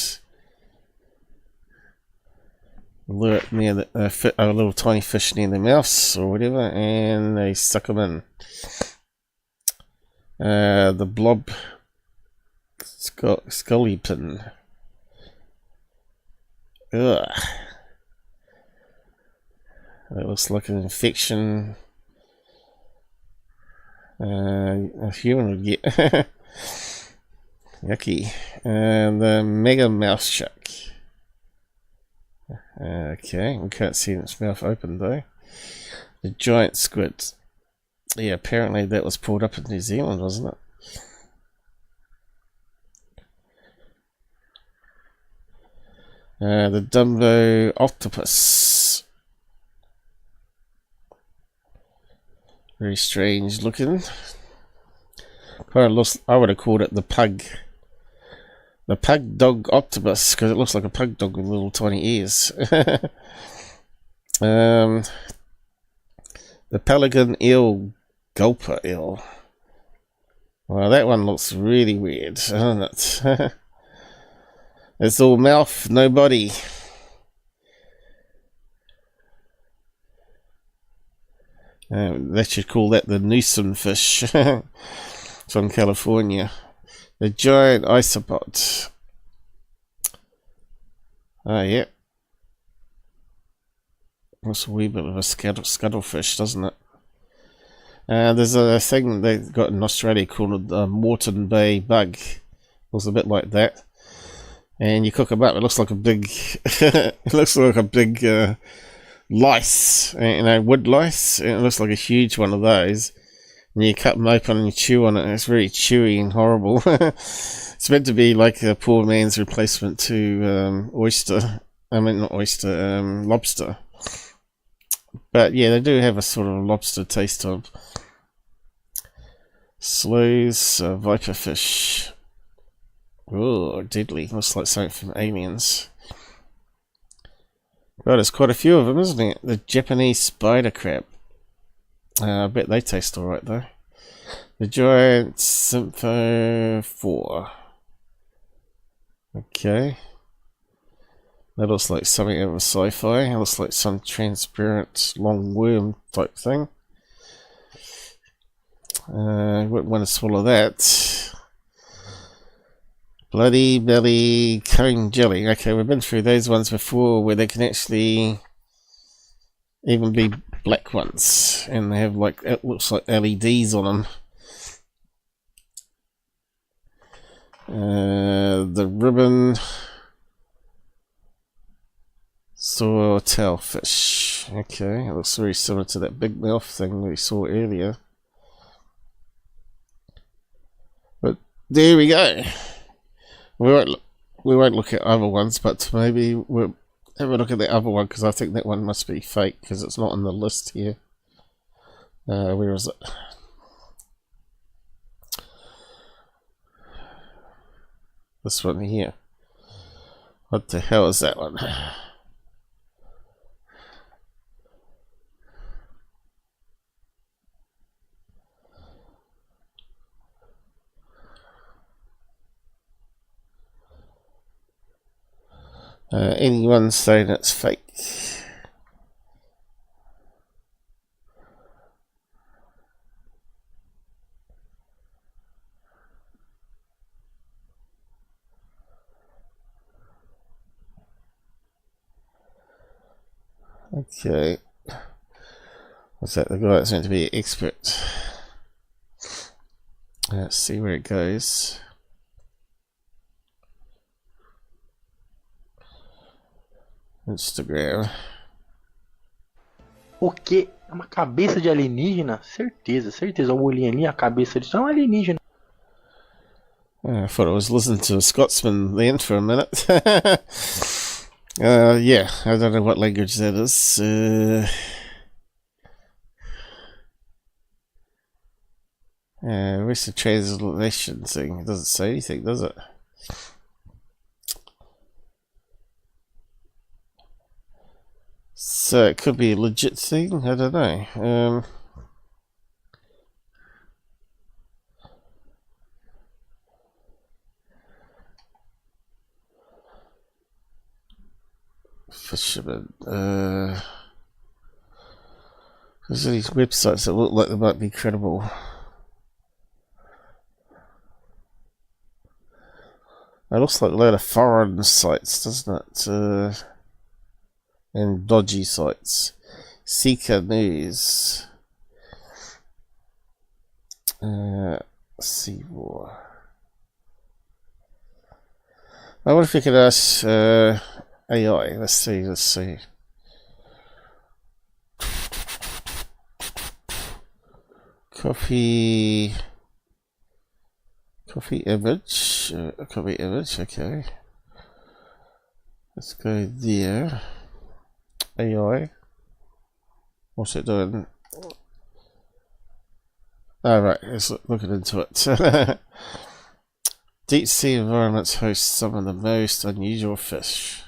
Lure it near the, a little tiny fish near the mouth or whatever, and they suck them in. The blob scully pin. Ugh. That looks like an infection a human would get. Yucky. And the mega mouse shark. Okay, we can't see its mouth open though. The giant squid. Yeah, apparently that was pulled up in New Zealand, wasn't it? The Dumbo octopus. Very strange looking. Kind of looks, I would have called it the pug. The pug dog octopus, because it looks like a pug dog with little tiny ears. The pelican eel gulper eel. Well, that one looks really weird, doesn't it? It's all mouth, no body. They should call that the Newsom fish from California. The giant isopod. Oh, yeah. That's a wee bit of a scuttlefish, doesn't it? There's a thing they've got in Australia called the Moreton Bay bug. It looks a bit like that. And you cook them up, it looks like a big... it looks like a big lice. You know, wood lice. It looks like a huge one of those. And you cut them open and you chew on it, and it's very chewy and horrible. It's meant to be like a poor man's replacement to oyster. I mean, not oyster, lobster. But yeah, they do have a sort of lobster taste to them. Slows, viperfish. Oh, deadly. Looks like something from Aliens. God, there's quite a few of them, isn't it? The Japanese spider crab. I bet they taste alright though. The giant Sympho 4. Okay. That looks like something out of sci-fi. It looks like some transparent long worm type thing. Wouldn't want to swallow that. Bloody belly cone jelly. Okay, we've been through those ones before where they can actually even be black ones, and they have like, it looks like LEDs on them. The ribbon swordtail fish. Okay, it looks very similar to that big mouth thing we saw earlier. But there we go. We won't look at other ones, but maybe we'll have a look at the other one, because I think that one must be fake, because it's not on the list here. Where is it? This one here. What the hell is that one? Anyone saying it's fake? Okay. What's that? The guy that's meant to be an expert. Let's see where it goes. Instagram. O quê? É uma cabeça de alienígena? Certeza, certeza. O olhinho ali, a cabeça disso é um alienígena. I thought I was listening to a Scotsman then for a minute. Yeah, I don't know what language that is. Where's the translation thing? It doesn't say anything, does it? So it could be a legit thing, I don't know. fisherman. There's these websites that look like they might be credible. It looks like a load of foreign sites, doesn't it? And dodgy sites. Seeker News. See more. I wonder if we could ask AI. Let's see. Copy image. Copy image. Okay. Let's go there. AI. What's it doing? Right, let's look into it. Deep sea environments host some of the most unusual fish.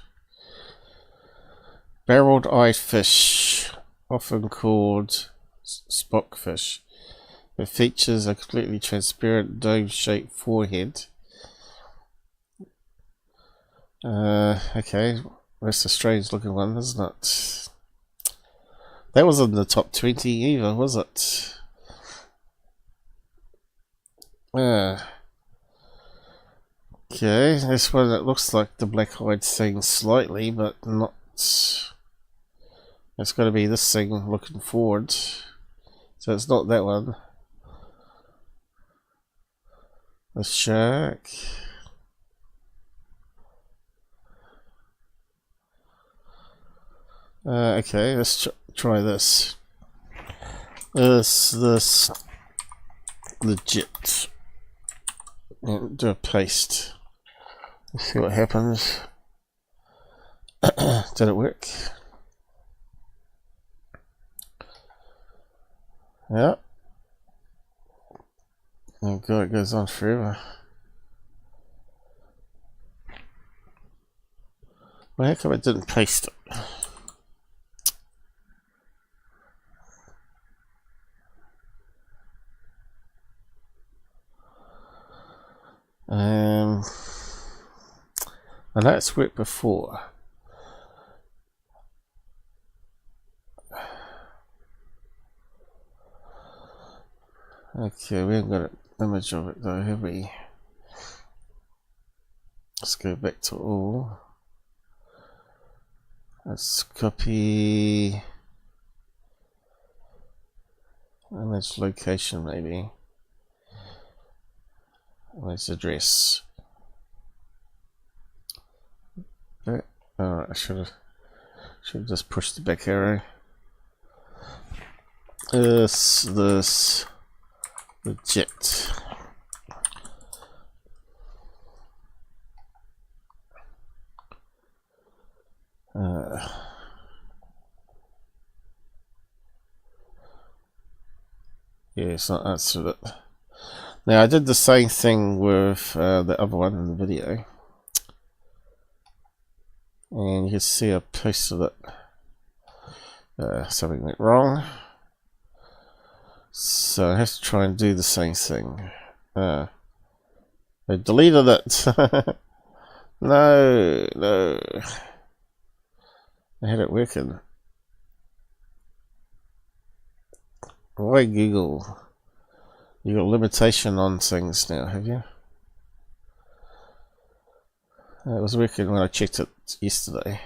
Barreled-eyed fish, often called spockfish. It features a completely transparent dome-shaped forehead. Okay, that's a strange looking one, isn't it? That wasn't in the top 20 either, was it? Okay, this one it looks like the black-eyed thing slightly, but not. It's got to be this thing looking forward. So it's not that one. The shark. Okay, let's try this. Is this legit? And do a paste. Let's see what happens. Did it work? Yeah. Oh god, it goes on forever. Well, how come it didn't paste it? And that's worked before. Okay, we haven't got an image of it though, have we? Let's go back to all. Let's copy image location maybe. Where's the address? I should have just pushed the back arrow. This legit. Yeah, it's not answered it. Now I did the same thing with the other one in the video, and you can see I posted it. Something went wrong, so I have to try and do the same thing. I deleted it. No, I had it working. Why Google? You got a limitation on things now, have you? It was working when I checked it yesterday.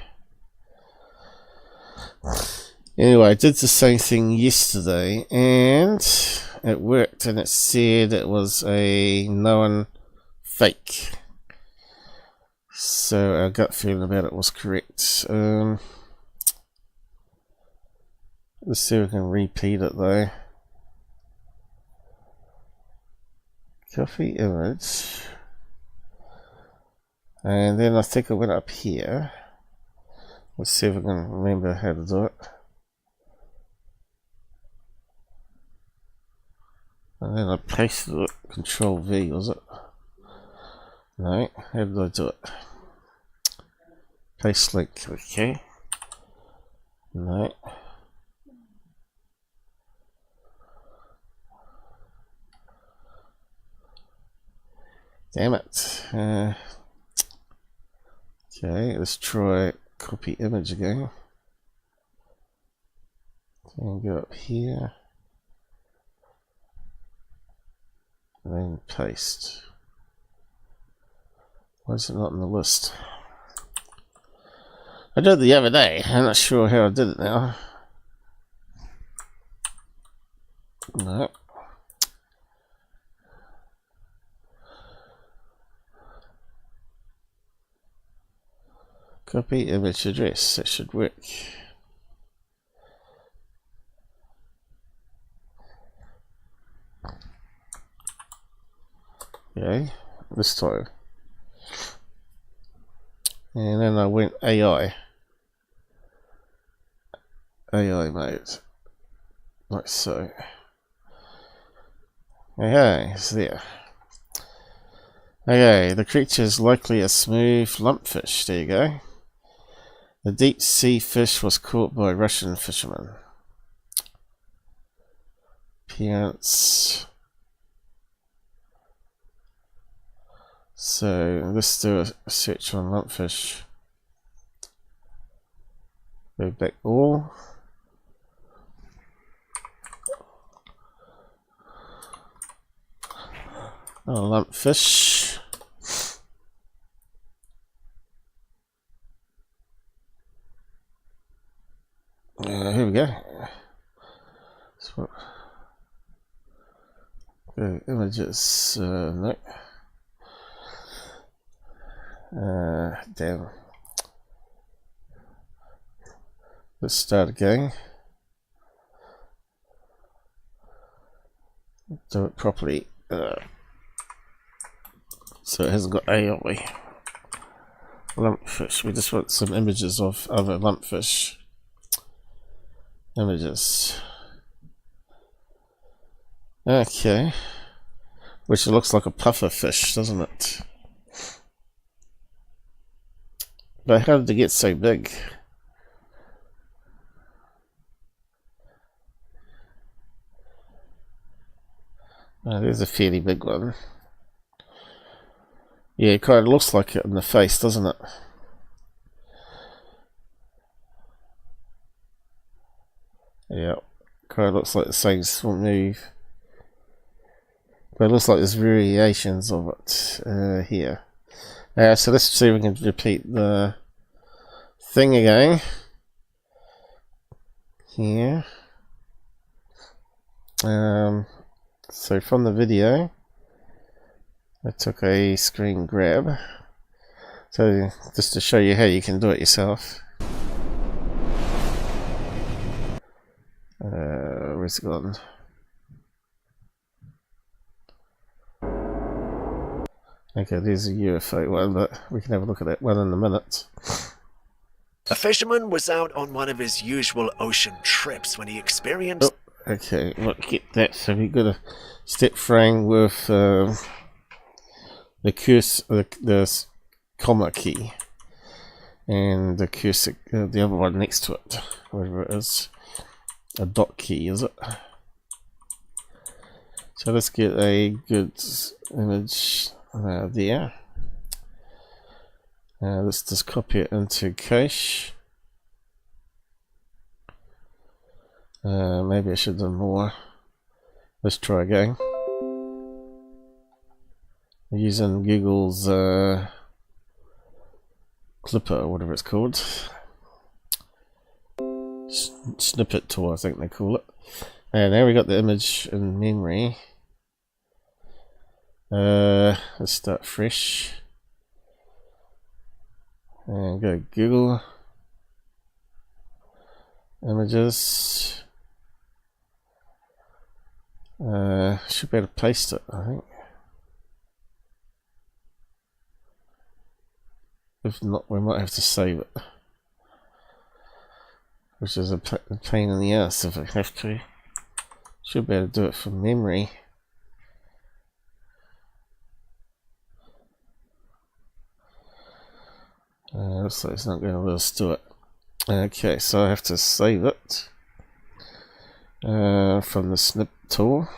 Anyway, I did the same thing yesterday and it worked, and it said it was a known fake. So our gut feeling about it was correct. Let's see if we can repeat it though. Copy image, and then I think I went up here. Let's see if I can remember how to do it. And then I pasted it. Control V, was it? No, how did I do it? Paste link, okay. No. Damn it. Okay, let's try copy image again. And go up here. And then paste. Why is it not in the list? I did it the other day. I'm not sure how I did it now. No. Copy image address. That should work. Okay, this time. And then I went AI mode, like so. Okay, it's there. Okay, the creature is likely a smooth lumpfish. There you go. The deep sea fish was caught by Russian fishermen. Appearance. So let's do a search on lumpfish. Go back all. Oh, lumpfish. Here we go. So, images. No. Damn. Let's start again. Do it properly. So it hasn't got AI. Lumpfish. We just want some images of other lumpfish. Images. Okay. Which looks like a puffer fish, doesn't it? But how did it get so big? Oh, there's a fairly big one. Yeah, it kind of looks like it in the face, doesn't it? Yeah, kind of looks like the same sort of move. But it looks like there's variations of it here. So let's see if we can repeat the thing again. Here. So from the video, I took a screen grab. So just to show you how you can do it yourself. Where's it gone? Okay, there's a UFO one, but we can have a look at that one in a minute. A fisherman was out on one of his usual ocean trips when he experienced... Oh, okay, look, get that. So we've got a step frame with the cursor, the comma key, and the cursor, the other one next to it, whatever it is. A dot key, is it? So let's get a good image there. Let's just copy it into cache. Maybe I should have done more. Let's try again. Using Google's Clipper, or whatever it's called. Snippet tool, I think they call it. And now we got the image in memory. Let's start fresh. And go Google Images. Should be able to paste it, I think. If not, we might have to save it. Which is a pain in the ass if I have to. Should be able to do it from memory. Looks like it's not going to let us do it. Okay, so I have to save it from the snip tool.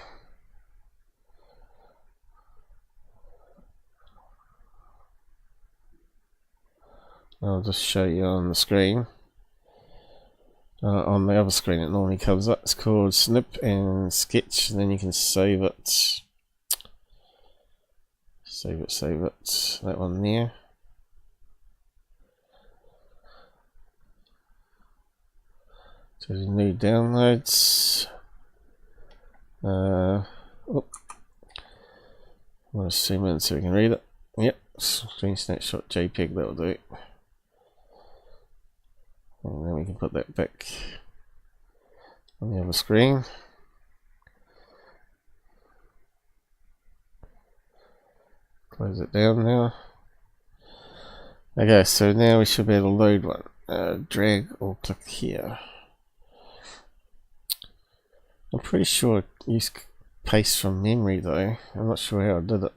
I'll just show you on the screen. On the other screen it normally comes up. It's called Snip and Sketch, and then you can save it. Save it. That one there. So the new downloads. I want to zoom in so we can read it. Yep, screen snapshot JPEG, that'll do it. And then we can put that back on the other screen. Close it down now. Okay, so now we should be able to load one. Drag or click here. I'm pretty sure I used paste from memory though. I'm not sure how I did it.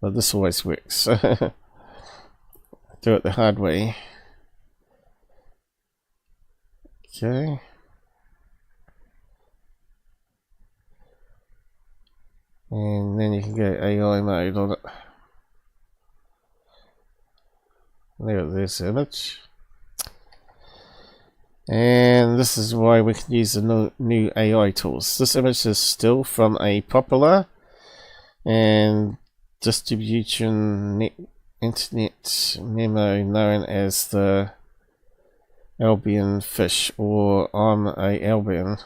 But this always works. Do it the hard way. Okay. And then you can go AI mode on it. There's the image. And this is why we can use the new AI tools. This image is still from a popular and distribution internet memo known as the Albion fish, or I'm a Albion.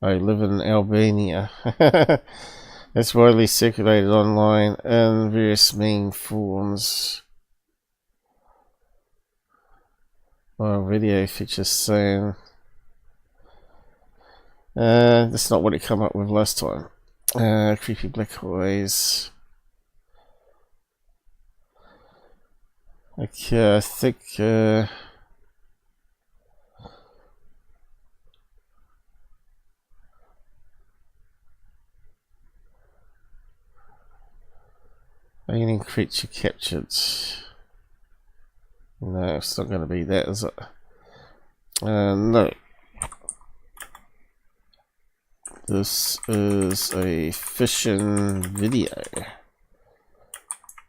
I live in Albania. It's widely circulated online in various meme forms. Well, video features saying that's not what it came up with last time. Creepy black eyes. Okay, I think alien creature captured. No, it's not going to be that, is it? No. This is a fishing video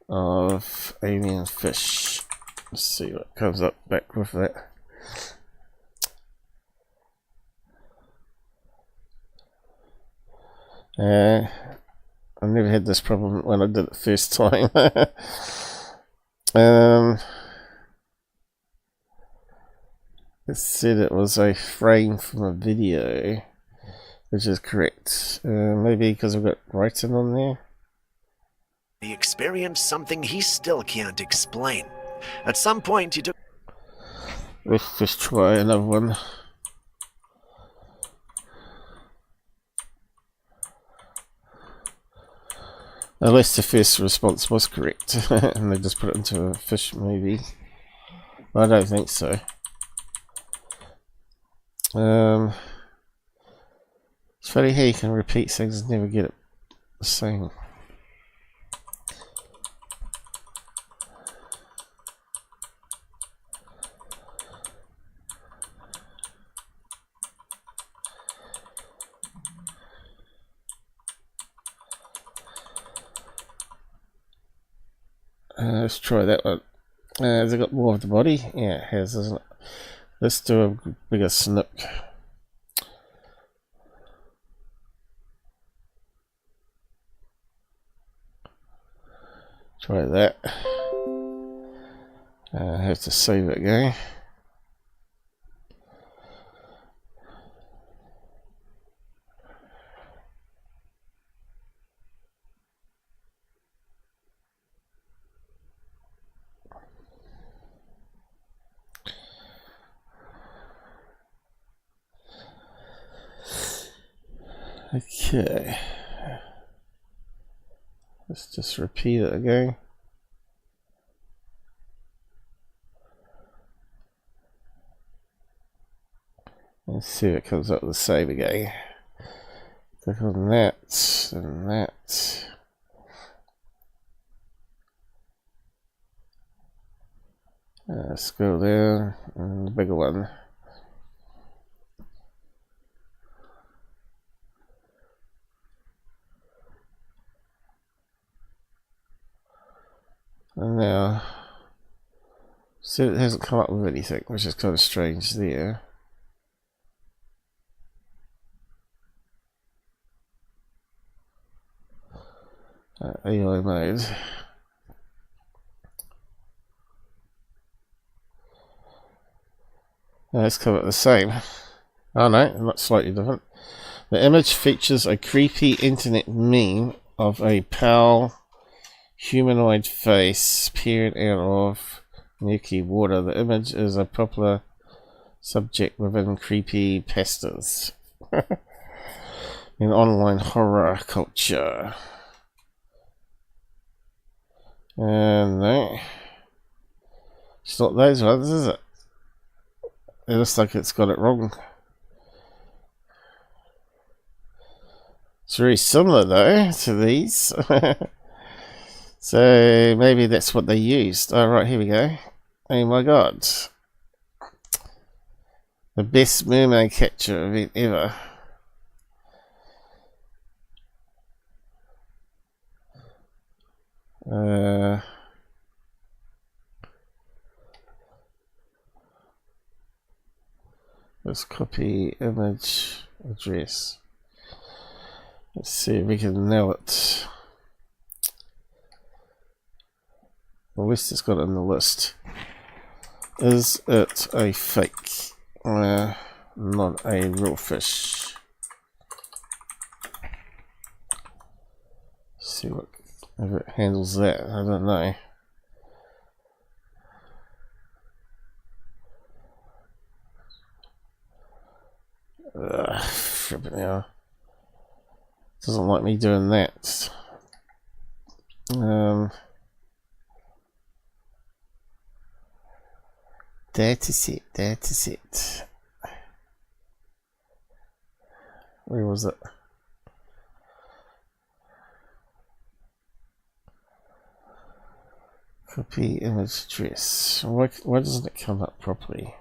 of alien fish. Let's see what comes up back with that. I never had this problem when I did it first time. It said it was a frame from a video, which is correct. Maybe because I've got writing on there. He experienced something he still can't explain. At some point he took... Let's just try another one. Unless the first response was correct and they just put it into a fish movie. I don't think so. It's funny how you can repeat things and never get it the same. Let's try that one. Has it got more of the body? Yeah, it has, isn't it? Let's do a bigger snip. Try that. I have to save it again. Okay, let's just repeat it again. Let's see if it comes up with the same again. Click on that and that. Scroll down and the bigger one. And now, so it hasn't come up with anything, which is kind of strange there. AI mode. No, it's come up the same. Oh no, not slightly different. The image features a creepy internet meme of a pale humanoid face peering out of murky water. The image is a popular subject within creepy pastas in online horror culture. No, it's not those ones, is it? It looks like it's got it wrong. It's very similar though to these. So maybe that's what they used. Oh right, here we go. Oh my god. The best mermaid capture event ever. Let's copy image address. Let's see if we can nail it. At least it's got it on the list. Is it a fake? Not a real fish. Let's see what if it handles that. I don't know. Flipping hell. Doesn't like me doing that. Dataset. Where was it? Copy image address. Why doesn't it come up properly?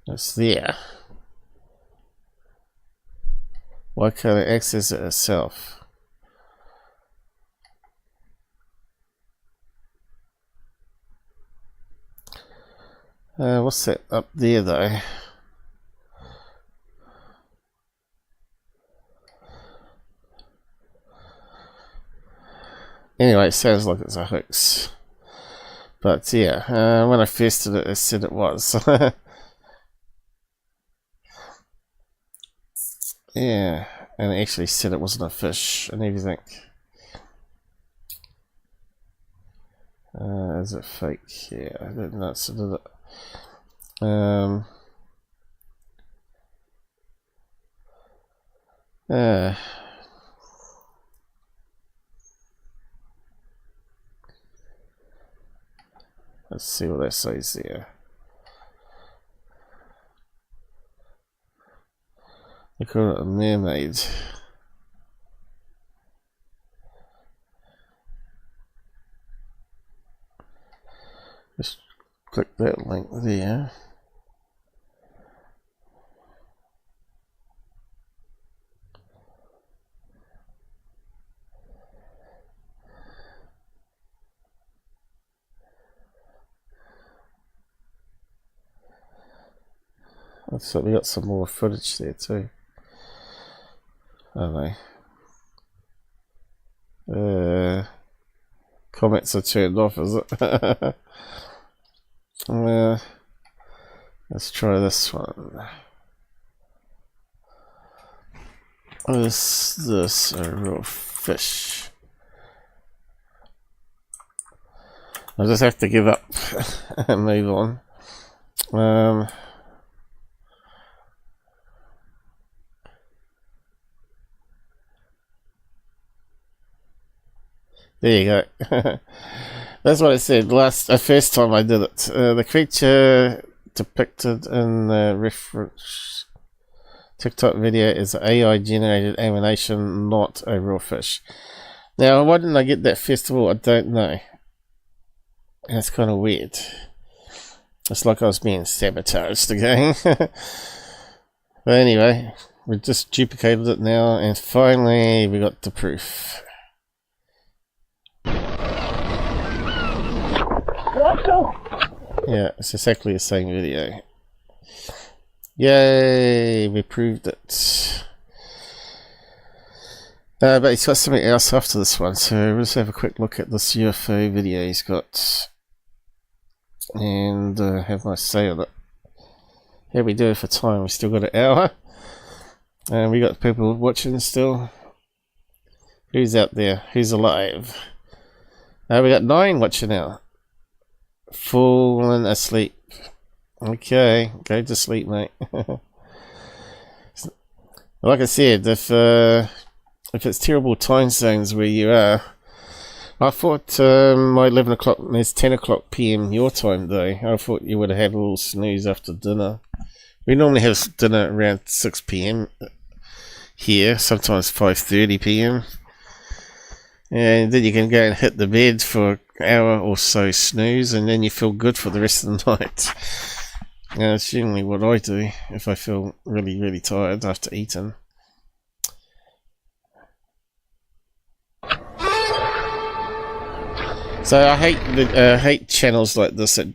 It's there. Why can't it access it itself? What's that up there though? Anyway, it sounds like it's a hoax. But yeah, when I first did it, it said it was. Yeah, and it actually said it wasn't a fish and everything. Is it fake? Yeah, I didn't know, so did it. Let's see what that says there. They call it a mermaid. Just click that link there. So we got some more footage there too. I don't know. Comments are turned off, is it? Let's try this one. Is this a real fish? I just have to give up and move on. There you go. That's what I said first time I did it. The creature depicted in the reference TikTok video is an AI generated animation, not a real fish. Now, why didn't I get that first of all? I don't know. That's kind of weird. It's like I was being sabotaged again. But anyway, we just duplicated it now, and finally we got the proof. Yeah, it's exactly the same video. Yay, we proved it. But he's got something else after this one, so let's have a quick look at this UFO video he's got and have my say on it. How we do for time? We still got an hour, and we got people watching still. Who's out there? Who's alive? We got 9 watching now. Falling asleep. Okay, go to sleep, mate. Like I said, if it's terrible time zones where you are, I thought my 11 o'clock, it's 10 o'clock PM your time though. I thought you would have had a little snooze after dinner. We normally have dinner around 6 PM here, sometimes 5:30 PM. And then you can go and hit the bed for an hour or so snooze, and then you feel good for the rest of the night. And that's generally what I do if I feel really, really tired after eating. So I hate channels like this that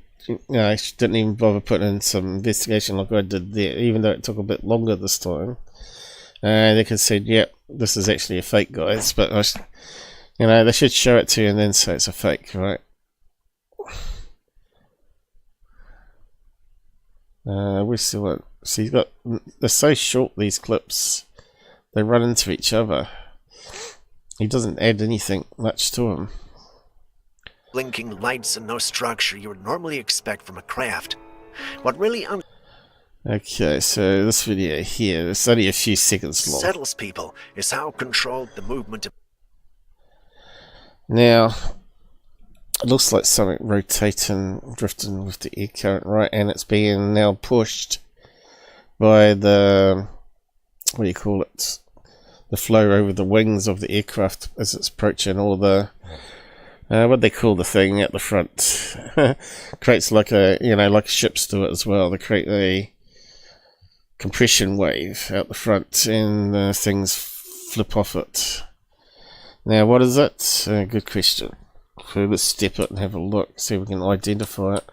I didn't even bother putting in some investigation like I did there, even though it took a bit longer this time. They could say, "Yep, this is actually a fake, guys," but they should show it to you and then say it's a fake, right? We still want. See, they're so short, these clips. They run into each other. He doesn't add anything much to them. Blinking lights and no structure you would normally expect from a craft. What really Okay, so this video here, it's only a few seconds long. unsettles people is how controlled the movement of... Now, it looks like something rotating, drifting with the air current, right? And it's being now pushed by the, what do you call it? The flow over the wings of the aircraft as it's approaching, or the, what they call the thing at the front. Creates like a, like ships do it as well. They create a compression wave out the front, and things flip off it. Now, what is it? Good question. So let's step it and have a look, see if we can identify it.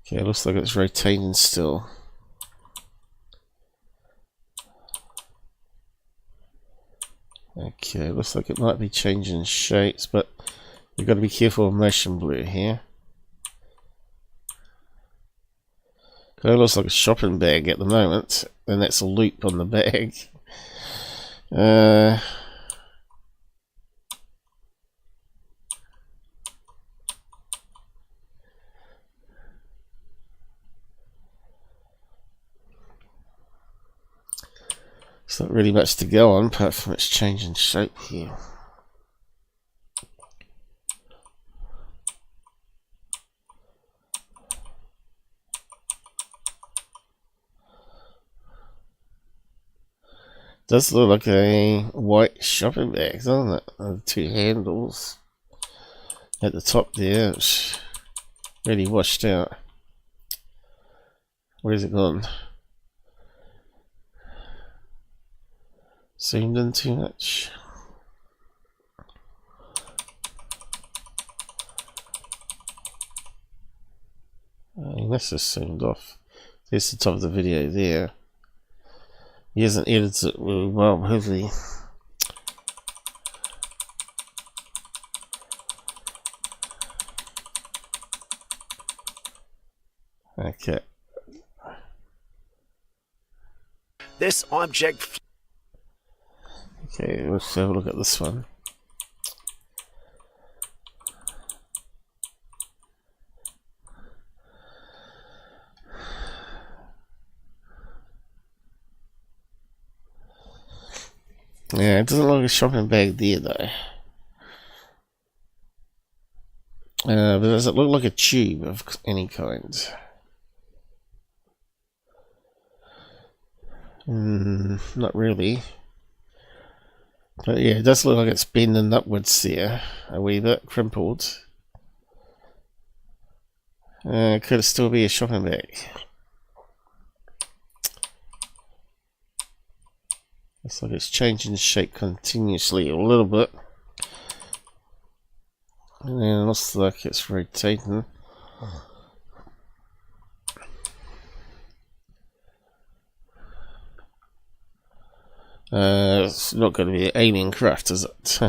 Okay, it looks like it's rotating still. Okay, looks like it might be changing shapes, but you've got to be careful of motion blur here. It looks like a shopping bag at the moment, and that's a loop on the bag. There's not really much to go on apart from it's changing shape here. Does look like a white shopping bag, doesn't it? The 2 handles at the top there, it's really washed out. Where's it gone? Zoomed in too much. That's just zoomed off. There's the top of the video there. He hasn't edited it really well, has he? Okay. This object... Okay, let's have a look at this one. Yeah, it doesn't look like a shopping bag there though. But does it look like a tube of any kind? Not really. But yeah, it does look like it's bending upwards there, a wee bit, crimpled. Could it still be a shopping bag? Looks like it's changing shape continuously a little bit. And then it looks like it's rotating. It's not going to be an alien craft, is it?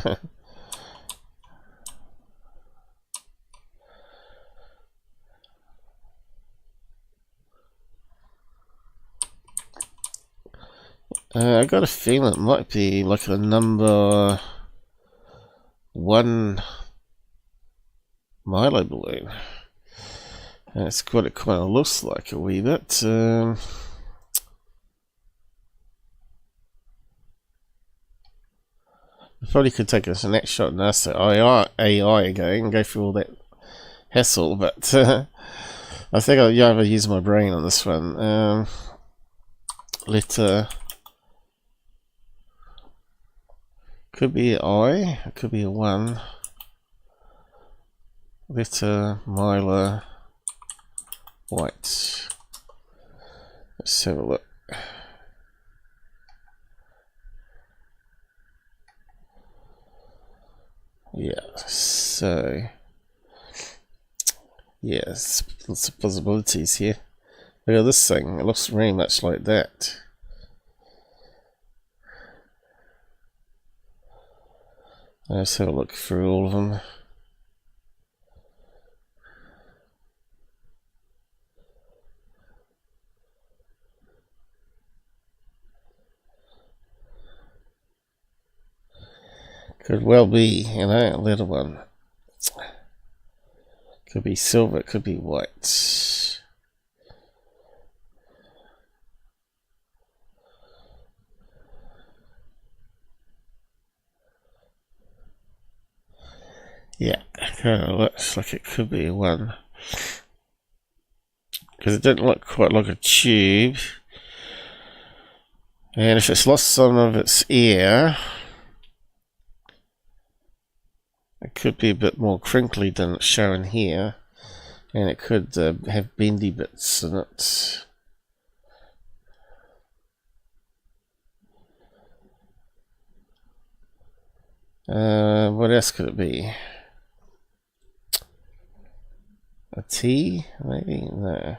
I got a feeling it might be like a number 1 Milo balloon. And it's what it kind of looks like a wee bit. Probably could take a snapshot and ask the AI again and go through all that hassle, but I think I'll use my brain on this one. Letter could be an I, it could be a 1. Letter Myla White. Let's have a look. Yeah, so yes, lots of possibilities here. Look at this thing, it looks very much like that. Let's have a look through all of them. Could well be, you know, a little one. Could be silver, could be white. Yeah, kind of looks like it could be one. Because it didn't look quite like a tube. And if it's lost some of its air, it could be a bit more crinkly than it's shown here, and it could have bendy bits in it. What else could it be? A T? Maybe? No.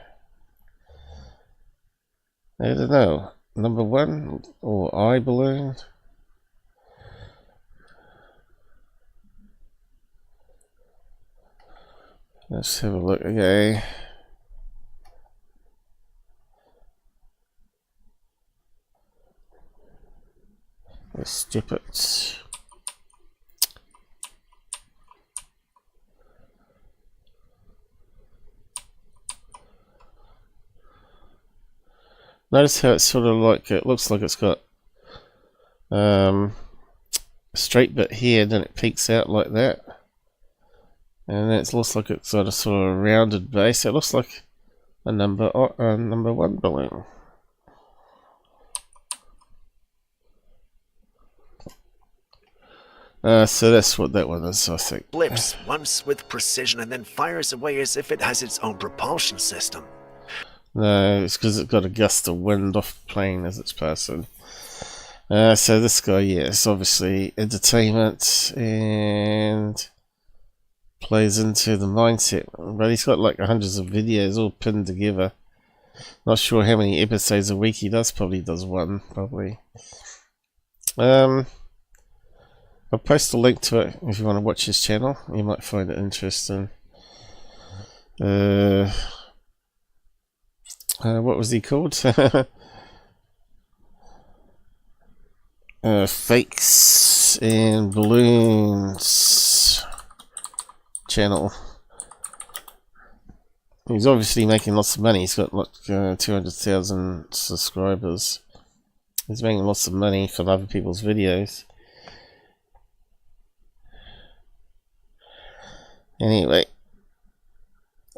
I don't know. Number 1 or I balloon? Let's have a look. Okay. Let's strip it. Notice how it's sort of like, it looks like it's got a straight bit here, then it peaks out like that. And then it looks like it's got a sort of rounded base. It looks like a number 1 balloon. So that's what that one is, I think. Blips once with precision and then fires away as if it has its own propulsion system. No, it's because it's got a gust of wind off the plane as it's passing. So this guy, yeah, it's obviously entertainment and plays into the mindset, but he's got like hundreds of videos all pinned together. Not sure how many episodes a week he does. Probably does 1, probably. I'll post a link to it if you want to watch his channel. You might find it interesting. What was he called? Fakes and Balloons channel. He's obviously making lots of money. He's got like 200,000 subscribers. He's making lots of money from other people's videos. Anyway,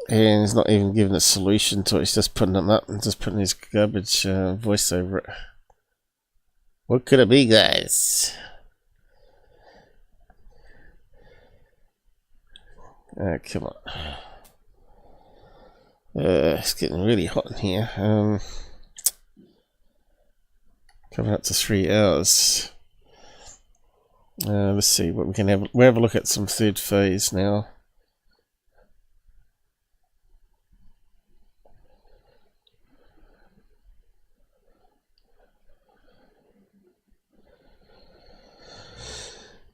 and he's not even giving a solution to it. He's just putting them up and just putting his garbage voice over it. What could it be, guys? Come on. It's getting really hot in here. Coming up to 3 hours. Let's see what we can have. We'll have a look at some third phase now.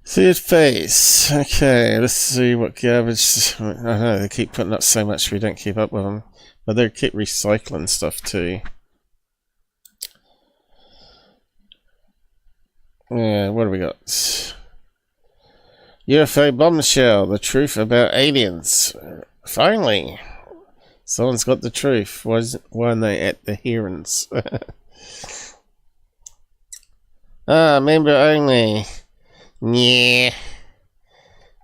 Third phase. Okay, let's see what garbage. I know they keep putting up so much we don't keep up with them, but they keep recycling stuff too. Yeah, what do we got? UFO bombshell, the truth about aliens. Finally, someone's got the truth. Why aren't they at the hearings? Member only. Yeah.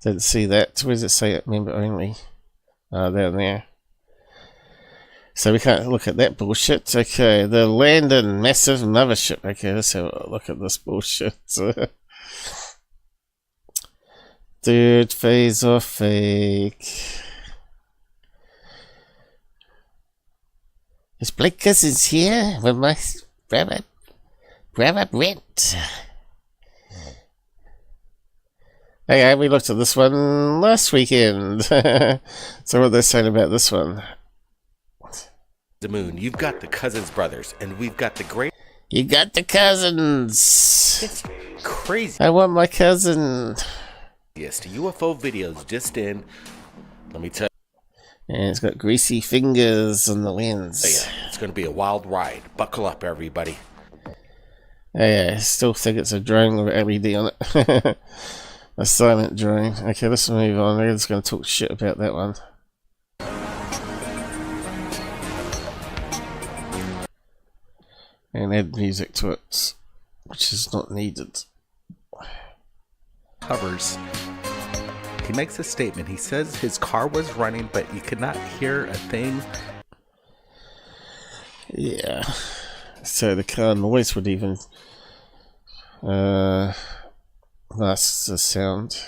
Didn't see that. Where does it say it? Member only. Down there. So we can't look at that bullshit. Okay, the Landon massive mothership. Okay, let's have a look at this bullshit. Third phase or fake. Is Blake Cousins here with my brother Brent? Okay, we looked at this one last weekend. So what are they saying about this one? The moon. You've got the Cousins brothers, and we've got the great. You got the cousins. It's crazy. I want my cousin. Yes, the UFO videos just in. Let me tell you. And it's got greasy fingers on the lens. Oh, yeah, it's going to be a wild ride. Buckle up, everybody. Yeah, I still think it's a drone with LED on it. A silent drone. Okay, let's move on. We're just going to talk shit about that one. And add music to it, which is not needed. Covers. He makes a statement. He says his car was running, but you could not hear a thing. Yeah. So the car noise would even mask the sound.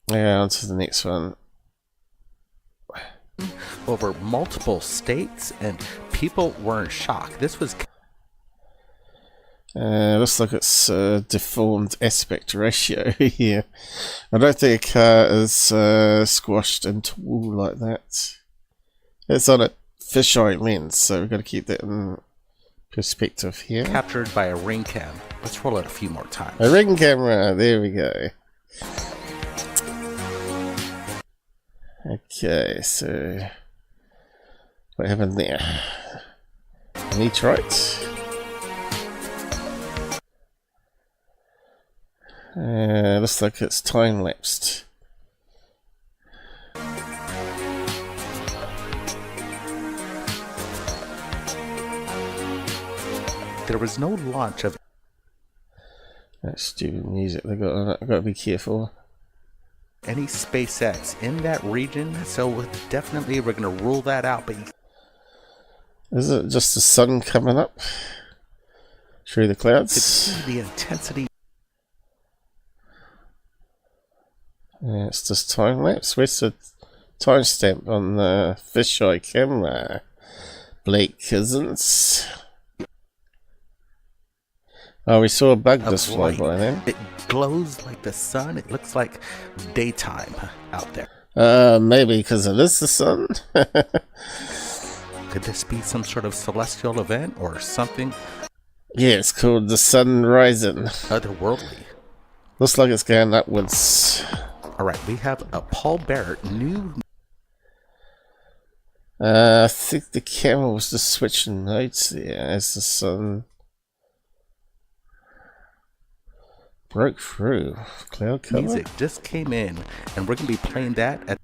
Yeah, on to the next one. Over multiple states, and people were in shock. This was. Looks like it's deformed aspect ratio here. I don't think a car is squashed into wool like that. It's on a fisheye lens, so we've got to keep that in perspective here. Captured by a ring cam. Let's roll it a few more times. A ring camera, there we go. Okay, so what happened there? Meteorite. Looks like it's time-lapsed. There was no launch of. That's stupid music. I've got to be careful. Any SpaceX in that region, so definitely we're going to rule that out. But is it just the sun coming up through the clouds? It's the intensity. Yeah, it's just time lapse. Where's the timestamp on the fisheye camera? Blake Cousins. Oh, we saw a bug just fly by then. It glows like the sun. It looks like daytime out there. Maybe because it is the sun. Could this be some sort of celestial event or something? Yeah, it's called the sun rising. Otherworldly. Looks like it's going upwards. Alright, we have a Paul Barrett new. I think the camera was just switching modes there as the sun broke through. Cloud cover? Music just came in, and we're going to be playing that at.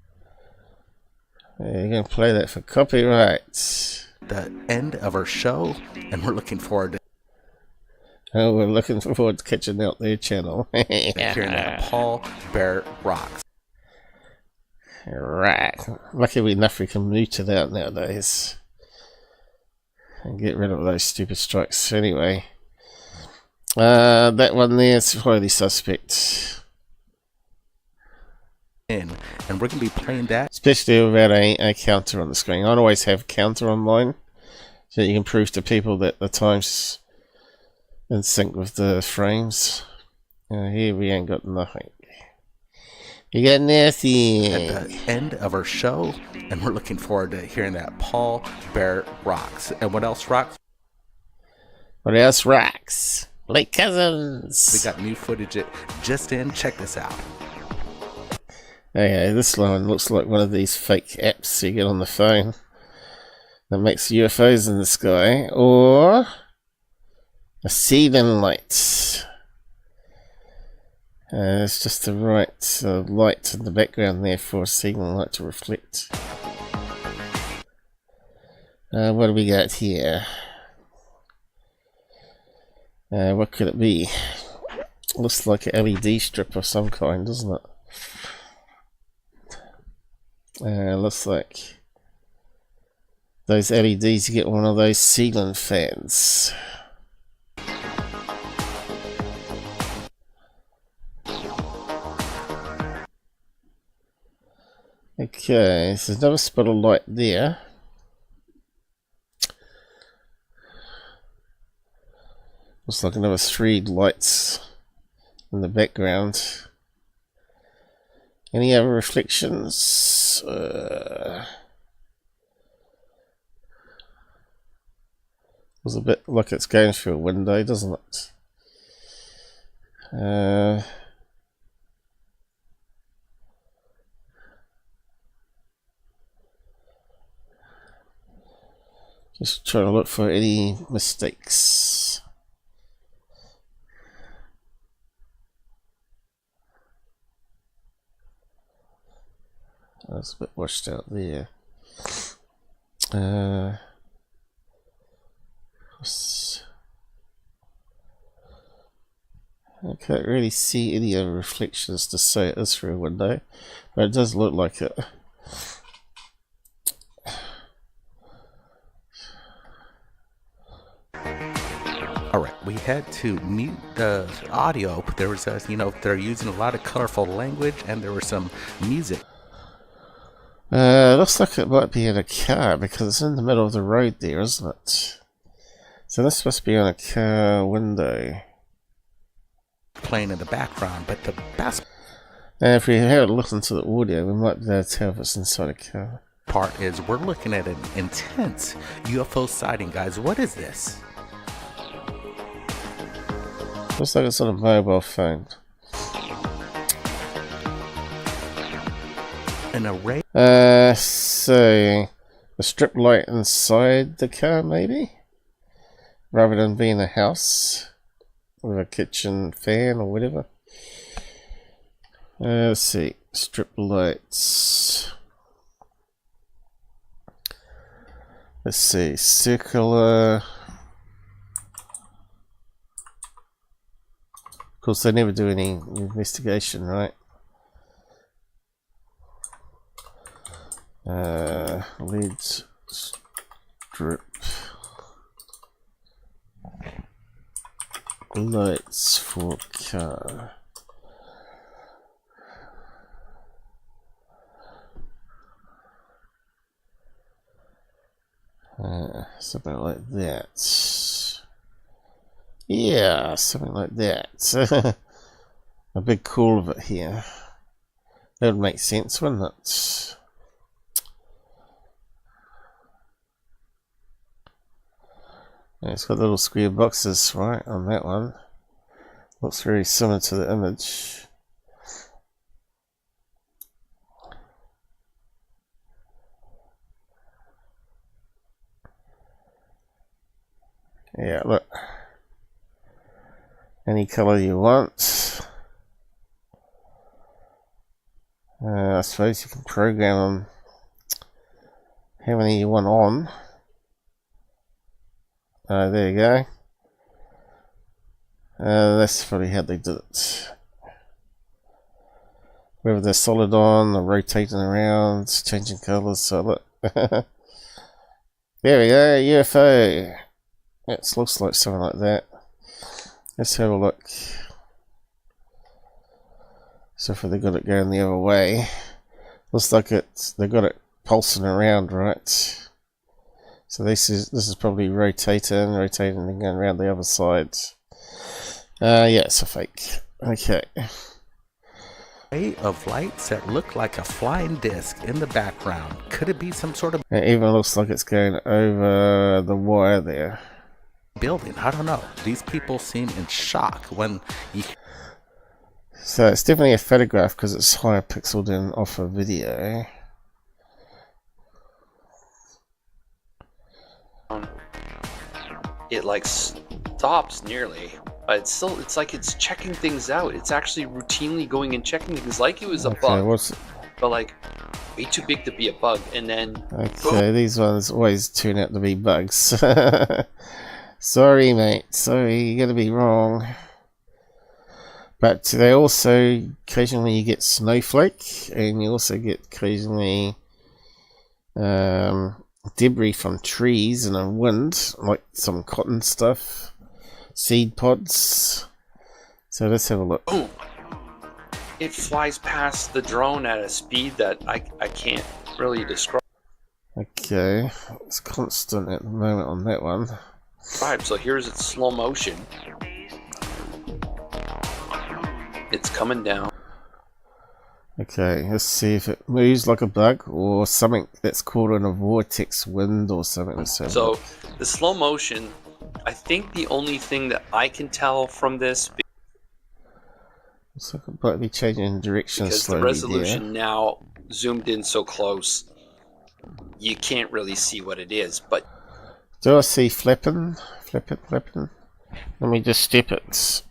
Yeah, you're going to play that for copyright. The end of our show, and we're looking forward to. Oh, we're looking forward to catching out their channel. Hearing that Paul Barrett rocks. Right. Lucky enough we can mute it out nowadays. And get rid of those stupid strikes. Anyway. That one there is highly suspect. in, and we're going to be playing that. Especially without a counter on the screen. I always have counter on mine, so you can prove to people that the time's in sync with the frames. Here we ain't got nothing. You got nothing. At the end of our show, and we're looking forward to hearing that Paul Bear rocks. And what else rocks? What else rocks? Blake Cousins. We got new footage just in. Check this out. Okay, this one looks like one of these fake apps you get on the phone that makes UFOs in the sky, or a ceiling light. It's just the right light in the background there for a ceiling light to reflect. What do we got here? What could it be? Looks like an LED strip of some kind, doesn't it? Looks like those LEDs, you get one of those ceiling fans. Okay, so there's another spot of light there. Looks like another 3 lights in the background. Any other reflections? Looks a bit like it's going through a window, doesn't it? Just trying to look for any mistakes. That's a bit washed out there. I can't really see any other reflections to say it is through a window, but it does look like it. Alright, we had to mute the audio. There was they're using a lot of colorful language, and there was some music. Looks like it might be in a car because it's in the middle of the road there, isn't it? So this must be on a car window. Playing in the background, but the best if we had to listen to the audio, we might be able to tell if it's inside a car. Part is we're looking at an intense UFO sighting, guys. What is this? Looks like it's on a mobile phone. An array. So a strip light inside the car, maybe, rather than being a house with a kitchen fan or whatever. Let's see, strip lights. Let's see, circular. Of course, they never do any investigation, right? Lead strip lights for car. Something like that. Yeah, something like that. A big culvert here. That would make sense, wouldn't it? Yeah, it's got little square boxes, right, on that one. Looks very similar to the image. Yeah, look. Any color you want. I suppose you can program them how many you want on. There you go. That's probably how they did it. Whether they're solid on, or rotating around, changing colors. So look. There we go, UFO. It looks like something like that. Let's have a look. So if they got it going the other way, looks like they got it pulsing around, right? So this is probably rotating and going around the other side. Yeah, it's a fake. Okay. Ray of lights that look like a flying disc in the background. Could it be some sort of... It even looks like it's going over the wire there. Building, I don't know. These people seem in shock when you... So it's definitely a photograph because it's higher pixeled in off a video. It like stops nearly. But it's like it's checking things out. It's actually routinely going and checking things like it was a bug. But like, way too big to be a bug. And then... Okay, these ones always turn out to be bugs. Sorry, mate. Sorry, you're going to be wrong. But they also, occasionally you get snowflake. And you also get occasionally debris from trees and a wind. Like some cotton stuff. Seed pods. So let's have a look. Boom! It flies past the drone at a speed that I can't really describe. Okay, it's constant at the moment on that one. Right, so here's its slow motion. It's coming down. Okay, let's see if it moves like a bug or something that's called in a vortex wind or something. So the slow motion, I think the only thing that I can tell from this, looks like it might be changing direction because slowly, the resolution now zoomed in so close, you can't really see what it is. But do I see flipping? Flipping? Let me just step it.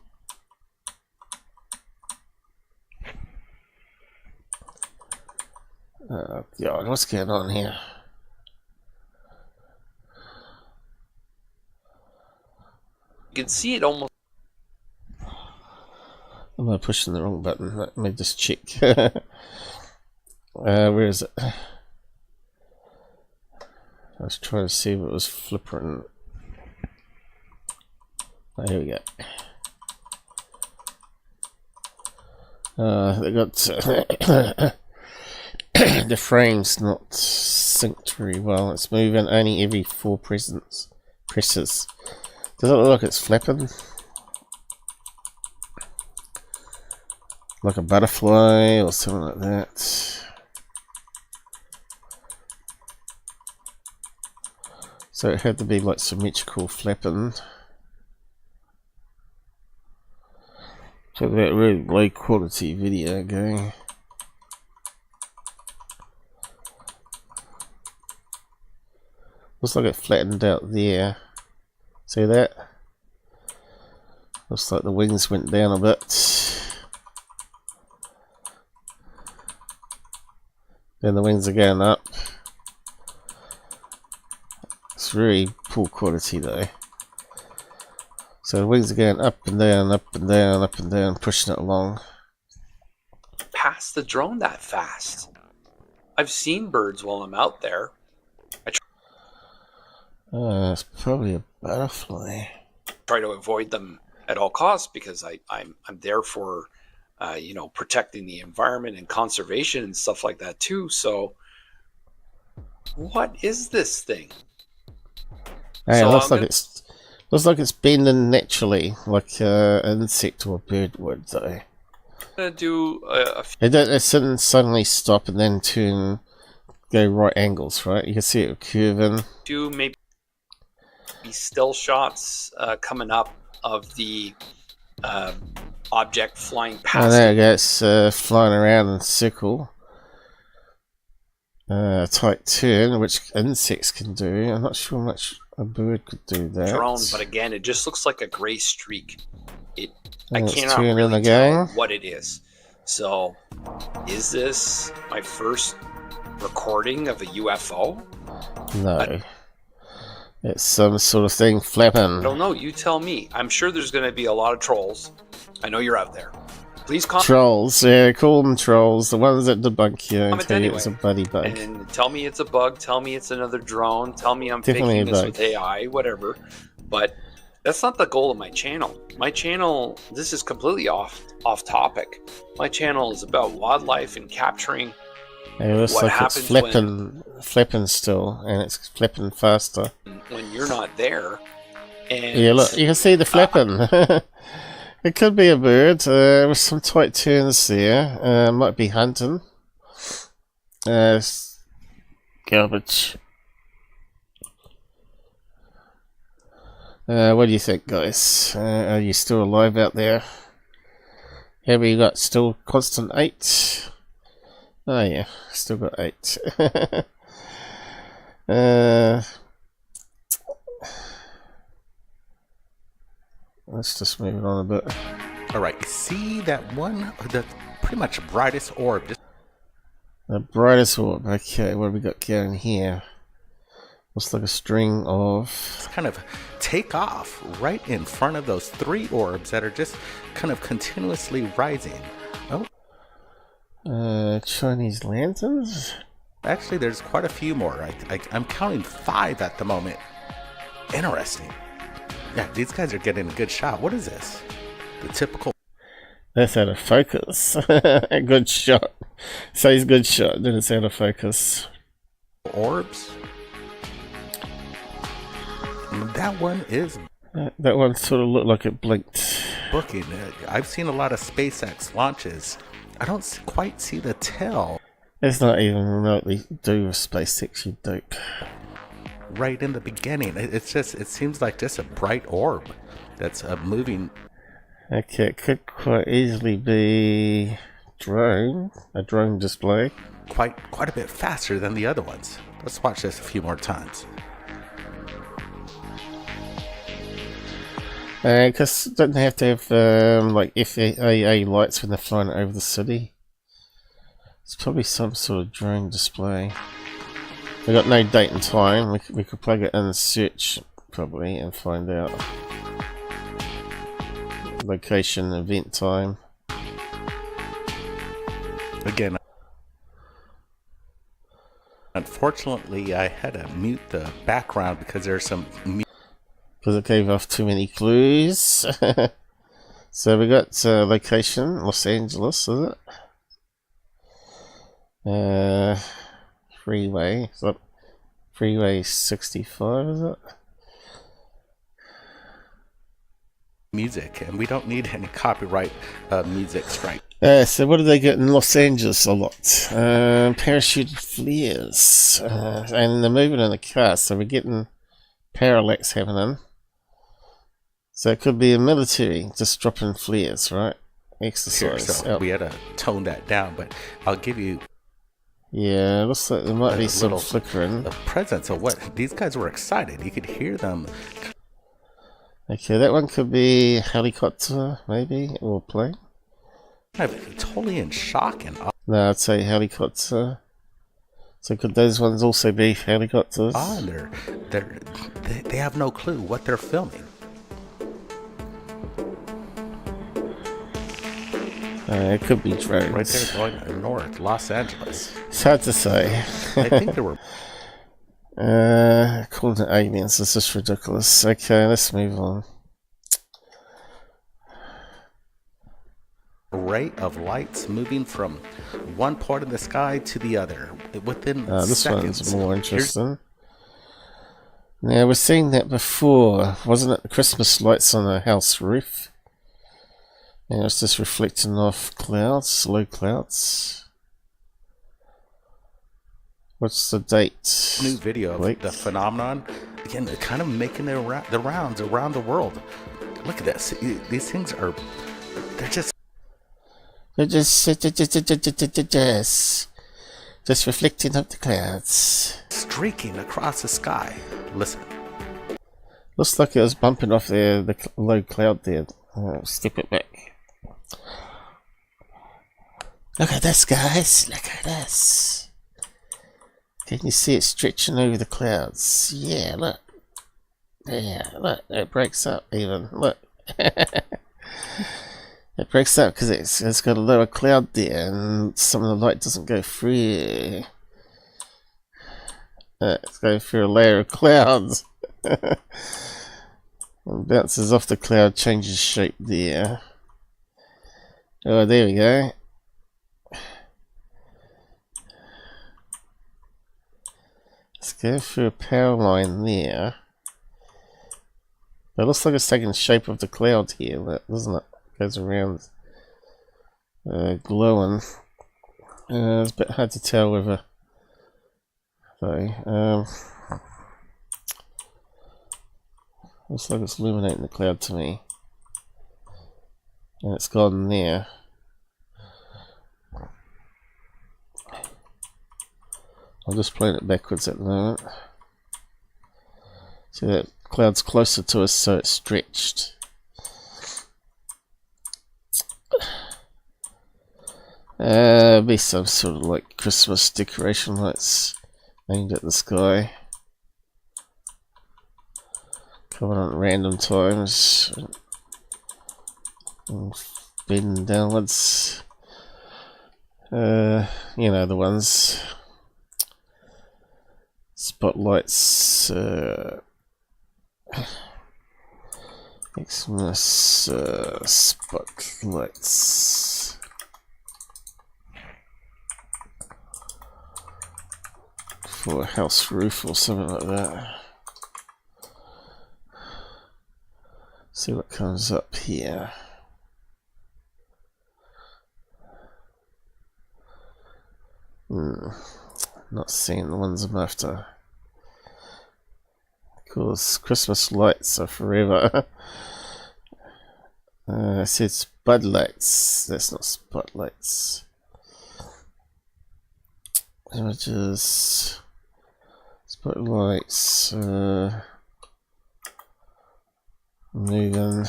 Oh God, what's going on here? you can see it almost. Am I pushing the wrong button? Let me just check. Where is it? I was trying to see if it was flipping. Oh, here we go. They got the frame's not synced very well. It's moving only every 4 presses. Does it look like it's flapping? Like a butterfly or something like that. So it had to be like symmetrical flapping. So that really low quality video going. Looks like it flattened out there. See that? Looks like the wings went down a bit. Then the wings are going up. It's really poor quality though. So the wings are going up and down, up and down, up and down, pushing it along. Past the drone that fast. I've seen birds while I'm out there. It's probably a butterfly. Try to avoid them at all costs because I'm there for you know, protecting the environment and conservation and stuff like that too. So what is this thing? Hey, so it looks like it's bending naturally, like an insect or a bird would though. Gonna do a few. It doesn't suddenly stop and then go right angles, right? You can see it curving. Do maybe still shots coming up of the object flying past. Oh, there it goes, flying around in a circle. Tight turn, which insects can do. I'm not sure much a bird could do that. Drone, but again, it just looks like a gray streak. I It's cannot turning really again. tell what it is. So, is this my first recording of a UFO? No. It's some sort of thing flapping. I don't know. You tell me. I'm sure there's going to be a lot of trolls. I know you're out there. Please comment. Trolls, yeah, call them trolls. The ones that debunk you and Comment tell you anyway. it's a bloody bug. And tell me it's a bug. Tell me it's another drone. Tell me I'm Definitely faking a this bug. with AI, whatever. But That's not the goal of my channel. My channel, this is completely off topic. My channel is about wildlife and capturing It looks what like it's happens flipping still, and it's flipping faster. when you're not there. And Yeah, look, you can see the flipping. It could be a bird with some tight turns there. Might be hunting. Garbage. What do you think, guys? Are you still alive out there? Have we got still constant 8? Oh yeah, still got 8. Let's just move it on a bit. All right, see that one, the pretty much brightest orb. The brightest orb. Okay, what have we got going here? Looks like a string of... Kind of take off right in front of those 3 orbs that are just kind of continuously rising. Oh. Chinese lanterns? Actually, there's quite a few more. I'm counting 5 at the moment. Interesting. Yeah, these guys are getting a good shot. What is this? The typical... That's out of focus. A good shot. Says good shot, then it's out of focus. Orbs? That one is... That one sort of looked like it blinked. Booking. I've seen a lot of SpaceX launches. I don't quite see the tail. It's not even remotely do with SpaceX, you dope. Right in the beginning. It seems like just a bright orb that's moving. Okay, it could quite easily be a drone display. Quite a bit faster than the other ones. Let's watch this a few more times. Because don't they have to have like FAA lights when they're flying over the city? It's probably some sort of drone display. We got no date and time. We could plug it in and search probably and find out location, event time. Again, unfortunately, I had to mute the background because there's some. Because it gave off too many clues. So we got location, Los Angeles, is it? Freeway, is that Freeway 65, is it? Music, and we don't need any copyright music strike. So what do they get in Los Angeles a lot? Parachuted flares. And they're moving in the car, so we're getting parallax happening. So it could be a military just dropping flares, right? Exercise. Here, so we had to tone that down, but I'll give you. Yeah, looks like there might be some flickering. The presence of what these guys were excited. You could hear them. Okay, that one could be helicopter, maybe, or plane. I'm totally in shock and. No, I'd say helicopter. So could those ones also be helicopters? Ah, they have no clue what they're filming. It could be drones. Right there going north, Los Angeles. It's hard to say. I think there were... calling it aliens is just ridiculous. Okay, let's move on. Array of lights moving from one part of the sky to the other within this seconds. One's more interesting. Now, we've seen that before. Wasn't it the Christmas lights on a house roof? And it's just reflecting off clouds, low clouds. What's the date? New video of the phenomenon. Again, they're kind of making the rounds around the world. Look at this. These things are... They're just reflecting up the clouds. Streaking across the sky. Listen. Looks like it was bumping off the low cloud there. Skip it back. Look at this, guys. Look at this. Can you see it stretching over the clouds? Yeah, look. Yeah, look. It breaks up even. Look. It breaks up because it's got a lower cloud there and some of the light doesn't go through. It's going through a layer of clouds. And bounces off the cloud, changes shape there. Oh, there we go. Let's go through a power line there. It looks like it's taking the shape of the cloud here, doesn't it? It goes around glowing. It's a bit hard to tell whether though. Looks like it's illuminating the cloud to me. And it's gone there. I'm just playing it backwards at the moment. So that cloud's closer to us, so it's stretched. Be some sort of like Christmas decoration lights aimed at the sky. Coming on at random times. And bending downwards. You know the ones. Spotlights, Xmas, spotlights. For a house roof or something like that. See what comes up here. Not seeing the ones I'm after. Of course, Christmas lights are forever. I said spotlights. That's not spotlights. Images. Spotlights. Moving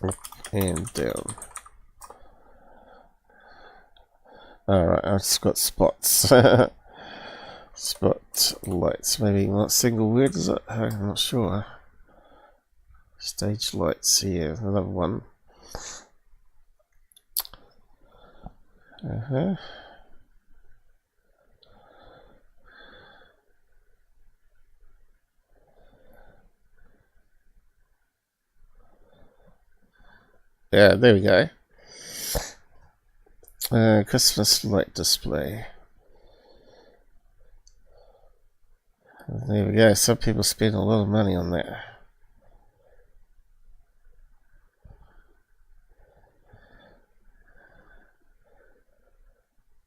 up and down. Alright, I've just got spots. Spotlights, maybe not single word, is it? I'm not sure. Stage lights here, another one. Yeah, there we go. Christmas light display. There we go. Some people spend a lot of money on that.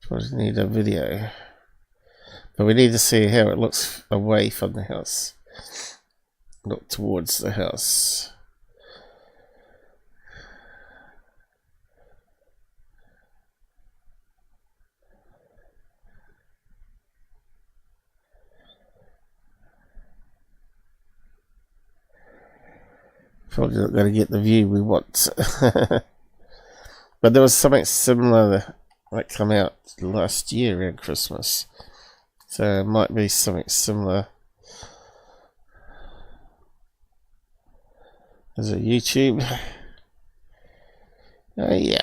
Probably need a video. But we need to see how it looks away from the house. Look towards the house. Probably not going to get the view we want. But there was something similar that came out last year around Christmas. So it might be something similar. Is it YouTube? Oh yeah.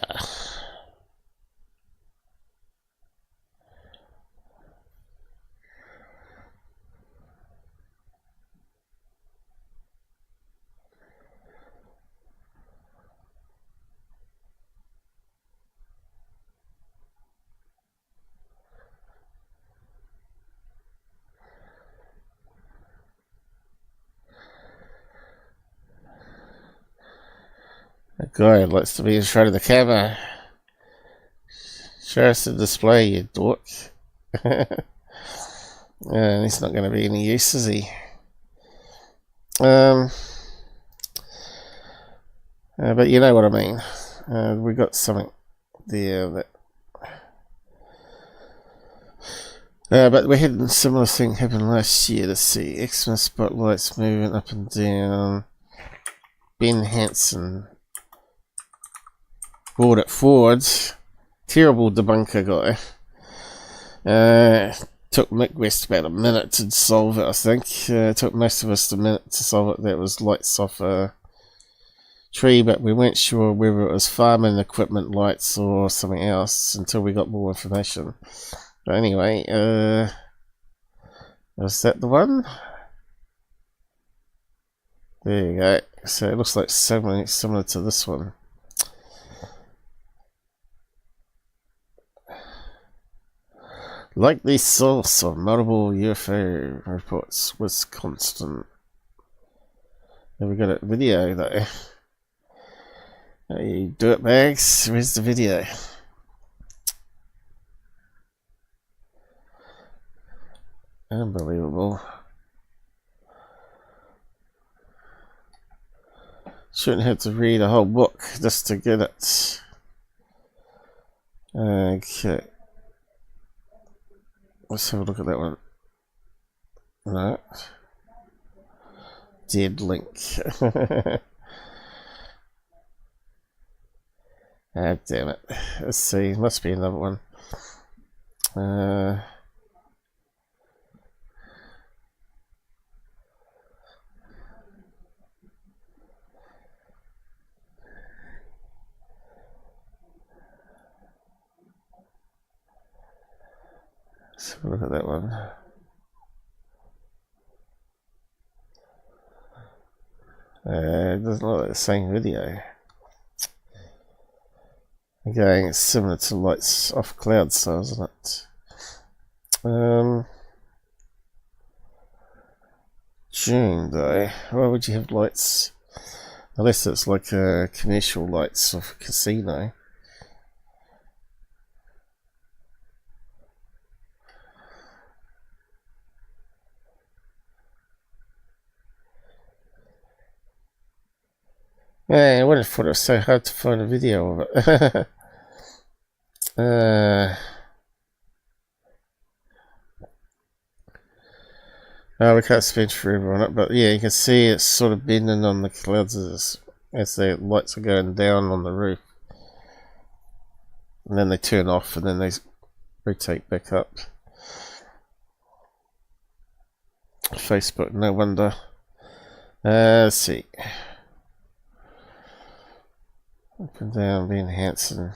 A guy likes to be in front of the camera. Show us the display, you dork. And he's not going to be any use, is he? But you know what I mean. We got something there that. But we had a similar thing happen last year. Let's see. Xmas spotlights moving up and down. Ben Hansen brought it forward. Terrible debunker guy. Took Mick West about a minute to solve it, I think. Took most of us a minute to solve it. That was lights off a tree, but we weren't sure whether it was farming equipment lights or something else until we got more information. But anyway, was that the one? There you go. So it looks like similar to this one. Likely source of multiple UFO reports was constant. Have we got a video though? Hey, do it, Bags. Where's the video? Unbelievable. Shouldn't have to read a whole book just to get it. Okay. Let's have a look at that one. No. Dead link. Ah, damn it. Let's see. Must be another one. Let's have a look at that one. It doesn't look like the same video. Again, it's similar to lights off cloud stars, isn't it? June though, why would you have lights? Unless it's like commercial lights of a casino. Yeah, I would have thought it was so hard to find a video of it. We can't spend forever on it, but yeah, you can see it's sort of bending on the clouds as the lights are going down on the roof. And then they turn off and then they rotate back up. Facebook, no wonder. Let's see. Up and down, be enhancing.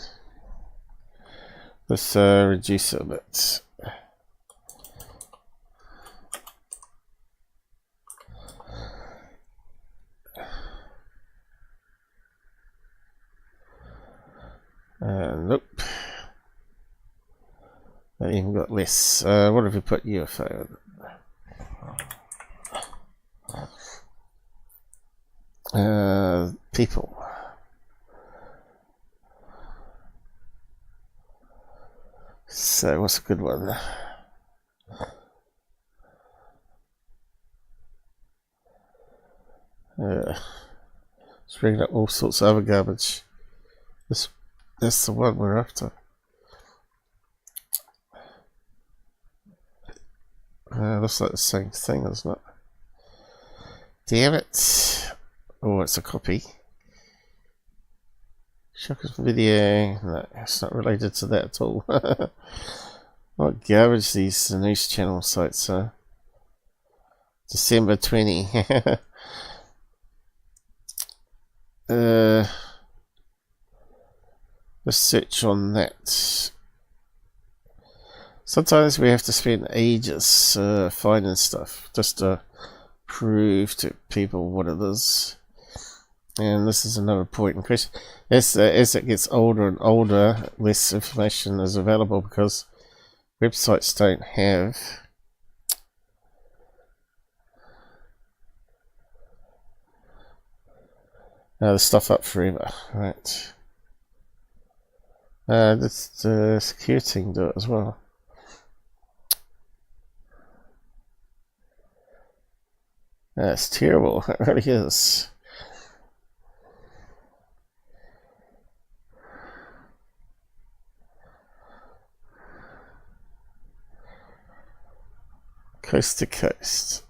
Let's reduce it a bit. Nope. I even got less. What if we put UFO in? People. So what's a good one? It's bringing up all sorts of other garbage. That's the one we're after. Looks like the same thing, doesn't it? Damn it! Oh, it's a copy. Shockers video. No, it's not related to that at all. What garbage these news channel sites are. December 20. Let's search on that. Sometimes we have to spend ages finding stuff just to prove to people what it is. And this is another point in question. As it gets older and older, less information is available because websites don't have the stuff up forever, right? That's the security team do it as well. That's terrible. It really is. Coast to coast.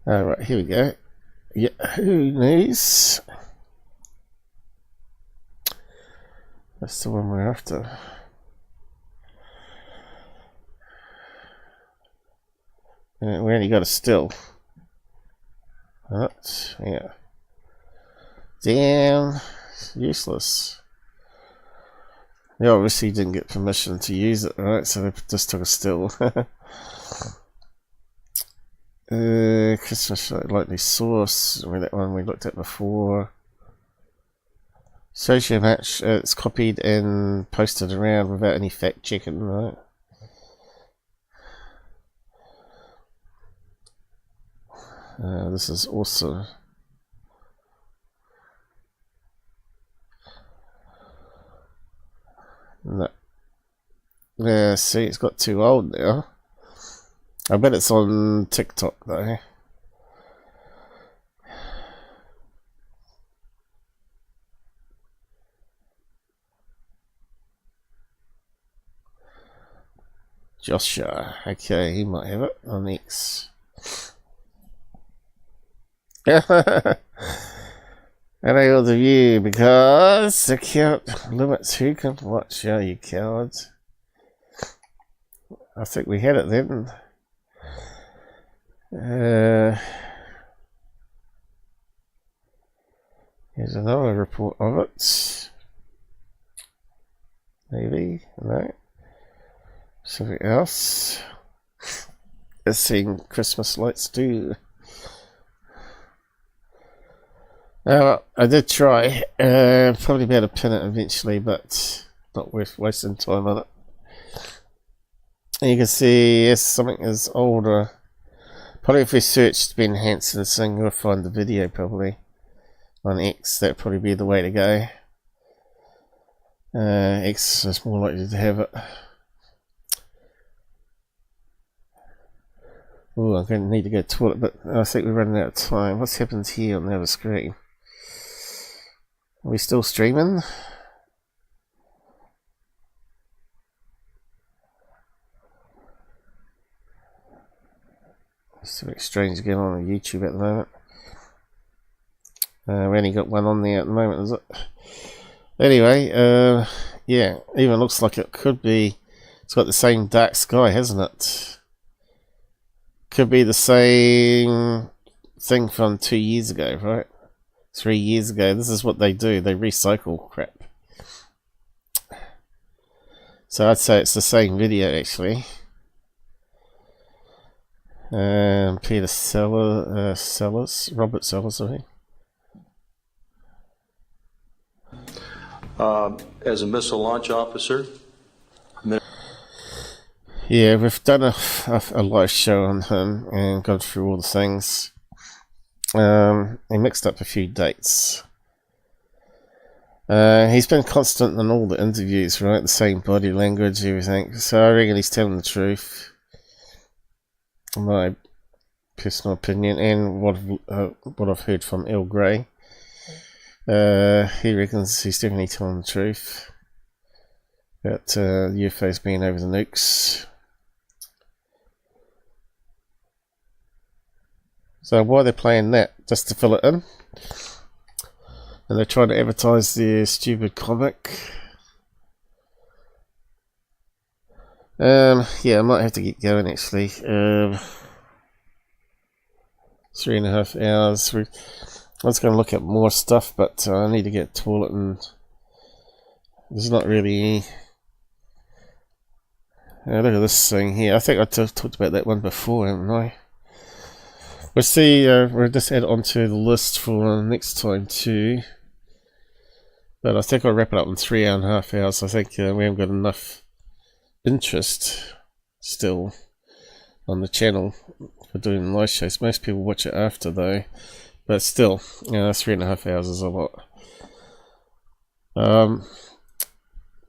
Alright, here we go. Yahoo News. That's the one we're after. And we only got a still. Right, yeah. Damn, useless. They obviously didn't get permission to use it, right? So they just took a still. Christmas likely source, that one we looked at before. Social match, it's copied and posted around without any fact checking, right? This is awesome. No. Yeah, see, it's got too old now. I bet it's on TikTok though. Joshua, okay, he might have it on X. And I order you because the count limits who can watch. Oh, you cowards. I think we had it then. Here's another report of it. Maybe, no. Something else. Let's see Christmas lights do. I did try. Probably be able to pin it eventually, but not worth wasting time on it. And you can see, yes, something is older. Probably if we searched Ben Hanson's thing, we'll find the video probably on X. That'd probably be the way to go. X is more likely to have it. Oh, I'm going to need to go to the toilet, but I think we're running out of time. What's happened here on the other screen? Are we still streaming? Something strange going on YouTube at the moment. We only got one on there at the moment, is it? Anyway, yeah, even looks like it could be. It's got the same dark sky, hasn't it? Could be the same thing from 2 years ago, right? 3 years ago. This is what they do. They recycle crap. So I'd say it's the same video, actually. Peter Sellers, Robert Sellers, I think. As a missile launch officer. Yeah, we've done a live show on him and gone through all the things. He mixed up a few dates. He's been constant in all the interviews, right? The same body language, everything. So I reckon he's telling the truth. My personal opinion, and what I've heard from El Grey. He reckons he's definitely telling the truth about UFOs being over the nukes. So why are they playing that? Just to fill it in? And they're trying to advertise their stupid comic. Yeah, I might have to get going actually. 3.5 hours. I was going to look at more stuff, but I need to get a toilet, and there's not really any. Look at this thing here. I think I talked about that one before, haven't I? We'll see. We'll just add it onto the list for next time too. But I think I'll wrap it up in 3.5 hours. I think we haven't got enough interest still on the channel for doing live shows. Most people watch it after though, but still, 3.5 hours is a lot.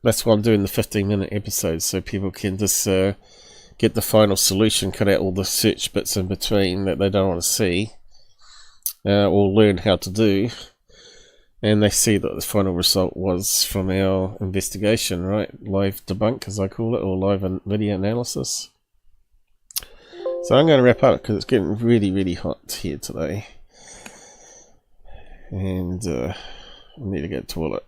That's why I'm doing the 15-minute episodes, so people can just get the final solution, cut out all the search bits in between that they don't want to see, or learn how to do, and they see that the final result was from our investigation, right? Live debunk, as I call it, or live video analysis. So I'm going to wrap up because it's getting really, really hot here today, and I need to go to the toilet.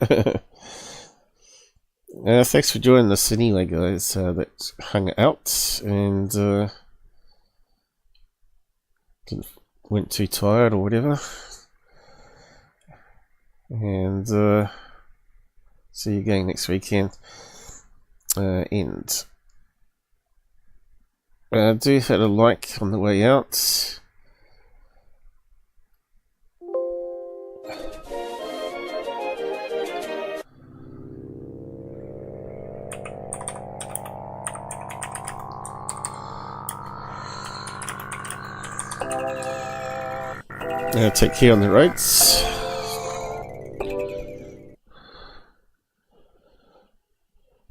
Thanks for joining us anyway, guys, that hung out and weren't too tired or whatever. And see you again next weekend. End. Do hit a like on the way out. Take care on the roads.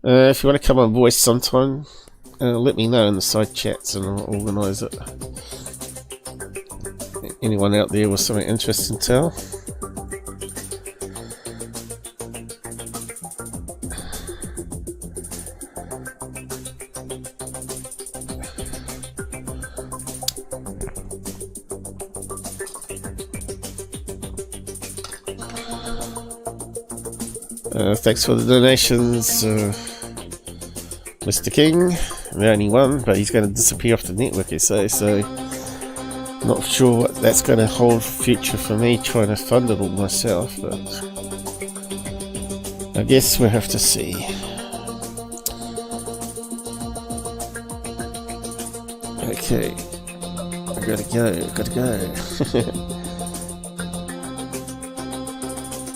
If you want to come on voice sometime, let me know in the side chats and I'll organise it. Anyone out there with something interesting to tell? Thanks for the donations, Mr. King. The only one, but he's going to disappear off the network, you say, so not sure what that's going to hold future for me trying to fund it all myself, but I guess we'll have to see. Okay, I gotta go.